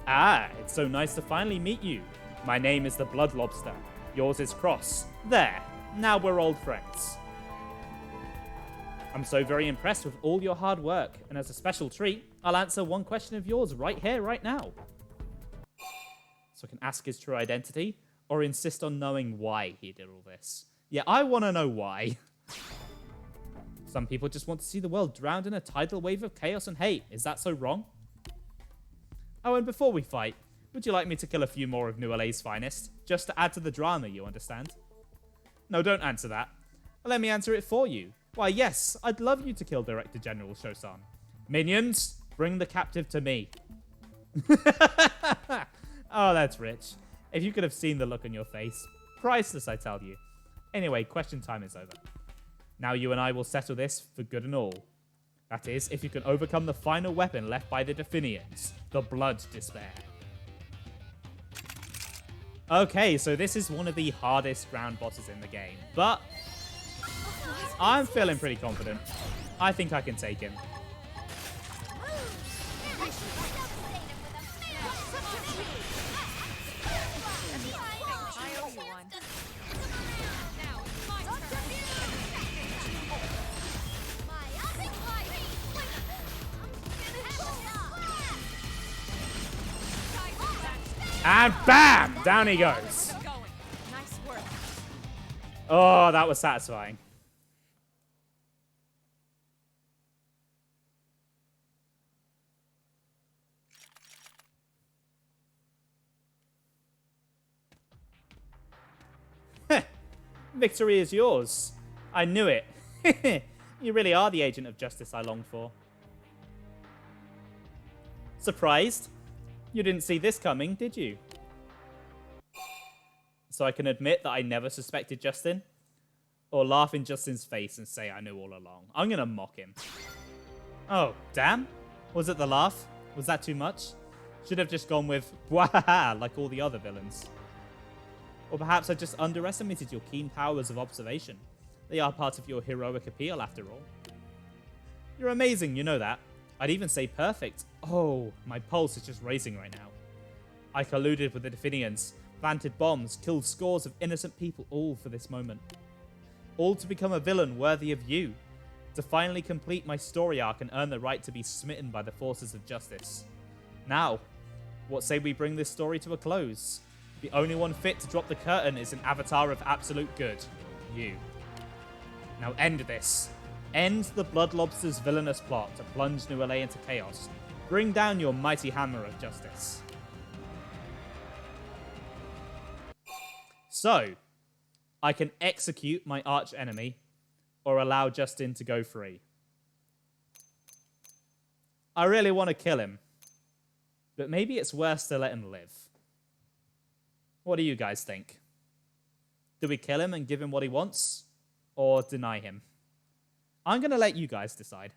A: Ah, it's so nice to finally meet you. My name is the Blood Lobster. Yours is Cross. There. Now we're old friends. I'm so very impressed with all your hard work, and as a special treat, I'll answer one question of yours right here, right now. So I can ask his true identity, or insist on knowing why he did all this. Yeah, I want to know why. Some people just want to see the world drowned in a tidal wave of chaos and hate. Is that so wrong? Oh, and before we fight, would you like me to kill a few more of New LA's finest? Just to add to the drama, you understand? No, don't answer that. Let me answer it for you. Why, yes, I'd love you to kill Director General Shosan. Minions, bring the captive to me. Oh, that's rich. If you could have seen the look on your face. Priceless, I tell you. Anyway, question time is over. Now you and I will settle this for good and all. That is, if you can overcome the final weapon left by the Definians, the Blood Despair. Okay, so this is one of the hardest ground bosses in the game, but I'm feeling pretty confident. I think I can take him. And bam! Down he goes.
E: Nice work.
A: Oh, that was satisfying. Victory is yours. I knew it. You really are the agent of justice I longed for. Surprised? You didn't see this coming, did you? So I can admit that I never suspected Justin? Or laugh in Justin's face and say I knew all along. I'm gonna mock him. Oh, damn? Was it the laugh? Was that too much? Should have just gone with bwahaha like all the other villains. Or perhaps I just underestimated your keen powers of observation. They are part of your heroic appeal, after all. You're amazing, you know that. I'd even say perfect. Oh, my pulse is just racing right now. I colluded with the Definians, planted bombs, killed scores of innocent people, all for this moment. All to become a villain worthy of you. to finally complete my story arc and earn the right to be smitten by the forces of justice. Now, what say we bring this story to a close? The only one fit to drop the curtain is an avatar of absolute good. You. Now end this. End the Blood Lobster's villainous plot to plunge New LA into chaos. Bring down your mighty hammer of justice. So, I can execute my arch enemy or allow Justin to go free. I really want to kill him, but maybe it's worse to let him live. What do you guys think? Do we kill him and give him what he wants, or deny him? I'm going to let you guys decide.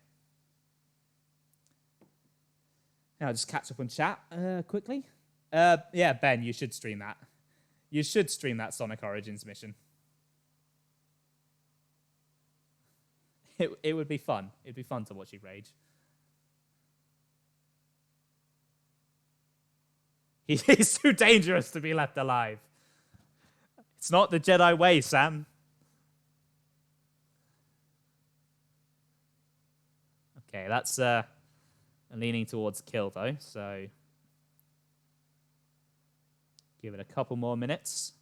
A: Now, just catch up on chat quickly. Yeah, Ben, you should stream that. You should stream that Sonic Origins mission. It would be fun. It'd be fun to watch you rage. He's too dangerous to be left alive. It's not the Jedi way, Sam. Okay, that's leaning towards kill, though, so give it a couple more minutes.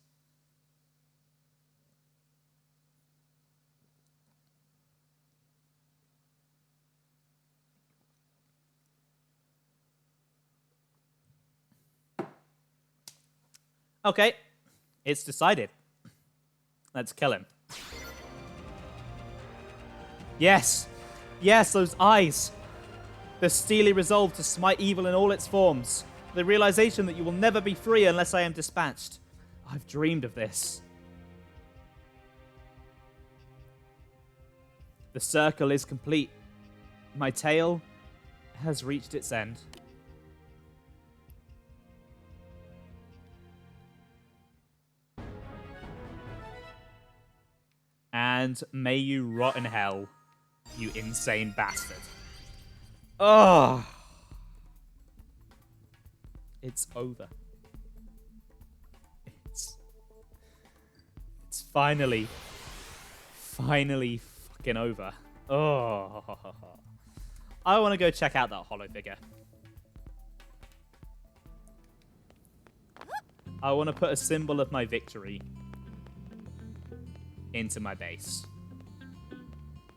A: Okay, it's decided. Let's kill him. Yes! Yes, those eyes! The steely resolve to smite evil in all its forms. The realization that you will never be free unless I am dispatched. I've dreamed of this. The circle is complete. My tale has reached its end. And may you rot in hell, you insane bastard. Oh, it's over. It's finally fucking over. Oh, I want to go check out that holo figure. I want to put a symbol of my victory into my base.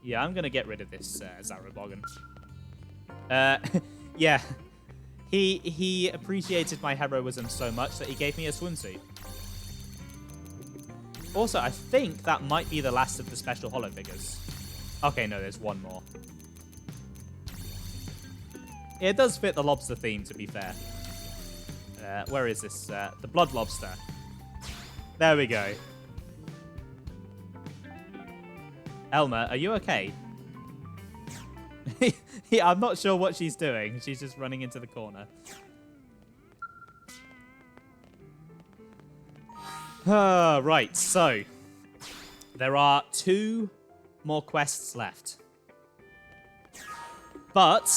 A: Yeah, I'm gonna get rid of this Zarabogan. Yeah, he appreciated my heroism so much that he gave me a swimsuit. Also, I think that might be the last of the special holo figures. Okay, no, there's one more. Yeah, it does fit the lobster theme, to be fair. Where is this? The Blood Lobster. There we go. Elma, are you okay? Yeah, I'm not sure what she's doing. She's just running into the corner. Right, so there are 2 more quests left. But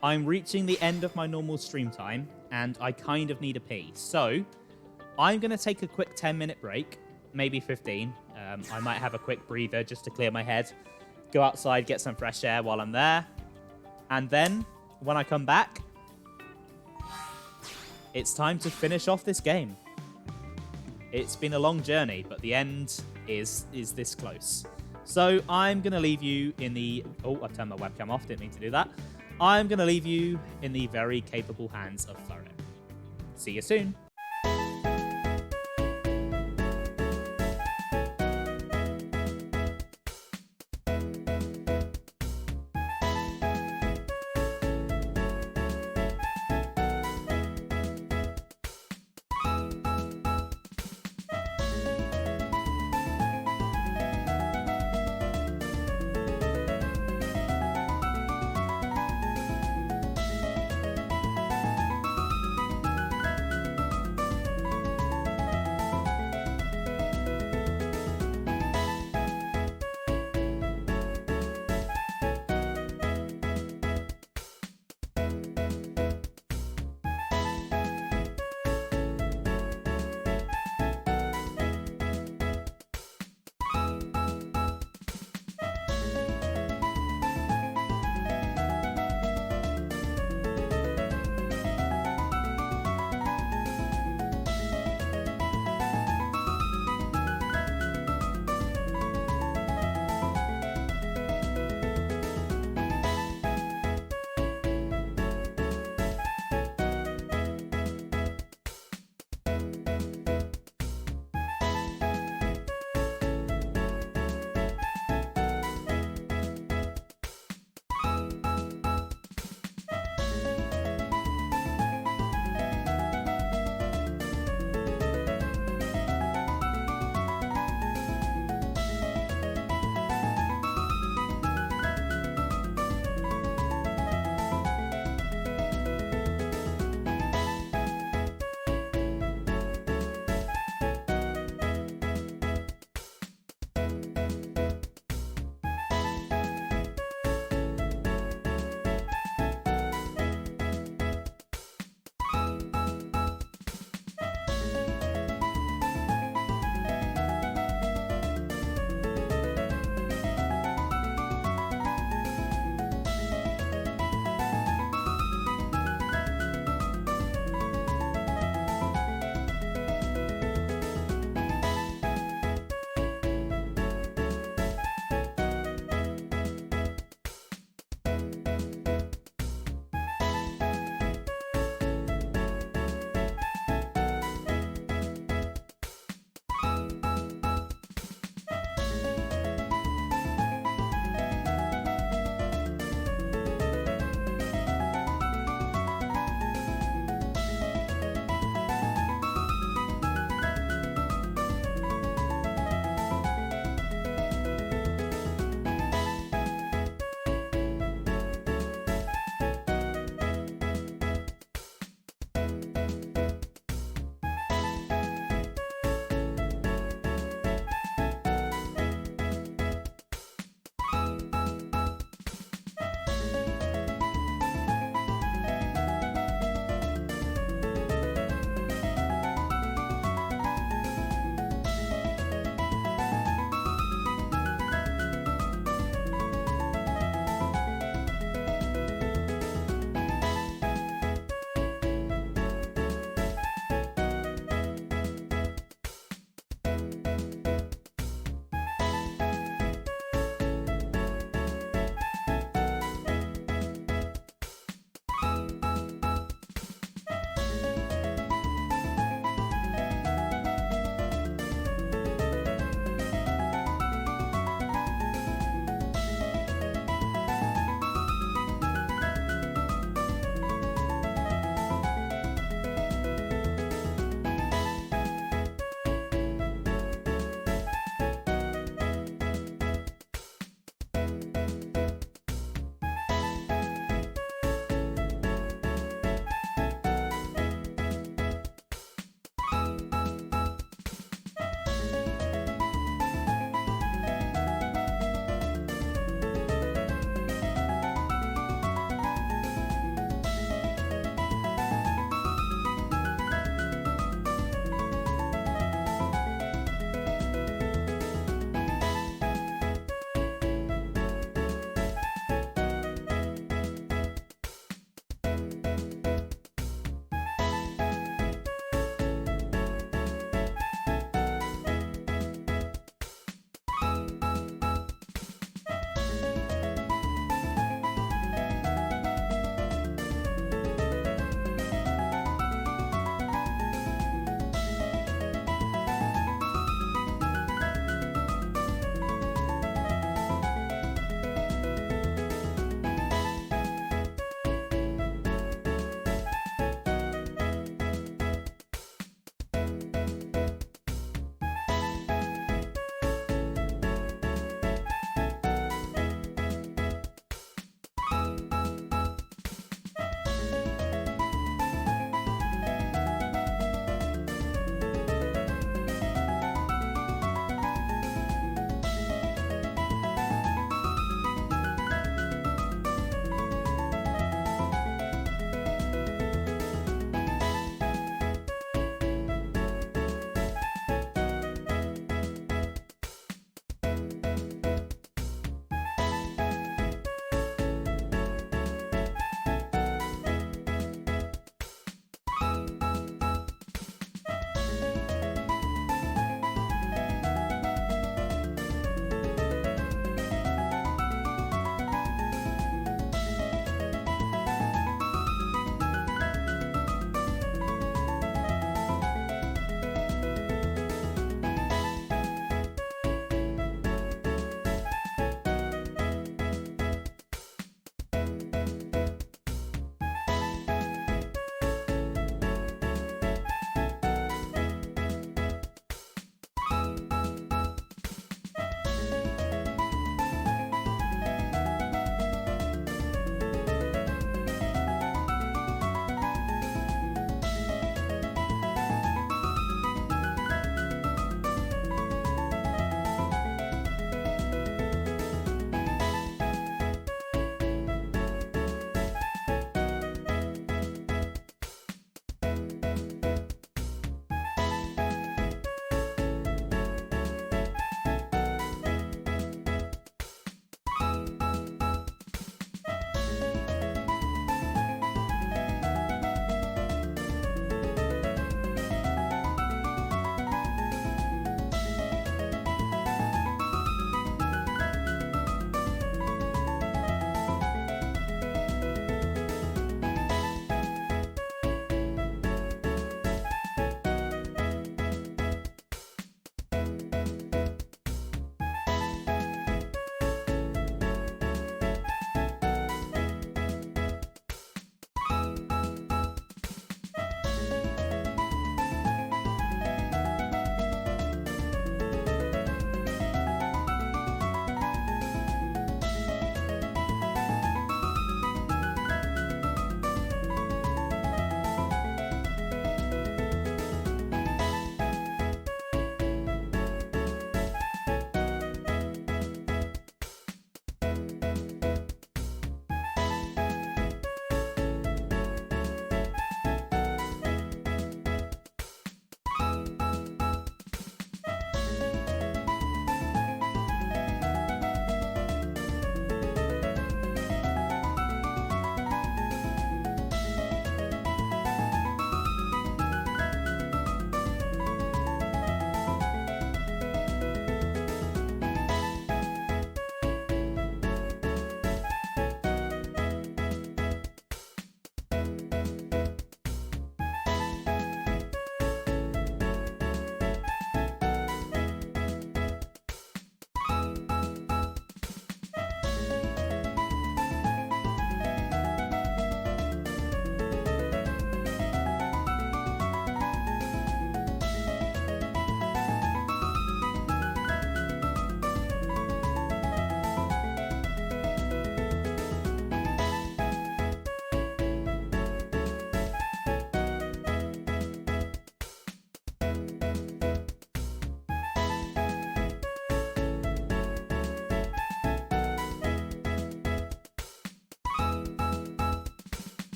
A: I'm reaching the end of my normal stream time, and I kind of need a pee. So I'm going to take a quick 10-minute break, maybe 15. I might have a quick breather just to clear my head. Go outside, get some fresh air while I'm there. And then, when I come back, it's time to finish off this game. It's been a long journey, but the end is this close. So I'm going to leave you in the... Oh, I've turned my webcam off. Didn't mean to do that. I'm going to leave you in the very capable hands of Furrow. See you soon.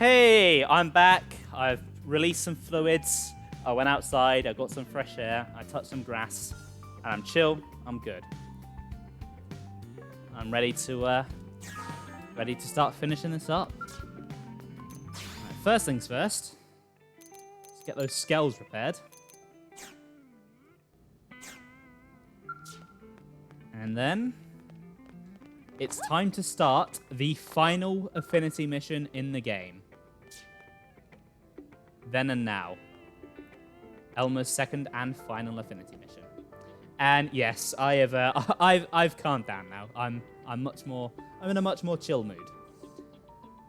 A: Hey, I'm back. I've released some fluids. I went outside, I got some fresh air, I touched some grass, and I'm chill, I'm good. I'm ready to start finishing this up. Right, first things first, let's get those skells repaired. And then it's time to start the final Affinity mission in the game. Then and now. Elma's second and final Affinity mission. And yes, I have I've calmed down now. I'm in a much more chill mood.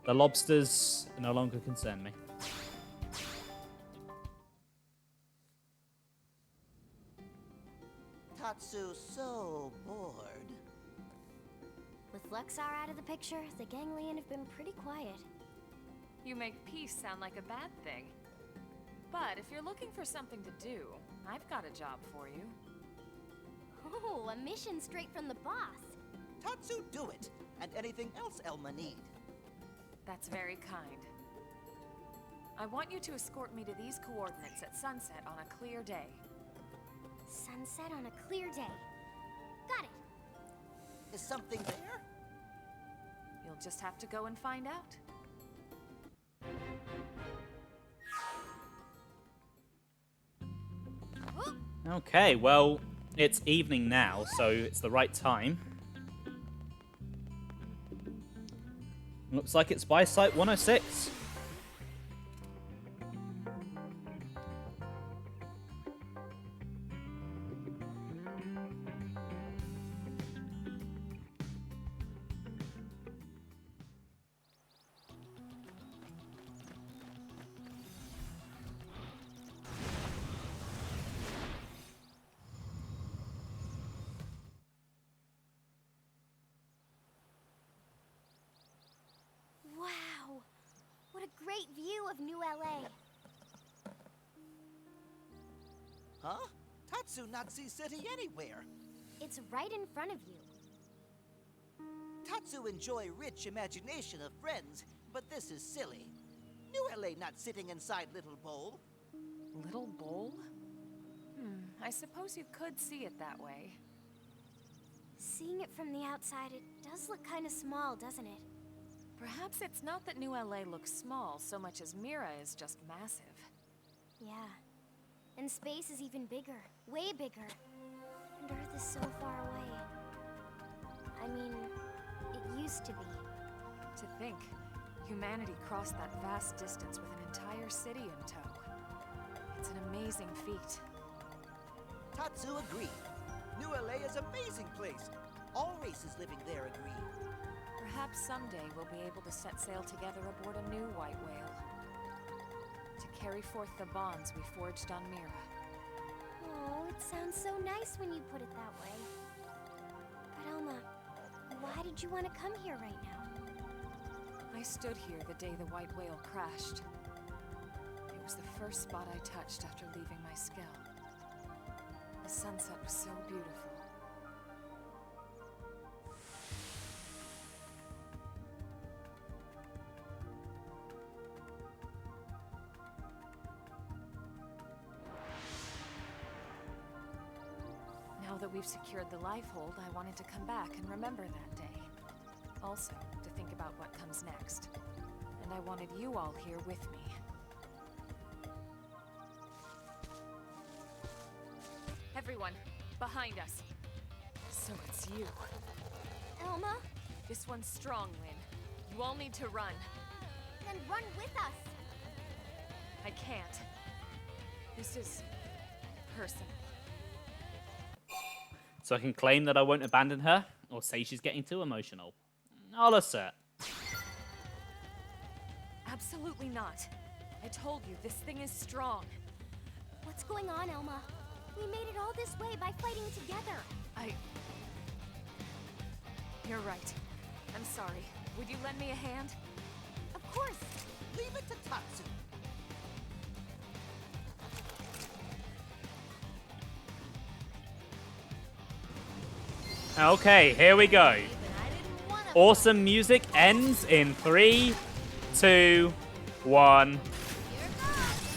A: The lobsters no longer concern me.
C: Tatsu's so bored.
G: With Luxar out of the picture, the Ganglion have been pretty quiet.
J: You make peace sound like a bad thing. But if you're looking for something to do, I've got a job for you.
G: Oh, a mission straight from the boss.
C: Tatsu, do it, and anything else Elma need.
J: That's very kind. I want you to escort me to these coordinates at sunset on a clear day.
G: Sunset on a clear day. Got it.
C: Is something there?
J: You'll just have to go and find out.
A: Okay, well, it's evening now, so it's the right time. Looks like it's by Site 106.
G: Wow. What a great view of New LA.
C: Huh? Tatsu not see city anywhere.
G: It's right in front of you.
C: Tatsu enjoy rich imagination of friends, but this is silly. New LA not sitting inside Little Bowl.
J: Little bowl? I suppose you could see it that way.
G: Seeing it from the outside, it does look kind of small, doesn't it?
J: Perhaps it's not that New LA looks small so much as Mira is just massive.
G: Yeah. And space is even bigger. Way bigger. And Earth is so far away. I mean, it used to be.
J: To think, humanity crossed that vast distance with an entire city in tow. It's an amazing feat.
C: Tatsu agree. New LA is amazing place. All races living there agree.
J: Perhaps someday we'll be able to set sail together aboard a new white whale. To carry forth the bonds we forged on Mira.
G: Oh, it sounds so nice when you put it that way. But Elma, why did you want to come here right now?
J: I stood here the day the white whale crashed. It was the first spot I touched after leaving my skell. The sunset was so beautiful. Now that we've secured the lifehold, I wanted to come back and remember that day. Also, to think about what comes next. And I wanted you all here with me. Everyone, behind us. So it's you.
G: Elma?
J: This one's strong, Lynn. You all need to run.
G: Then run with us.
J: I can't. This is personal.
A: So I can claim that I won't abandon her, or say she's getting too emotional. I'll assert.
J: Absolutely not. I told you, this thing is strong.
G: What's going on, Elma? We made it all this way by fighting together.
J: You're right. I'm sorry. Would you lend me a hand?
G: Of course.
C: Leave it to Tatsu.
A: Okay, here we go. Awesome music ends in 3, 2, 1.
B: Here goes!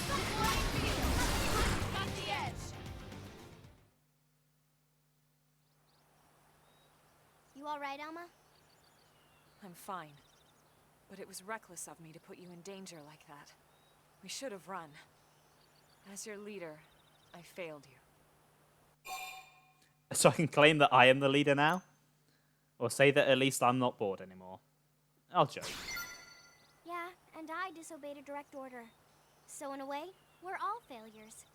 B: Got the edge!
G: You alright, Elma?
J: I'm fine. But it was reckless of me to put you in danger like that. We should have run. As your leader, I failed you.
A: So I can claim that I am the leader now? Or say that at least I'm not bored anymore. I'll joke.
G: Yeah, and I disobeyed a direct order. So in a way, we're all failures.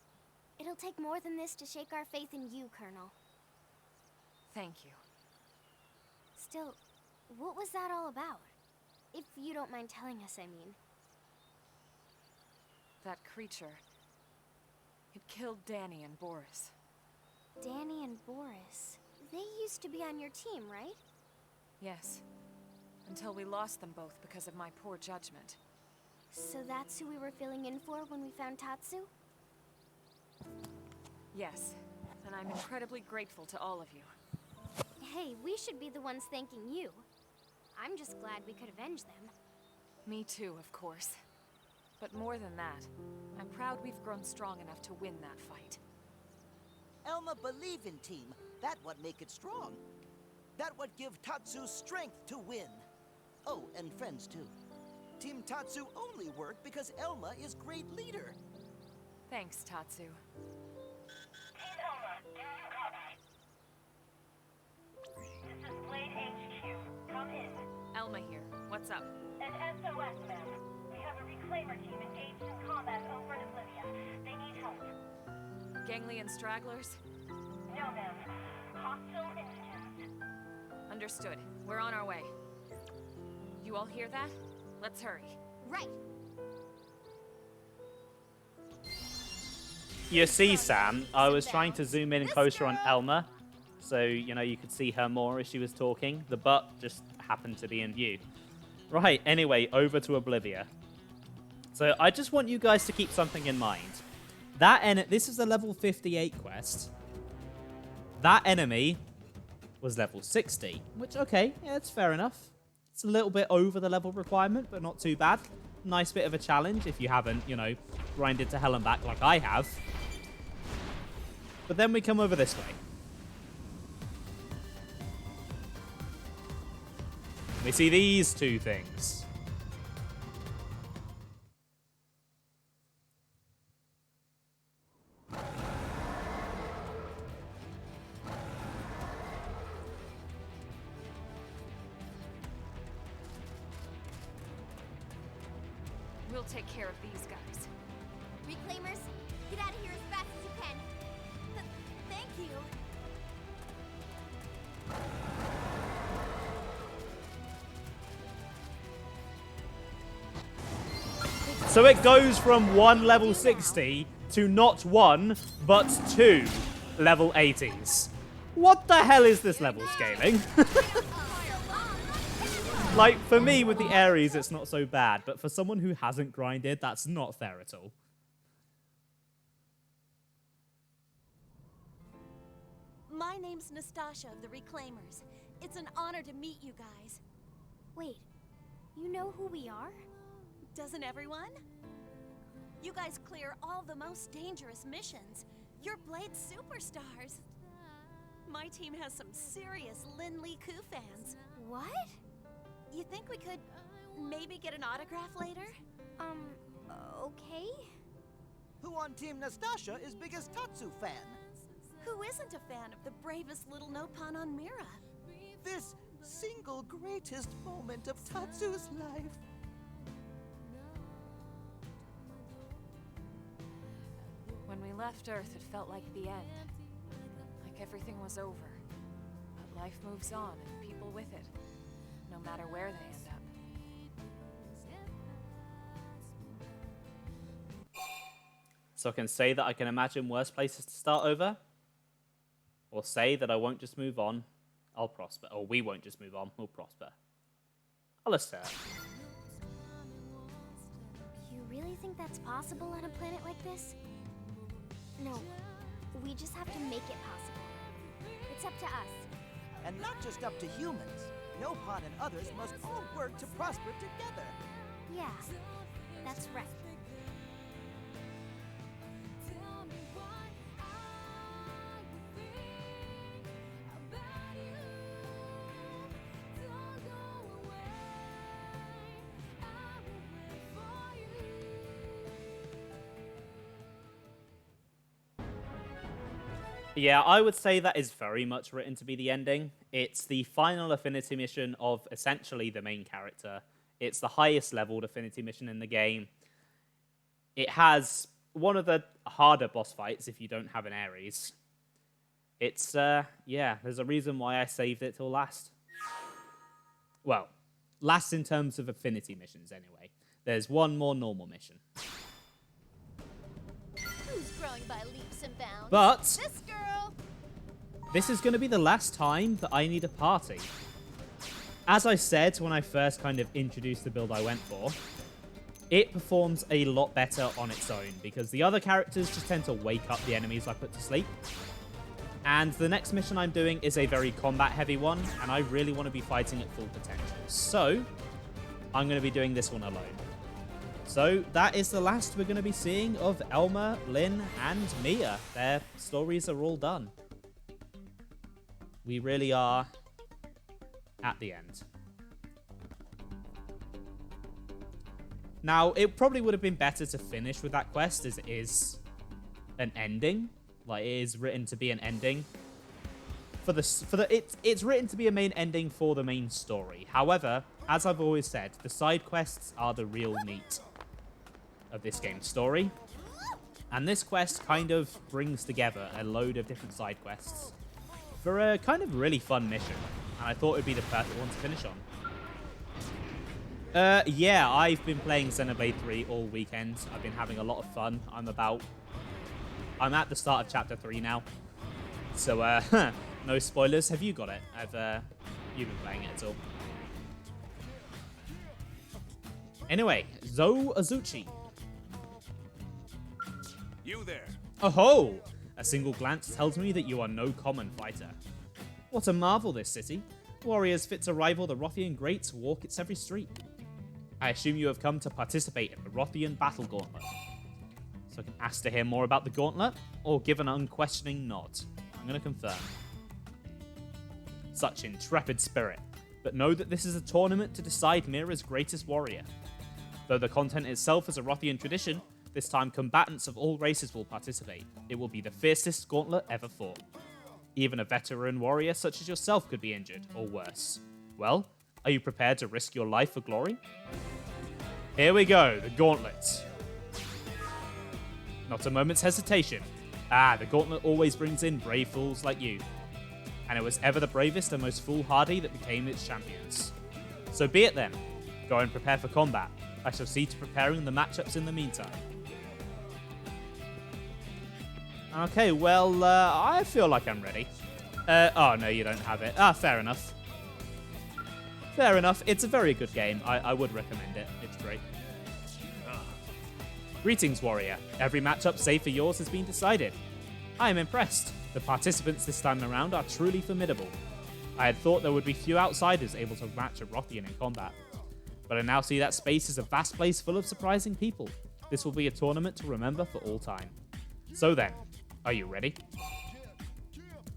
G: It'll take more than this to shake our faith in you, Colonel.
J: Thank you.
G: Still, what was that all about? If you don't mind telling us, I mean.
J: That creature... it killed Danny and Boris.
G: Danny and Boris. They used to be on your team, right?
J: Yes. Until we lost them both because of my poor judgment.
G: So that's who we were filling in for when we found Tatsu?
J: Yes. And I'm incredibly grateful to all of you.
G: Hey, we should be the ones thanking you. I'm just glad we could avenge them.
J: Me too, of course. But more than that, I'm proud we've grown strong enough to win that fight.
K: Elma believe in team. That what make it strong. That what give Tatsu strength to win. Oh, and friends too. Team Tatsu only work because Elma is great leader.
J: Thanks, Tatsu.
L: Team Elma, do you copy? This is Blade HQ. Come in.
J: Elma here. What's up?
L: An SOS, ma'am. We have a reclaimer team engaged in combat over in Oblivion. They need help.
J: Gangly and stragglers?
L: No, ma'am. Hostile indigents.
J: Understood. We're on our way. You all hear that? Let's hurry.
G: Right.
A: You see, Sam, I was trying to zoom in closer on Elma, so, you know, you could see her more as she was talking. The butt just happened to be in view. Right, anyway, over to Oblivia. So I just want you guys to keep something in mind. This is a level 58 quest. That enemy was level 60, which, okay, yeah, it's fair enough. It's a little bit over the level requirement, but not too bad. Nice bit of a challenge if you haven't, you know, grinded to hell and back like I have. But then we come over this way. We see these two things.
J: We'll take care of these guys.
G: Reclaimers, get out of here as fast as you can. Thank you.
A: So it goes from 1 level 60 to not 1, but 2 level 80s. What the hell is this level scaling? Like, for me, with the Ares, it's not so bad, but for someone who hasn't grinded, that's not fair at all.
M: My name's Nastasha of the Reclaimers. It's an honor to meet you guys.
G: Wait, you know who we are?
M: Doesn't everyone? You guys clear all the most dangerous missions. You're Blade superstars. My team has some serious Lin Li Ku fans.
G: What?
M: You think we could maybe get an autograph later?
G: Okay.
K: Who on Team Nastasha is biggest Tatsu fan?
M: Who isn't a fan of the bravest little Nopon on Mira?
K: This single greatest moment of Tatsu's life.
J: When we left Earth, it felt like the end. Like everything was over. But life moves on, and people with it. No matter where they end up.
A: So I can say that I can imagine worse places to start over. Or say that I won't just move on, I'll prosper. Or we won't just move on, we'll prosper. I'll assert.
G: You really think that's possible on a planet like this? No, we just have to make it possible. It's up to us.
K: And not just up to humans. Nopon and others must all work to prosper together.
G: Yeah. That's right.
A: Yeah, I would say that is very much written to be the ending. It's the final Affinity mission of essentially the main character. It's the highest leveled Affinity mission in the game. It has one of the harder boss fights if you don't have an Ares. It's, yeah, there's a reason why I saved it till last. Well, last in terms of Affinity missions anyway. There's one more normal mission.
B: Who's growing by leaps and bounds?
A: But
B: This girl!
A: this is going to be the last time that I need a party. As I said when I first kind of introduced the build I went for, it performs a lot better on its own because the other characters just tend to wake up the enemies I put to sleep. And the next mission I'm doing is a very combat-heavy one, and I really want to be fighting at full potential. So, I'm going to be doing this one alone. So, that is the last we're going to be seeing of Elma, Lynn, and Mia. Their stories are all done. We really are at the end. Now, it probably would have been better to finish with that quest as it is an ending. Like, it is written to be an ending. It's written to be a main ending for the main story. However, as I've always said, the side quests are the real meat of this game's story. And this quest kind of brings together a load of different side quests for a kind of really fun mission. And I thought it would be the perfect one to finish on. Yeah, I've been playing Xenoblade 3 all weekend. I've been having a lot of fun. I'm at the start of Chapter 3 now. So, no spoilers. Have you got it? You've been playing it at all? Anyway, Zo Azuchi.
F: You there.
A: Oh-ho! A single glance tells me that you are no common fighter. What a marvel, this city. Warriors fit to rival the Rothian greats walk its every street. I assume you have come to participate in the Rothian Battle Gauntlet. So I can ask to hear more about the Gauntlet, or give an unquestioning nod. I'm going to confirm. Such intrepid spirit. But know that this is a tournament to decide Mira's greatest warrior. Though the content itself is a Rothian tradition, this time combatants of all races will participate. It will be the fiercest gauntlet ever fought. Even a veteran warrior such as yourself could be injured, or worse. Well, are you prepared to risk your life for glory? Here we go, the Gauntlet. Not a moment's hesitation. The Gauntlet always brings in brave fools like you. And it was ever the bravest and most foolhardy that became its champions. So be it then. Go and prepare for combat. I shall see to preparing the matchups in the meantime. Okay, well, I feel like I'm ready. Oh, no, you don't have it. Fair enough. Fair enough. It's a very good game. I would recommend it. It's great. Greetings, warrior. Every matchup save for yours has been decided. I am impressed. The participants this time around are truly formidable. I had thought there would be few outsiders able to match a Rothian in combat. But I now see that space is a vast place full of surprising people. This will be a tournament to remember for all time. So then, are you ready?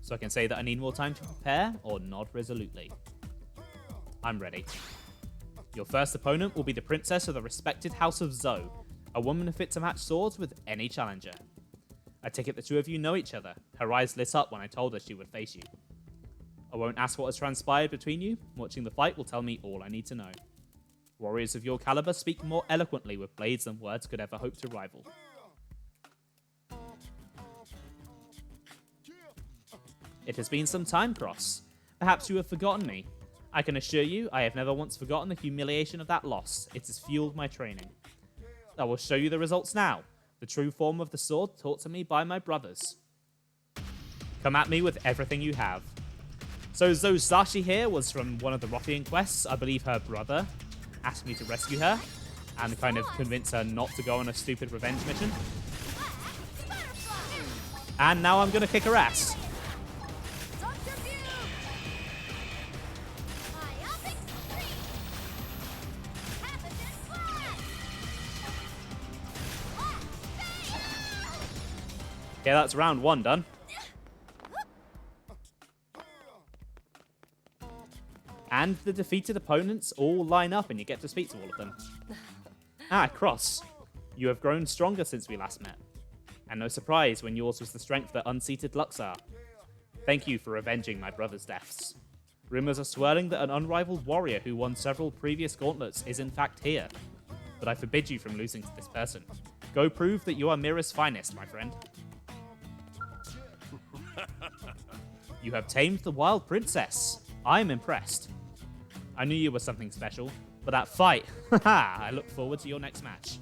A: So I can say that I need more time to prepare, or nod resolutely. I'm ready. Your first opponent will be the princess of the respected House of Zo, a woman fit to match swords with any challenger. I take it the two of you know each other. Her eyes lit up when I told her she would face you. I won't ask what has transpired between you. Watching the fight will tell me all I need to know. Warriors of your caliber speak more eloquently with blades than words could ever hope to rival. It has been some time, Cross. Perhaps you have forgotten me. I can assure you, I have never once forgotten the humiliation of that loss. It has fueled my training. I will show you the results now. The true form of the sword taught to me by my brothers. Come at me with everything you have. So Zosashi here was from one of the Rothian quests. I believe her brother asked me to rescue her and kind of convince her not to go on a stupid revenge mission. And now I'm going to kick her ass. Okay, that's round 1 done. And the defeated opponents all line up and you get to speak to all of them. Ah, Cross. You have grown stronger since we last met. And no surprise when yours was the strength that unseated Luxar. Thank you for avenging my brother's deaths. Rumors are swirling that an unrivaled warrior who won several previous gauntlets is in fact here. But I forbid you from losing to this person. Go prove that you are Mira's finest, my friend. You have tamed the wild princess. I am impressed. I knew you were something special, but that fight, haha, I look forward to your next match.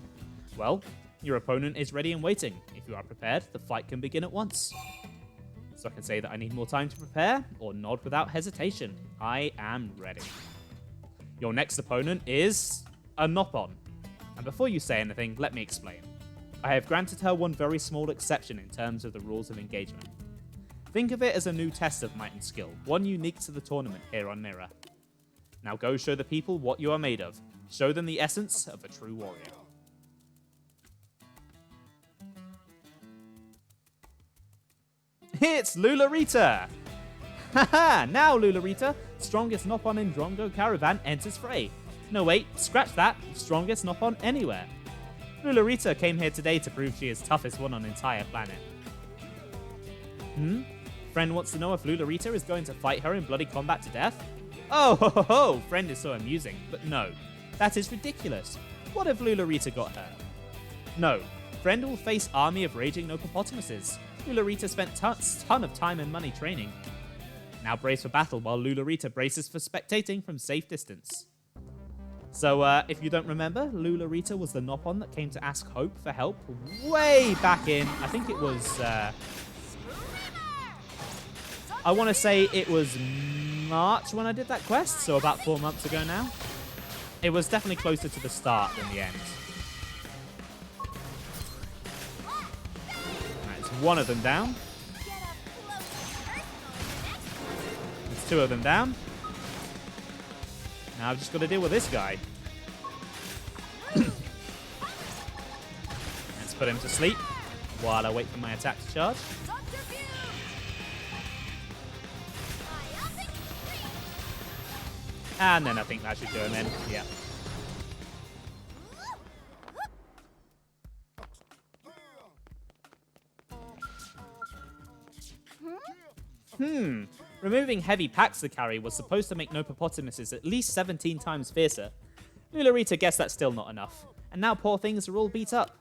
A: Well, your opponent is ready and waiting. If you are prepared, the fight can begin at once. So I can say that I need more time to prepare, or nod without hesitation. I am ready. Your next opponent is a Nopon. And before you say anything, let me explain. I have granted her one very small exception in terms of the rules of engagement. Think of it as a new test of might and skill, one unique to the tournament here on Mira. Now go show the people what you are made of. Show them the essence of a true warrior. It's Lularita! Haha! Now, Lularita, strongest Nopon in Drongo Caravan enters fray. No, wait, scratch that. Strongest Nopon anywhere. Lularita came here today to prove she is toughest one on entire planet. Friend wants to know if Lularita is going to fight her in bloody combat to death? Oh, ho, ho, ho! Friend is so amusing, but no. That is ridiculous. What if Lularita got hurt? No. Friend will face army of raging Nopopotamuses. Lularita spent ton of time and money training. Now brace for battle while Lularita braces for spectating from safe distance. So, if you don't remember, Lularita was the Nopon that came to ask Hope for help way back in, I think it was, I want to say it was March when I did that quest, so about 4 months ago now. It was definitely closer to the start than the end. Alright, it's one of them down. There's 2 of them down. Now I've just got to deal with this guy. Let's put him to sleep while I wait for my attack to charge. And then I think that should do him in. Yeah. Removing heavy packs to carry was supposed to make Nopopotamuses at least 17 times fiercer. Lularita guessed that's still not enough, and now poor things are all beat up.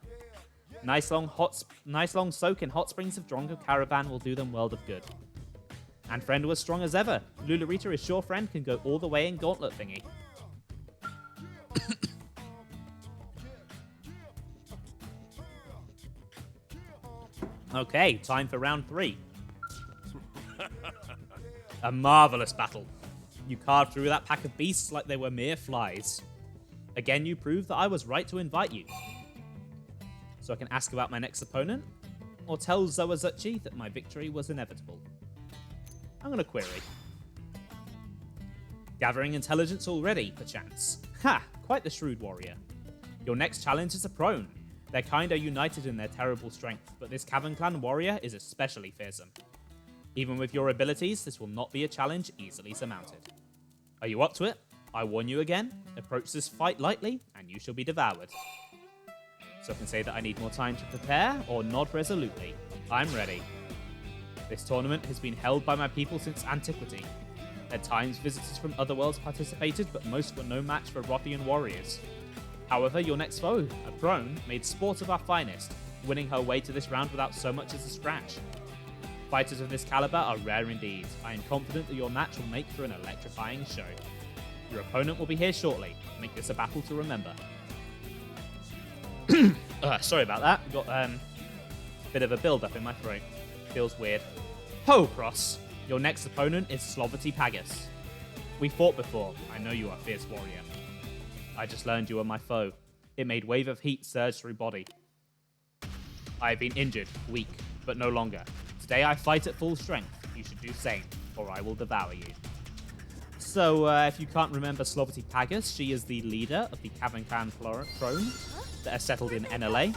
A: Nice long soak in hot springs of Drongo Caravan will do them world of good. And Friend was strong as ever. Lularita is sure Friend can go all the way in Gauntlet thingy. Okay, time for round 3. A marvelous battle. You carved through that pack of beasts like they were mere flies. Again, you proved that I was right to invite you. So I can ask about my next opponent, or tell Zoazuchi that my victory was inevitable. I'm going to query. Gathering intelligence already, perchance. Ha! Quite the shrewd warrior. Your next challenge is a prone. Their kind are united in their terrible strength, but this Cavern Clan warrior is especially fearsome. Even with your abilities, this will not be a challenge easily surmounted. Are you up to it? I warn you again, approach this fight lightly, and you shall be devoured. So I can say that I need more time to prepare, or nod resolutely. I'm ready. This tournament has been held by my people since antiquity. At times, visitors from other worlds participated, but most were no match for Rothian warriors. However, your next foe, a prone, made sport of our finest, winning her way to this round without so much as a scratch. Fighters of this caliber are rare indeed. I am confident that your match will make for an electrifying show. Your opponent will be here shortly. Make this a battle to remember. Sorry about that. Got a bit of a build-up in my throat. Feels weird. Ho, Cross! Your next opponent is Slovity Pagus. We fought before. I know you are a fierce warrior. I just learned you were my foe. It made wave of heat surge through body. I have been injured, weak, but no longer. Today I fight at full strength. You should do same, or I will devour you. So, if you can't remember Slovity Pagus, she is the leader of the Cavern Clan Prone that are settled in NLA.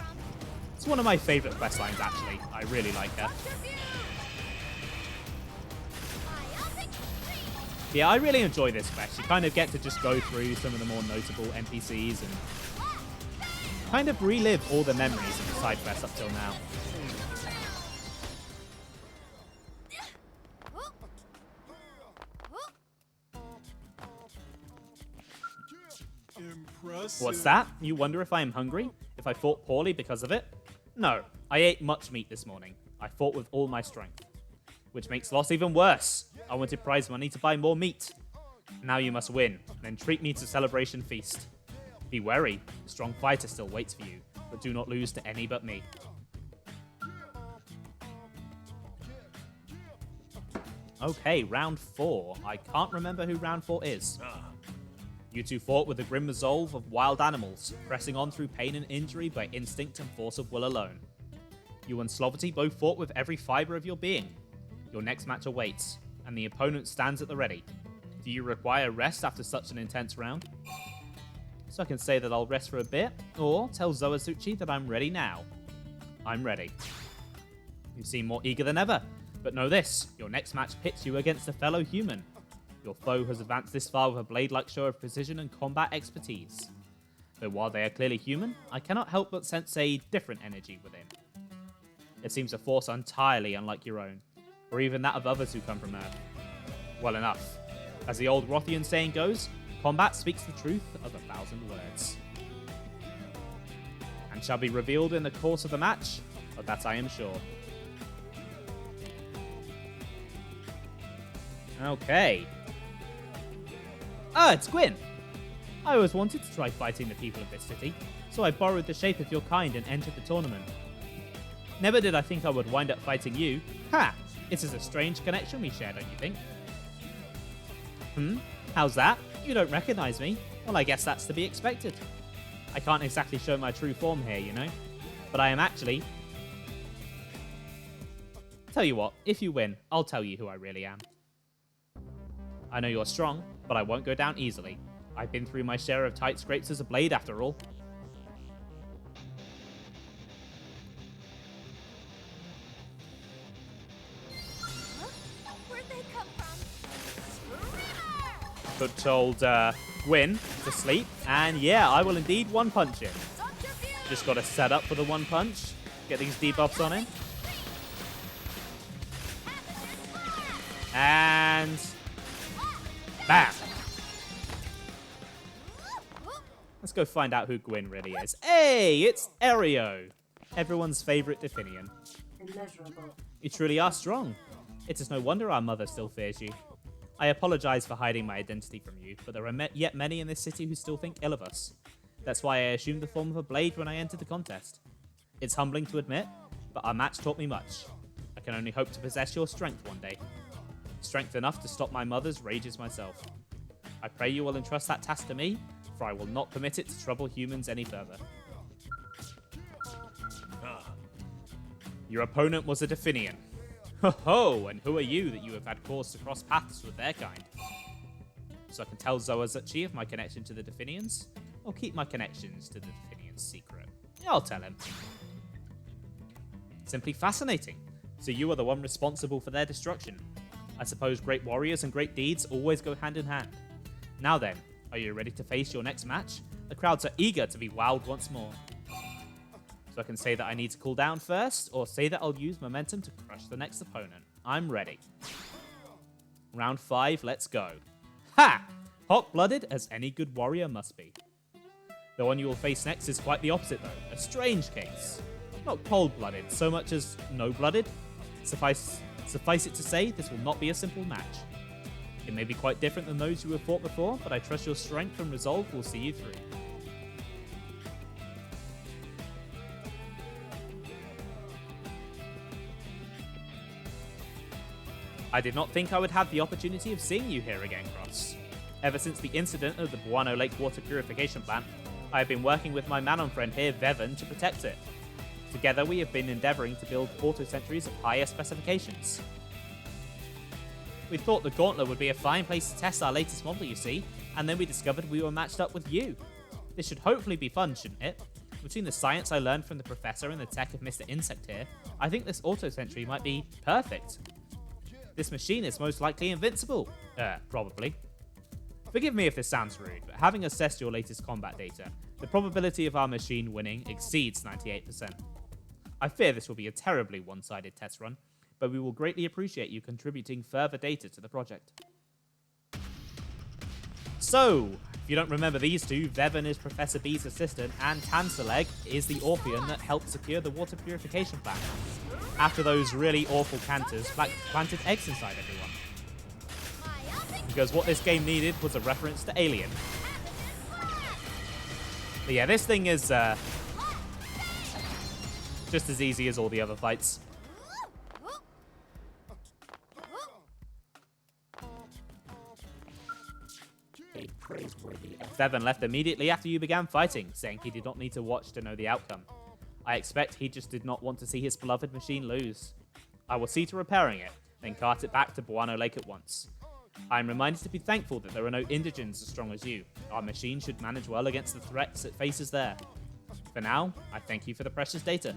A: It's one of my favorite quest lines, actually. I really like her. Yeah, I really enjoy this quest. You kind of get to just go through some of the more notable NPCs and kind of relive all the memories of the side quests up till now.
I: Impressive.
A: What's that? You wonder if I am hungry? If I fought poorly because of it? No, I ate much meat this morning. I fought with all my strength. Which makes loss even worse. I wanted prize money to buy more meat. Now you must win, then treat me to celebration feast. Be wary, a strong fighter still waits for you, but do not lose to any but me. Okay, round 4. I can't remember who round 4 is. You two fought with the grim resolve of wild animals, pressing on through pain and injury by instinct and force of will alone. You and Sloverty both fought with every fibre of your being. Your next match awaits, and the opponent stands at the ready. Do you require rest after such an intense round? So I can say that I'll rest for a bit, or tell Zoazuchi that I'm ready now. I'm ready. You seem more eager than ever, but know this, your next match pits you against a fellow human. Your foe has advanced this far with a blade-like show of precision and combat expertise. Though while they are clearly human, I cannot help but sense a different energy within. It seems a force entirely unlike your own, or even that of others who come from Earth. Well enough. As the old Rothian saying goes, combat speaks the truth of 1,000 words. And shall be revealed in the course of the match, of that I am sure. Okay. Ah, it's Gwyn! I always wanted to try fighting the people of this city, so I borrowed the shape of your kind and entered the tournament. Never did I think I would wind up fighting you. Ha! It is a strange connection we share, don't you think? How's that? You don't recognize me? Well, I guess that's to be expected. I can't exactly show my true form here, you know? But I am actually... Tell you what, if you win, I'll tell you who I really am. I know you're strong, but I won't go down easily. I've been through my share of tight scrapes as a blade, after all.
M: Where'd they come from?
A: But told Gwyn to sleep, and yeah, I will indeed one punch him. Just got to set up for the one punch, get these debuffs on him. And... bam! Let's go find out who Gwyn really is. Hey, it's Aereo! Everyone's favourite Definian. You truly are strong. It is no wonder our mother still fears you. I apologise for hiding my identity from you, but there are yet many in this city who still think ill of us. That's why I assumed the form of a blade when I entered the contest. It's humbling to admit, but our match taught me much. I can only hope to possess your strength one day. Strength enough to stop my mother's rages myself. I pray you will entrust that task to me, for I will not permit it to trouble humans any further. Your opponent was a Definian. Ho ho, and who are you that you have had cause to cross paths with their kind? So I can tell Zoazuchi of my connection to the Definians, or keep my connections to the Definians secret? I'll tell him. Simply fascinating. So you are the one responsible for their destruction. I suppose great warriors and great deeds always go hand in hand. Now then, are you ready to face your next match? The crowds are eager to be wowed once more. So I can say that I need to cool down first, or say that I'll use momentum to crush the next opponent. I'm ready. Round 5, let's go. Ha! Hot-blooded as any good warrior must be. The one you will face next is quite the opposite though, a strange case. Not cold-blooded, so much as no-blooded. Suffice it to say, this will not be a simple match. It may be quite different than those you have fought before, but I trust your strength and resolve will see you through. I did not think I would have the opportunity of seeing you here again, Cross. Ever since the incident of the Buono Lake water purification plant, I have been working with my Manon friend here, Vevan, to protect it. Together we have been endeavouring to build auto-sentries of higher specifications. We thought the Gauntlet would be a fine place to test our latest model, you see, and then we discovered we were matched up with you. This should hopefully be fun, shouldn't it? between the science I learned from the professor and the tech of Mr. Insect here, I think this auto-sentry might be perfect. This machine is most likely invincible. Probably. Forgive me if this sounds rude, but having assessed your latest combat data, the probability of our machine winning exceeds 98%. I fear this will be a terribly one-sided test run, but we will greatly appreciate you contributing further data to the project. So, if you don't remember these two, Vevin is Professor B's assistant, and Tansaleg is the Orpheon that helped secure the water purification plant. After those really awful cantors planted eggs inside everyone. Because what this game needed was a reference to Alien. But yeah, this thing is just as easy as all the other fights. Vevin left immediately after you began fighting, saying he did not need to watch to know the outcome. I expect he just did not want to see his beloved machine lose. I will see to repairing it, then cart it back to Buano Lake at once. I am reminded to be thankful that there are no indigents as strong as you. Our machine should manage well against the threats it faces there. For now, I thank you for the precious data.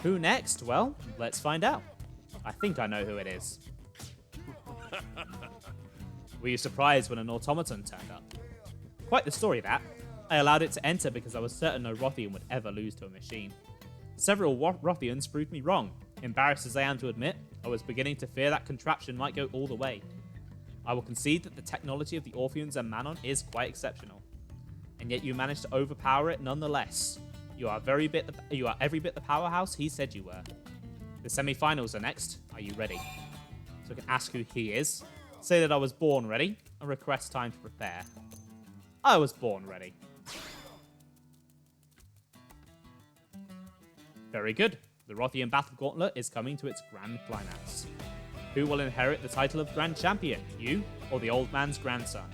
A: Who next? Well, let's find out. I think I know who it is. Were you surprised when an automaton turned up? Quite the story, that. I allowed it to enter because I was certain no Rothian would ever lose to a machine. Several Rothians proved me wrong. Embarrassed as I am to admit, I was beginning to fear that contraption might go all the way. I will concede that the technology of the Orpheons and Manon is quite exceptional. And yet you managed to overpower it nonetheless. You are every bit the powerhouse he said you were. The semi-finals are next. Are you ready? So I can ask who he is, say that I was born ready, and request time to prepare. I was born ready. Very good. The Rothian Battle Gauntlet is coming to its grand climax. Who will inherit the title of Grand Champion, you or the old man's grandson?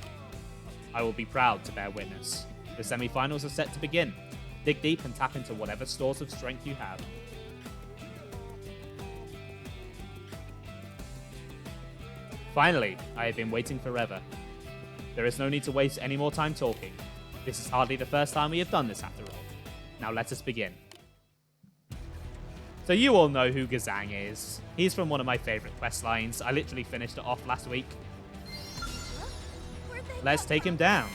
A: I will be proud to bear witness. The semi-finals are set to begin. Dig deep and tap into whatever stores of strength you have. Finally, I have been waiting forever. There is no need to waste any more time talking. This is hardly the first time we have done this after all. Now let us begin. So you all know who Gazang is. He's from one of my favourite quest lines. I literally finished it off last week. Let's take him down.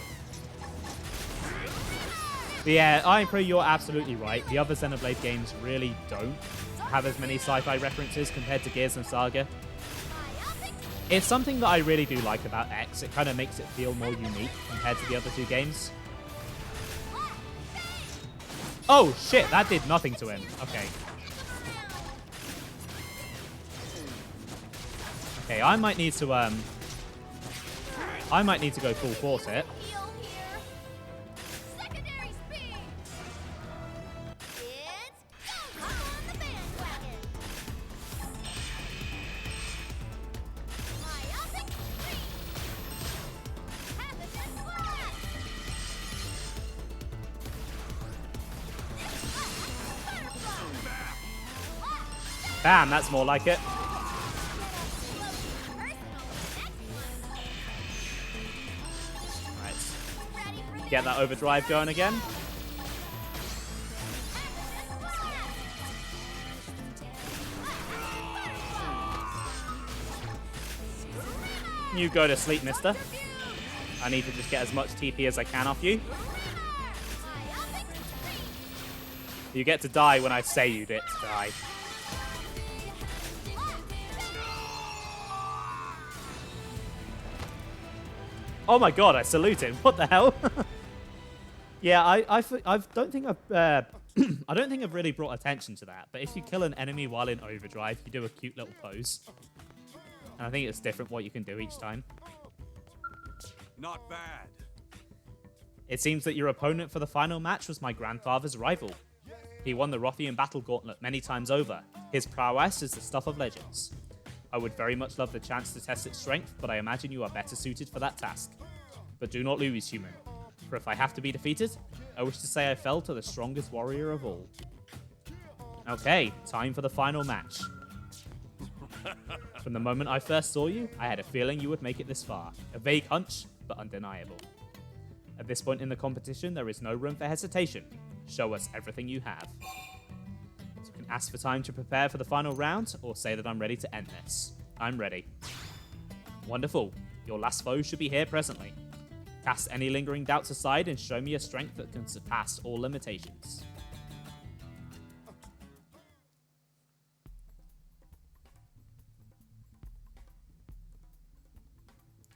A: But yeah, I'm pretty you're absolutely right. The other Xenoblade games really don't have as many sci-fi references compared to Gears and Saga. It's something that I really do like about X. It kind of makes it feel more unique compared to the other two games. Oh shit, that did nothing to him. Okay. Okay, I might need to go full force it. Bam, that's more like it. Right. Get that overdrive going again. You go to sleep, mister. I need to just get as much TP as I can off you. You get to die when I say you get to die. Oh my god, I salute him. What the hell? Yeah, I don't think I've I don't think I've really brought attention to that. But if you kill an enemy while in overdrive, you do a cute little pose. And I think it's different what you can do each time.
I: Not bad.
A: It seems that your opponent for the final match was my grandfather's rival. He won the Rothian Battle Gauntlet many times over. His prowess is the stuff of legends. I would very much love the chance to test its strength, but I imagine you are better suited for that task. But do not lose, human. For if I have to be defeated, I wish to say I fell to the strongest warrior of all. Okay, time for the final match. From the moment I first saw you, I had a feeling you would make it this far. A vague hunch, but undeniable. At this point in the competition, there is no room for hesitation. Show us everything you have. So you can ask for time to prepare for the final round, or say that I'm ready to end this. I'm ready. Wonderful. Your last foe should be here presently. Cast any lingering doubts aside and show me a strength that can surpass all limitations.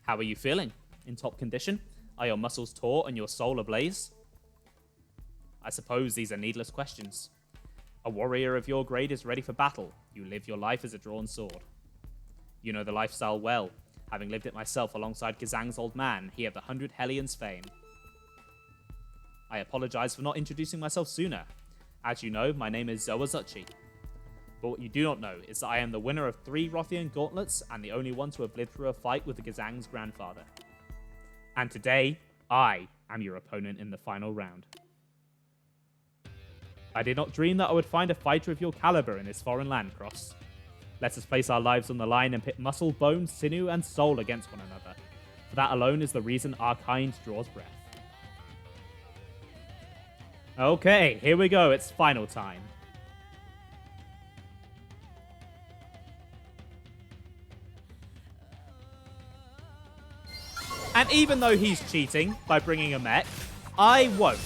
A: How are you feeling? In top condition? Are your muscles taut and your soul ablaze? I suppose these are needless questions. A warrior of your grade is ready for battle. You live your life as a drawn sword. You know the lifestyle well, having lived it myself alongside Kazang's old man, he of the 100 Hellions fame. I apologize for not introducing myself sooner. As you know, my name is Zoazuchi. But what you do not know is that I am the winner of 3 Rothian Gauntlets and the only one to have lived through a fight with the Kazang's grandfather. And today, I am your opponent in the final round. I did not dream that I would find a fighter of your caliber in this foreign land, Cross. Let us place our lives on the line and pit muscle, bone, sinew, and soul against one another. For that alone is the reason our kind draws breath. Okay, here we go. It's final time. And even though he's cheating by bringing a mech, I won't.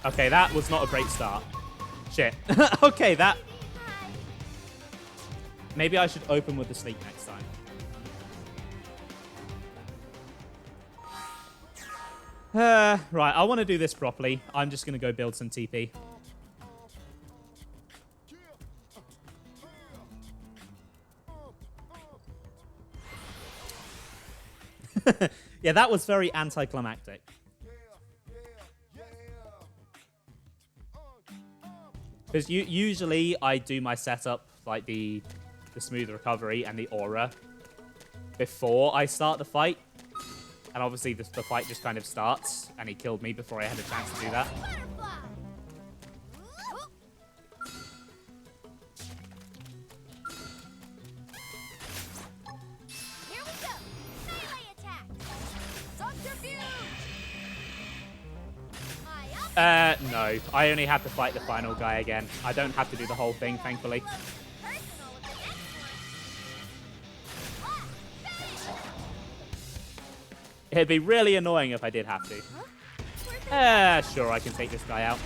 A: Okay, that was not a great start. Shit. Okay, that... Maybe I should open with the sleep next time. Right, I want to do this properly. I'm just going to go build some TP. Yeah, that was very anticlimactic. Because usually I do my setup, like the smooth recovery and the aura, before I start the fight. And obviously the fight just kind of starts, and he killed me before I had a chance to do that. No. I only have to fight the final guy again. I don't have to do the whole thing, thankfully. It'd be really annoying if I did have to. Sure, I can take this guy out.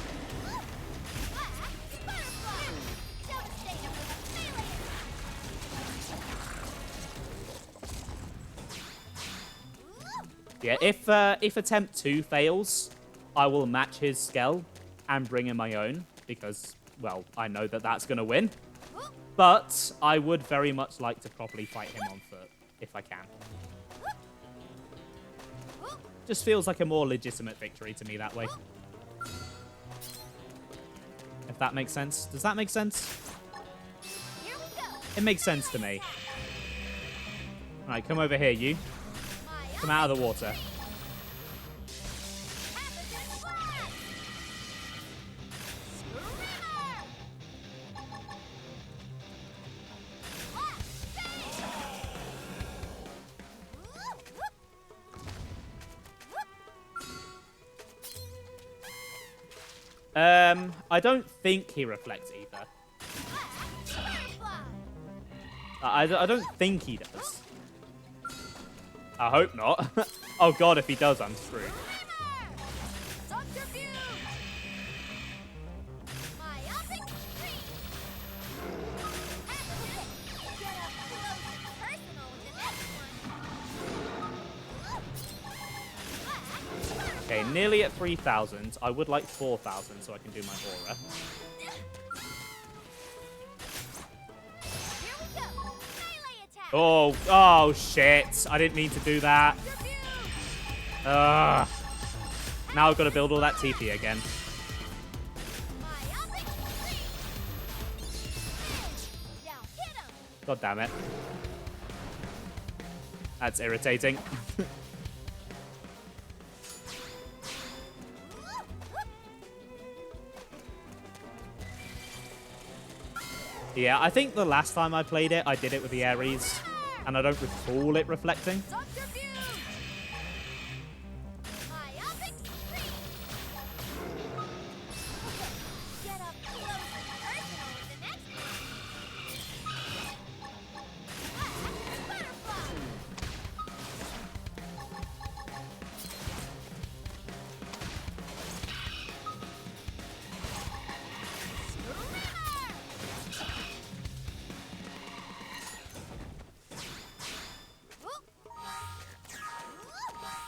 A: Yeah, if attempt 2 fails, I will match his skull and bring in my own because, well, I know that that's going to win. But I would very much like to properly fight him on foot, if I can. Just feels like a more legitimate victory to me that way. If that makes sense. Does that make sense? It makes sense to me. Alright, come over here, you. Come out of the water. I don't think he reflects either. I don't think he does. I hope not. Oh god, if he does, I'm screwed. Okay, nearly at 3,000. I would like 4,000 so I can do my aura. Oh shit. I didn't mean to do that. Now I've got to build all that TP again. God damn it. That's irritating. Yeah, I think the last time I played it, I did it with the Ares. and I don't recall it reflecting.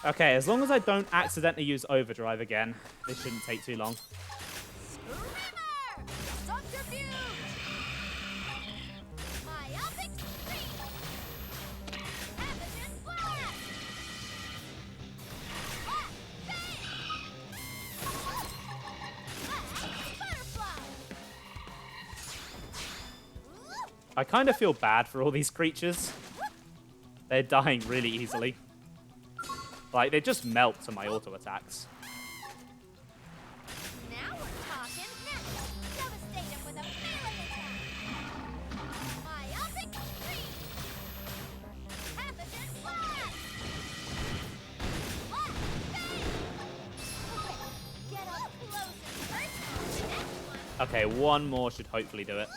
A: Okay, as long as I don't accidentally use overdrive again, this shouldn't take too long. I kind of feel bad for all these creatures. They're dying really easily. Like, they just melt to my auto attacks.
G: Now we're talking. Next, devastate him with a melee attack. Myopic Streak. Pathogen Blast. Blast Bang. Okay, get up close and personal with the next one.
A: Okay, one more should hopefully do it.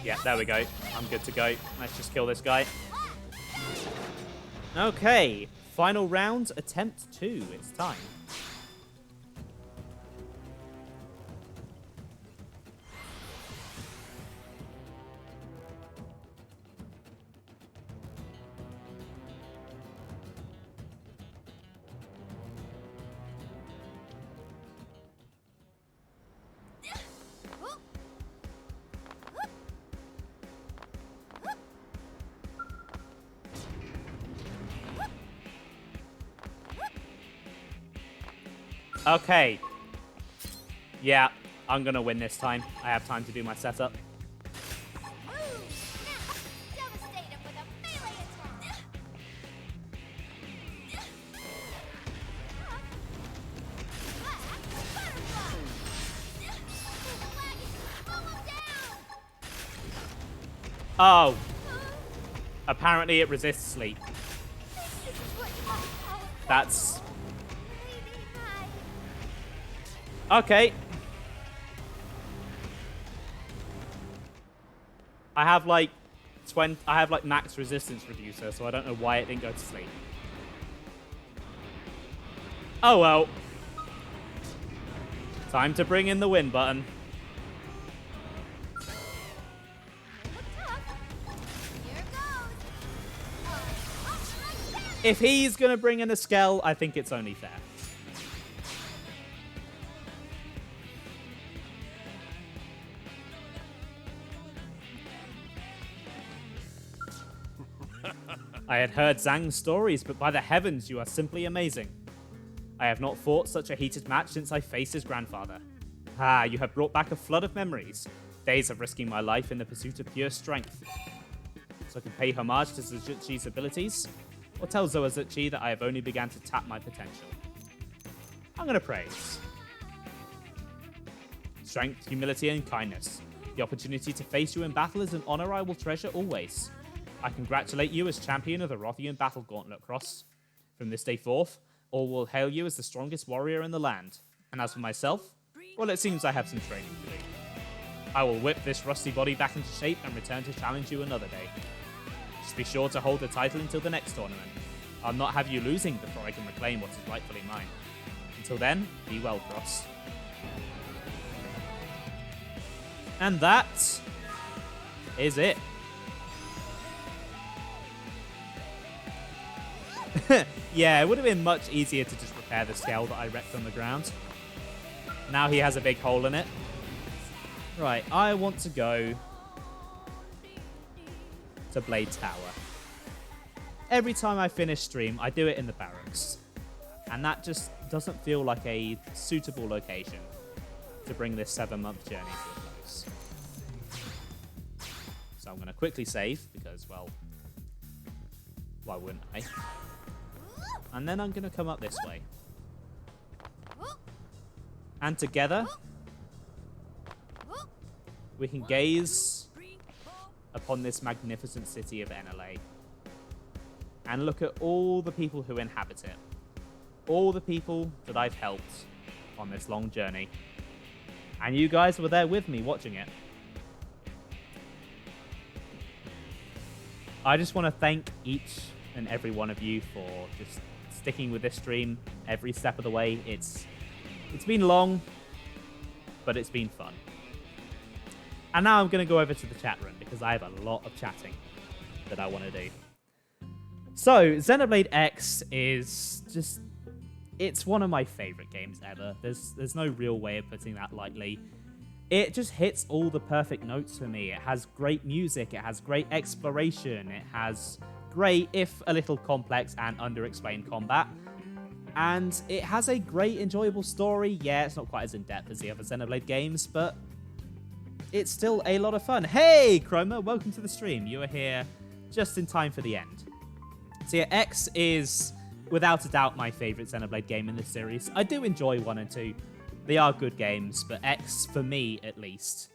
A: Yeah, there we go. I'm good to go. Let's just kill this guy. Okay, final round, attempt 2. It's time. Okay. Yeah, I'm gonna win this time. I have time to do my setup. Oh. Apparently it resists sleep. That's... Okay. I have like max resistance reducer, so I don't know why it didn't go to sleep. Oh well. Time to bring in the win button. If he's gonna bring in a Skell, I think it's only fair. I had heard Zhang's stories, but by the heavens, you are simply amazing. I have not fought such a heated match since I faced his grandfather. Ah, you have brought back a flood of memories. Days of risking my life in the pursuit of pure strength. So I can pay homage to Zuchi's abilities, or tell Zoazuchi that I have only begun to tap my potential. I'm gonna praise. Strength, humility, and kindness. The opportunity to face you in battle is an honor I will treasure always. I congratulate you as champion of the Rothian Battle Gauntlet Cross. From this day forth, all will hail you as the strongest warrior in the land. And as for myself, well, it seems I have some training to do. I will whip this rusty body back into shape and return to challenge you another day. Just be sure to hold the title until the next tournament. I'll not have you losing before I can reclaim what is rightfully mine. Until then, be well, Cross. And that is it. Yeah, it would have been much easier to just repair the Skell that I wrecked on the ground. Now he has a big hole in it. Right, I want to go to Blade Tower. Every time I finish stream, I do it in the barracks. And that just doesn't feel like a suitable location to bring this 7-month journey to a close. So I'm going to quickly save because, well, why wouldn't I? And then I'm going to come up this way. And together, we can gaze upon this magnificent city of NLA and look at all the people who inhabit it. All the people that I've helped on this long journey. And you guys were there with me watching it. I just want to thank each and every one of you for just sticking with this stream every step of the way. It's been long, but it's been fun. And now I'm going to go over to the chat room because I have a lot of chatting that I want to do. So, Xenoblade X is just... It's one of my favorite games ever. There's no real way of putting that lightly. It just hits all the perfect notes for me. It has great music. It has great exploration. It has great, if a little complex and underexplained combat. And it has a great, enjoyable story. Yeah, it's not quite as in-depth as the other Xenoblade games, but it's still a lot of fun. Hey, Chroma, welcome to the stream. You are here just in time for the end. So yeah, X is, without a doubt, my favorite Xenoblade game in this series. I do enjoy 1 and 2. They are good games, but X, for me at least,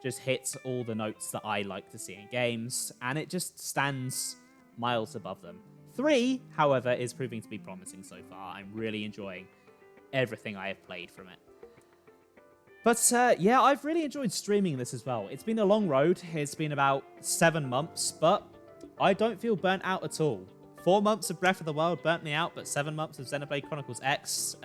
A: just hits all the notes that I like to see in games, and it just stands miles above them. 3, however, is proving to be promising so far. I'm really enjoying everything I have played from it. But yeah, I've really enjoyed streaming this as well. It's been a long road. It's been about 7 months, but I don't feel burnt out at all. 4 months of Breath of the Wild burnt me out, but 7 months of Xenoblade Chronicles X,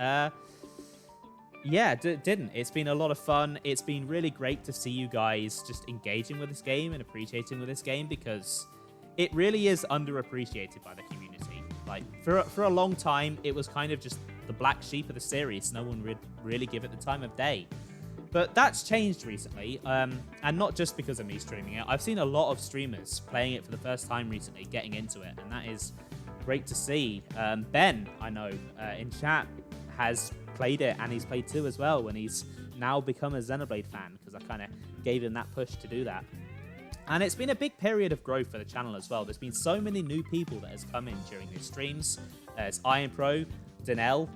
A: yeah, didn't. It's been a lot of fun. It's been really great to see you guys just engaging with this game and appreciating with this game, because it really is underappreciated by the community. Like, for a long time, it was kind of just the black sheep of the series. No one would really give it the time of day. But that's changed recently, and not just because of me streaming it. I've seen a lot of streamers playing it for the first time recently, getting into it, and that is great to see. Ben, I know, in chat, has played it, and he's played 2 as well, and he's now become a Xenoblade fan, because I kind of gave him that push to do that. And it's been a big period of growth for the channel as well. There's been so many new people that has come in during these streams. It's Iron Pro, Danelle,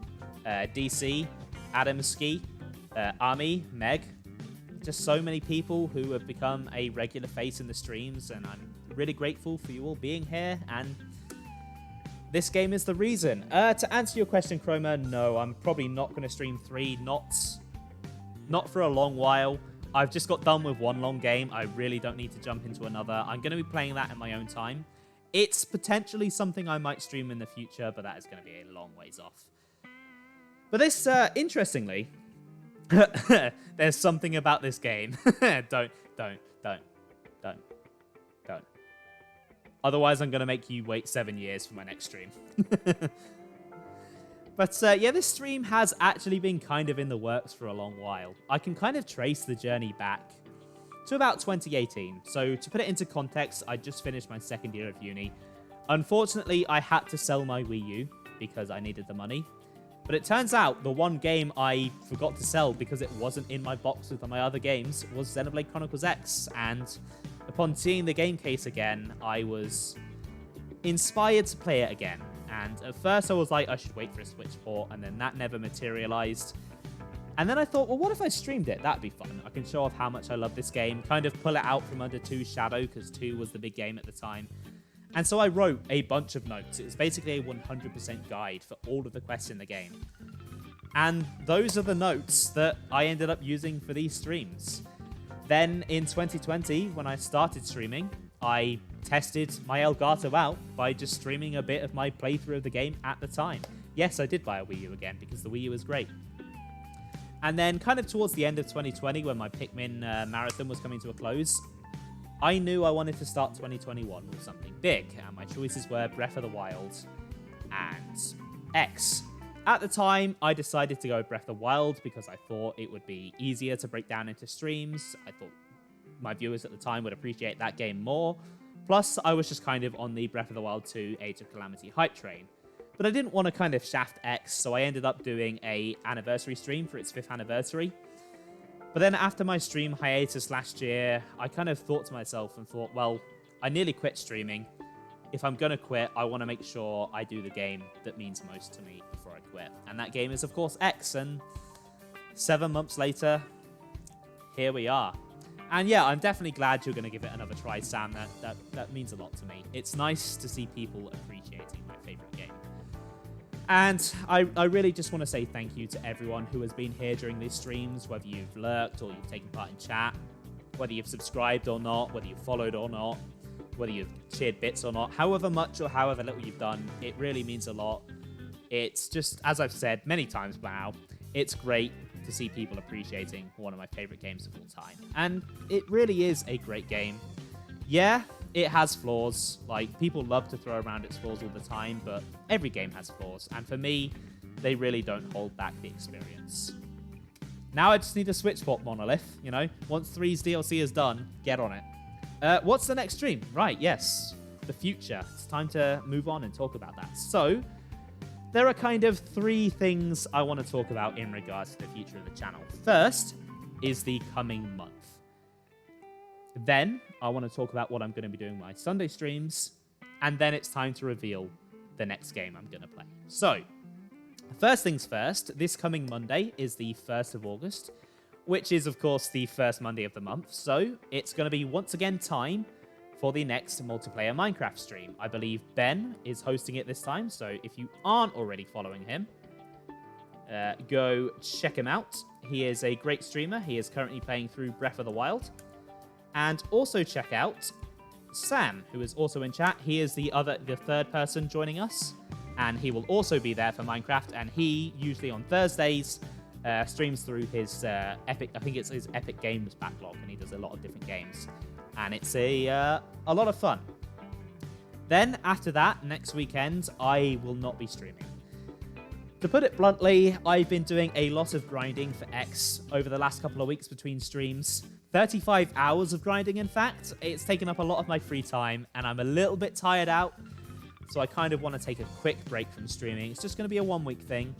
A: DC, Adamski, Ami, Meg, just so many people who have become a regular face in the streams, and I'm really grateful for you all being here, and this game is the reason. To answer your question, Chroma, no, I'm probably not going to stream 3, not for a long while. I've just got done with 1 long game. I really don't need to jump into another. I'm going to be playing that in my own time. It's potentially something I might stream in the future, but that is going to be a long ways off. But this, interestingly, there's something about this game. Don't. Otherwise, I'm going to make you wait 7 years for my next stream. But yeah, this stream has actually been kind of in the works for a long while. I can kind of trace the journey back to about 2018. So to put it into context, I just finished my 2nd year of uni. Unfortunately, I had to sell my Wii U because I needed the money. But it turns out the one game I forgot to sell because it wasn't in my box with my other games was Xenoblade Chronicles X. And upon seeing the game case again, I was inspired to play it again. And at first I was like, I should wait for a Switch port, and then that never materialized. And then I thought, well, what if I streamed it? That'd be fun. I can show off how much I love this game, kind of pull it out from under 2's shadow, because 2 was the big game at the time. And so I wrote a bunch of notes. It was basically a 100% guide for all of the quests in the game. And those are the notes that I ended up using for these streams. Then in 2020, when I started streaming, I tested my Elgato out by just streaming a bit of my playthrough of the game at the time. Yes, I did buy a Wii U again because the Wii U is great. And then kind of towards the end of 2020, when my Pikmin marathon was coming to a close, I knew I wanted to start 2021 with something big, and my choices were Breath of the Wild and X. At the time, I decided to go with Breath of the Wild because I thought it would be easier to break down into streams. I thought my viewers at the time would appreciate that game more. Plus, I was just kind of on the Breath of the Wild 2 Age of Calamity hype train. But I didn't want to kind of shaft X, so I ended up doing a anniversary stream for its 5th anniversary. But then after my stream hiatus last year, I kind of thought to myself and thought, well, I nearly quit streaming. If I'm going to quit, I want to make sure I do the game that means most to me before I quit. And that game is, of course, X. And 7 months later, here we are. And yeah, I'm definitely glad you're going to give it another try, Sam. That means a lot to me. It's nice to see people appreciating my favorite game. And I really just want to say thank you to everyone who has been here during these streams, whether you've lurked or you've taken part in chat, whether you've subscribed or not, whether you've followed or not, whether you've cheered bits or not, however much or however little you've done, it really means a lot. It's just, as I've said many times now, it's great to see people appreciating one of my favorite games of all time. And it really is a great game. Yeah, it has flaws. Like, people love to throw around its flaws all the time, but every game has flaws. And for me, they really don't hold back the experience. Now I just need to switch port Monolith, you know? Once 3's DLC is done, get on it. What's the next stream? Right, yes. The future. It's time to move on and talk about that. So, there are kind of 3 things I want to talk about in regards to the future of the channel. First is the coming month. Then I want to talk about what I'm going to be doing my Sunday streams. And then it's time to reveal the next game I'm going to play. So, first things first, this coming Monday is the 1st of August, which is, of course, the first Monday of the month. So, it's going to be once again time for the next multiplayer Minecraft stream. I believe Ben is hosting it this time, so if you aren't already following him, go check him out. He is a great streamer. He is currently playing through Breath of the Wild. And also check out Sam, who is also in chat. He is the third person joining us, and he will also be there for Minecraft, and he, usually on Thursdays, streams through his Epic, I think it's his Epic Games backlog, and he does a lot of different games. And it's a lot of fun. Then, after that, next weekend, I will not be streaming. To put it bluntly, I've been doing a lot of grinding for X over the last couple of weeks between streams. 35 hours of grinding, in fact. It's taken up a lot of my free time, and I'm a little bit tired out. So I kind of want to take a quick break from streaming. It's just going to be a 1-week thing.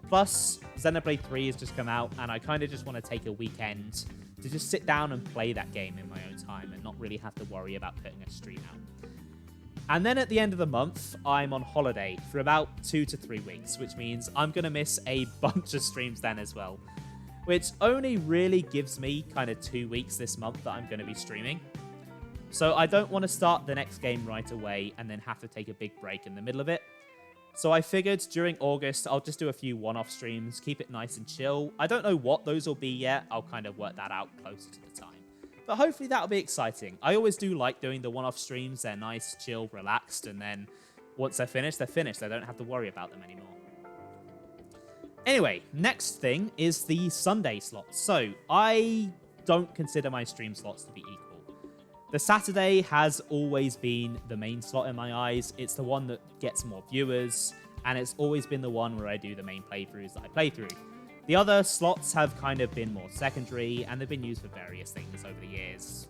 A: Plus, Xenoblade 3 has just come out, and I kind of just want to take a weekend to just sit down and play that game in my own time and not really have to worry about putting a stream out. And then at the end of the month, I'm on holiday for about 2 to 3 weeks, which means I'm going to miss a bunch of streams then as well, which only really gives me kind of 2 weeks this month that I'm going to be streaming. So I don't want to start the next game right away and then have to take a big break in the middle of it. So I figured during August, I'll just do a few one-off streams, keep it nice and chill. I don't know what those will be yet. I'll kind of work that out closer to the time. But hopefully that'll be exciting. I always do like doing the one-off streams. They're nice, chill, relaxed, and then once they're finished, they're finished. I don't have to worry about them anymore. Anyway, next thing is the Sunday slots. So I don't consider my stream slots to be equal. The Saturday has always been the main slot in my eyes. It's the one that gets more viewers, and it's always been the one where I do the main playthroughs that I play through. The other slots have kind of been more secondary, and they've been used for various things over the years.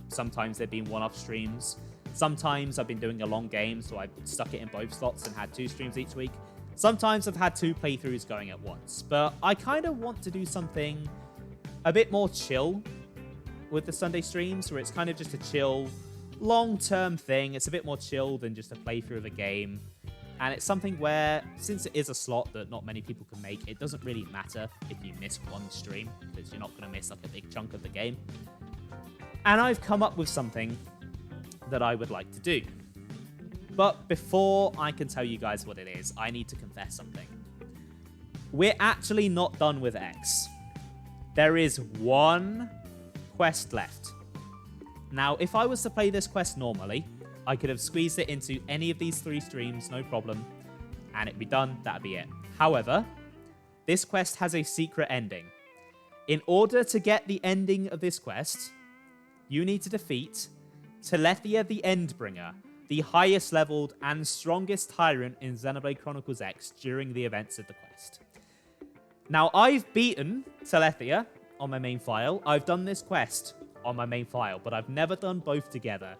A: Sometimes they've been one-off streams. Sometimes I've been doing a long game, so I've stuck it in both slots and had 2 streams each week. Sometimes I've had 2 playthroughs going at once, but I kind of want to do something a bit more chill with the Sunday streams, where it's kind of just a chill, long-term thing. It's a bit more chill than just a playthrough of a game. And it's something where, since it is a slot that not many people can make, it doesn't really matter if you miss one stream, because you're not going to miss like a big chunk of the game. And I've come up with something that I would like to do. But before I can tell you guys what it is, I need to confess something. We're actually not done with X. There is one quest left. Now, if I was to play this quest normally, I could have squeezed it into any of these 3 streams, no problem, and it'd be done, that'd be it. However, this quest has a secret ending. In order to get the ending of this quest, you need to defeat Telethia the Endbringer, the highest leveled and strongest tyrant in Xenoblade Chronicles X during the events of the quest. Now, I've beaten Telethia on my main file. I've done this quest on my main file, but I've never done both together.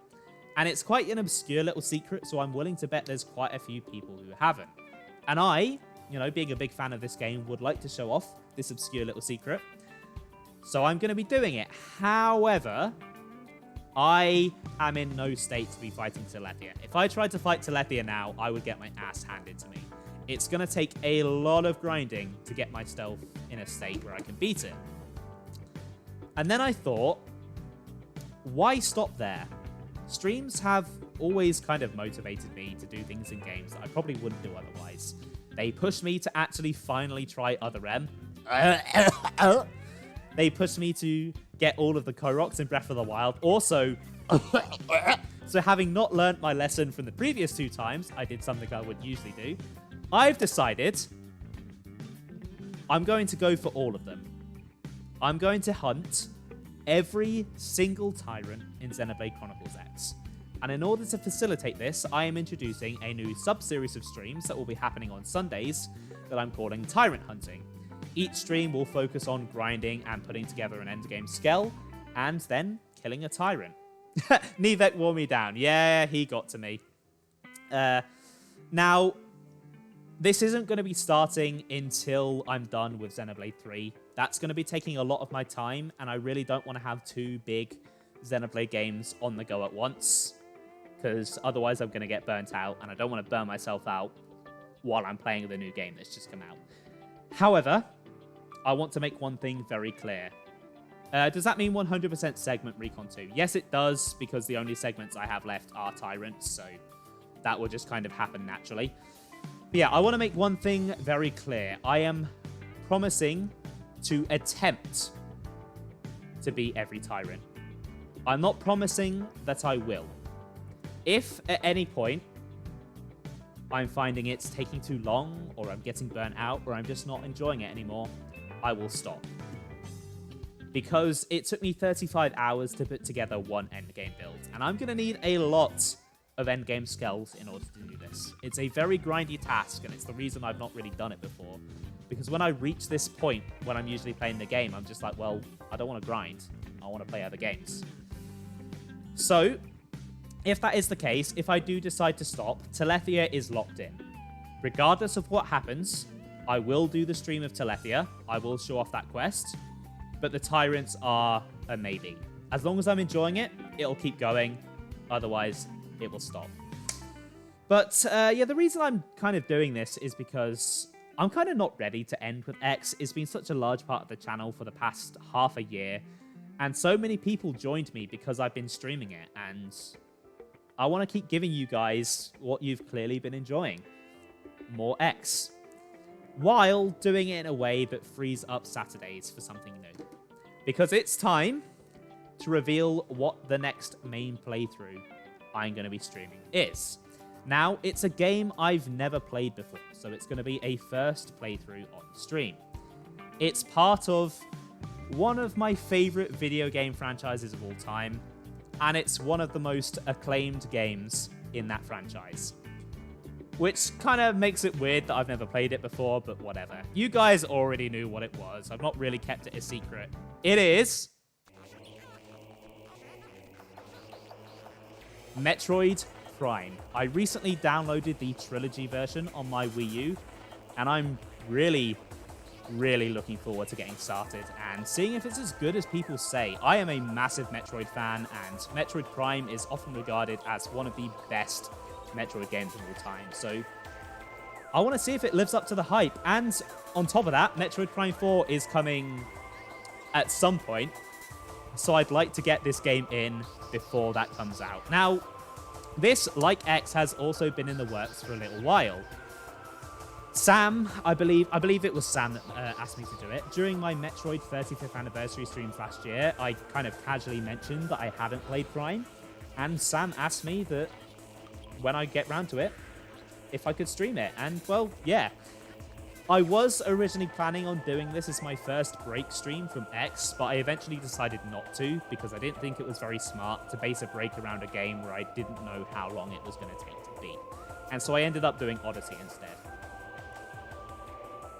A: And it's quite an obscure little secret, so I'm willing to bet there's quite a few people who haven't. And I, you know, being a big fan of this game, would like to show off this obscure little secret. So I'm going to be doing it. However, I am in no state to be fighting Telethia. If I tried to fight Telethia now, I would get my ass handed to me. It's going to take a lot of grinding to get myself in a state where I can beat it. And then I thought, why stop there? Streams have always kind of motivated me to do things in games that I probably wouldn't do otherwise. They pushed me to actually finally try Other M. They pushed me to get all of the Koroks in Breath of the Wild. Also, so having not learnt my lesson from the previous 2 times, I did something I would usually do. I've decided I'm going to go for all of them. I'm going to hunt every single tyrant in Xenoblade Chronicles X. And in order to facilitate this, I am introducing a new sub-series of streams that will be happening on Sundays that I'm calling Tyrant Hunting. Each stream will focus on grinding and putting together an endgame skell, and then killing a tyrant. Nivek wore me down. Yeah, he got to me. Now, this isn't going to be starting until I'm done with Xenoblade 3. That's going to be taking a lot of my time, and I really don't want to have 2 big Xenoblade games on the go at once, because otherwise I'm going to get burnt out, and I don't want to burn myself out while I'm playing the new game that's just come out. However, I want to make one thing very clear. Does that mean 100% segment Recon 2? Yes, it does, because the only segments I have left are Tyrants, so that will just kind of happen naturally. But yeah, I want to make one thing very clear. I am promising to attempt to beat every Tyrant. I'm not promising that I will. If at any point I'm finding it's taking too long, or I'm getting burnt out, or I'm just not enjoying it anymore, I will stop. Because it took me 35 hours to put together one endgame build, and I'm going to need a lot of endgame skills in order to do this. It's a very grindy task, and it's the reason I've not really done it before. Because when I reach this point, when I'm usually playing the game, I'm just like, well, I don't want to grind. I want to play other games. So, if that is the case, if I do decide to stop, Telethia is locked in. Regardless of what happens, I will do the stream of Telethia. I will show off that quest. But the Tyrants are a maybe. As long as I'm enjoying it, it'll keep going. Otherwise, it will stop. But yeah, the reason I'm kind of doing this is because I'm kind of not ready to end with X. It's been such a large part of the channel for the past half a year. And so many people joined me because I've been streaming it. And I want to keep giving you guys what you've clearly been enjoying. More X. While doing it in a way that frees up Saturdays for something new. Because it's time to reveal what the next main playthrough I'm going to be streaming is. Now, it's a game I've never played before, so it's going to be a first playthrough on stream. It's part of one of my favorite video game franchises of all time, and it's one of the most acclaimed games in that franchise. Which kind of makes it weird that I've never played it before, but whatever. You guys already knew what it was. I've not really kept it a secret. It is Metroid Prime. I recently downloaded the trilogy version on my Wii U, and I'm really looking forward to getting started and seeing if it's as good as people say. I am a massive Metroid fan, and Metroid Prime is often regarded as one of the best Metroid games of all time. So I want to see if it lives up to the hype. And on top of that, Metroid Prime 4 is coming at some point. So I'd like to get this game in before that comes out. Now, this, like X, has also been in the works for a little while. Sam, I believe it was Sam that asked me to do it. During my Metroid 35th anniversary streams last year, I kind of casually mentioned that I hadn't played Prime. And Sam asked me that when I get round to it, if I could stream it. And, well, yeah. I was originally planning on doing this as my first break stream from X, but I eventually decided not to, because I didn't think it was very smart to base a break around a game where I didn't know how long it was going to take to beat. And so I ended up doing Odyssey instead.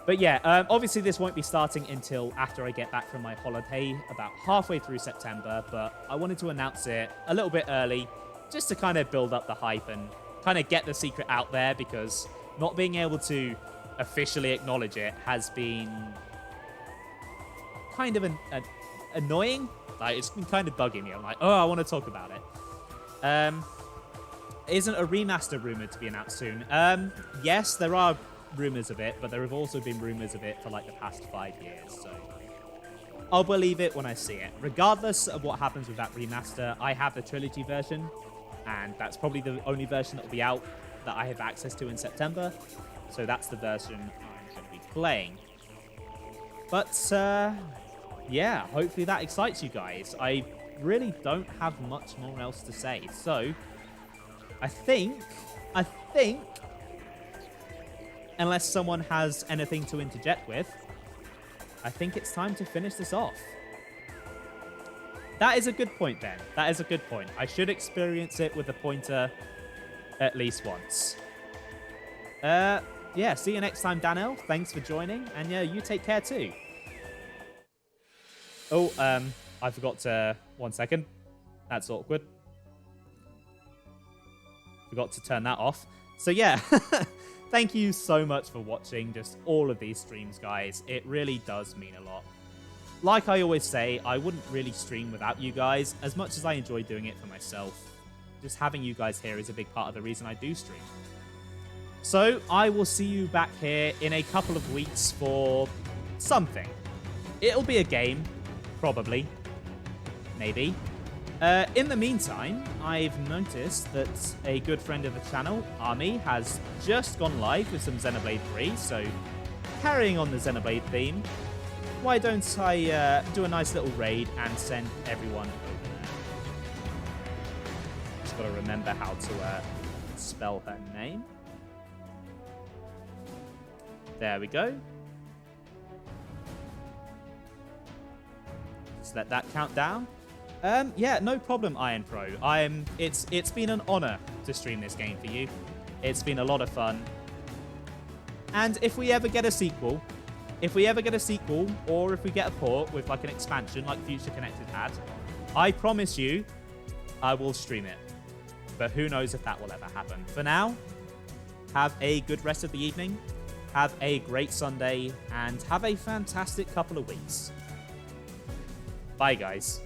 A: But yeah, obviously this won't be starting until after I get back from my holiday, about halfway through September, but I wanted to announce it a little bit early, just to kind of build up the hype and kind of get the secret out there, because not being able to officially acknowledge it has been kind of annoying. Like, it's been kind of bugging me. I'm like, oh, I want to talk about it. Isn't a remaster rumored to be announced soon? Yes, there are rumors of it, but there have also been rumors of it for like the past 5 years. So I'll believe it when I see it. Regardless of what happens with that remaster, I have the trilogy version, and that's probably the only version that will be out that I have access to in September. So that's the version I'm going to be playing. But, yeah, hopefully that excites you guys. I really don't have much more else to say. So, I think, unless someone has anything to interject with, I think it's time to finish this off. That is a good point, Ben. That is a good point. I should experience it with a pointer at least once. Yeah, see you next time, Daniel. Thanks for joining, and yeah, you take care too. Oh, I forgot to... 1 second. That's awkward. Forgot to turn that off. So yeah, thank you so much for watching just all of these streams, guys. It really does mean a lot. Like I always say, I wouldn't really stream without you guys, as much as I enjoy doing it for myself. Just having you guys here is a big part of the reason I do stream. So, I will see you back here in a couple of weeks for something. It'll be a game, probably. Maybe. In the meantime, I've noticed that a good friend of the channel, Army, has just gone live with some Xenoblade 3, so carrying on the Xenoblade theme, why don't I do a nice little raid and send everyone over there. Just gotta remember how to spell her name. There we go. Just let that count down. Yeah, no problem, Iron Pro. It's been an honor to stream this game for you. It's been a lot of fun. And if we ever get a sequel, or if we get a port with like an expansion like Future Connected had, I promise you, I will stream it. But who knows if that will ever happen. For now, have a good rest of the evening, have a great Sunday, and have a fantastic couple of weeks. Bye, guys.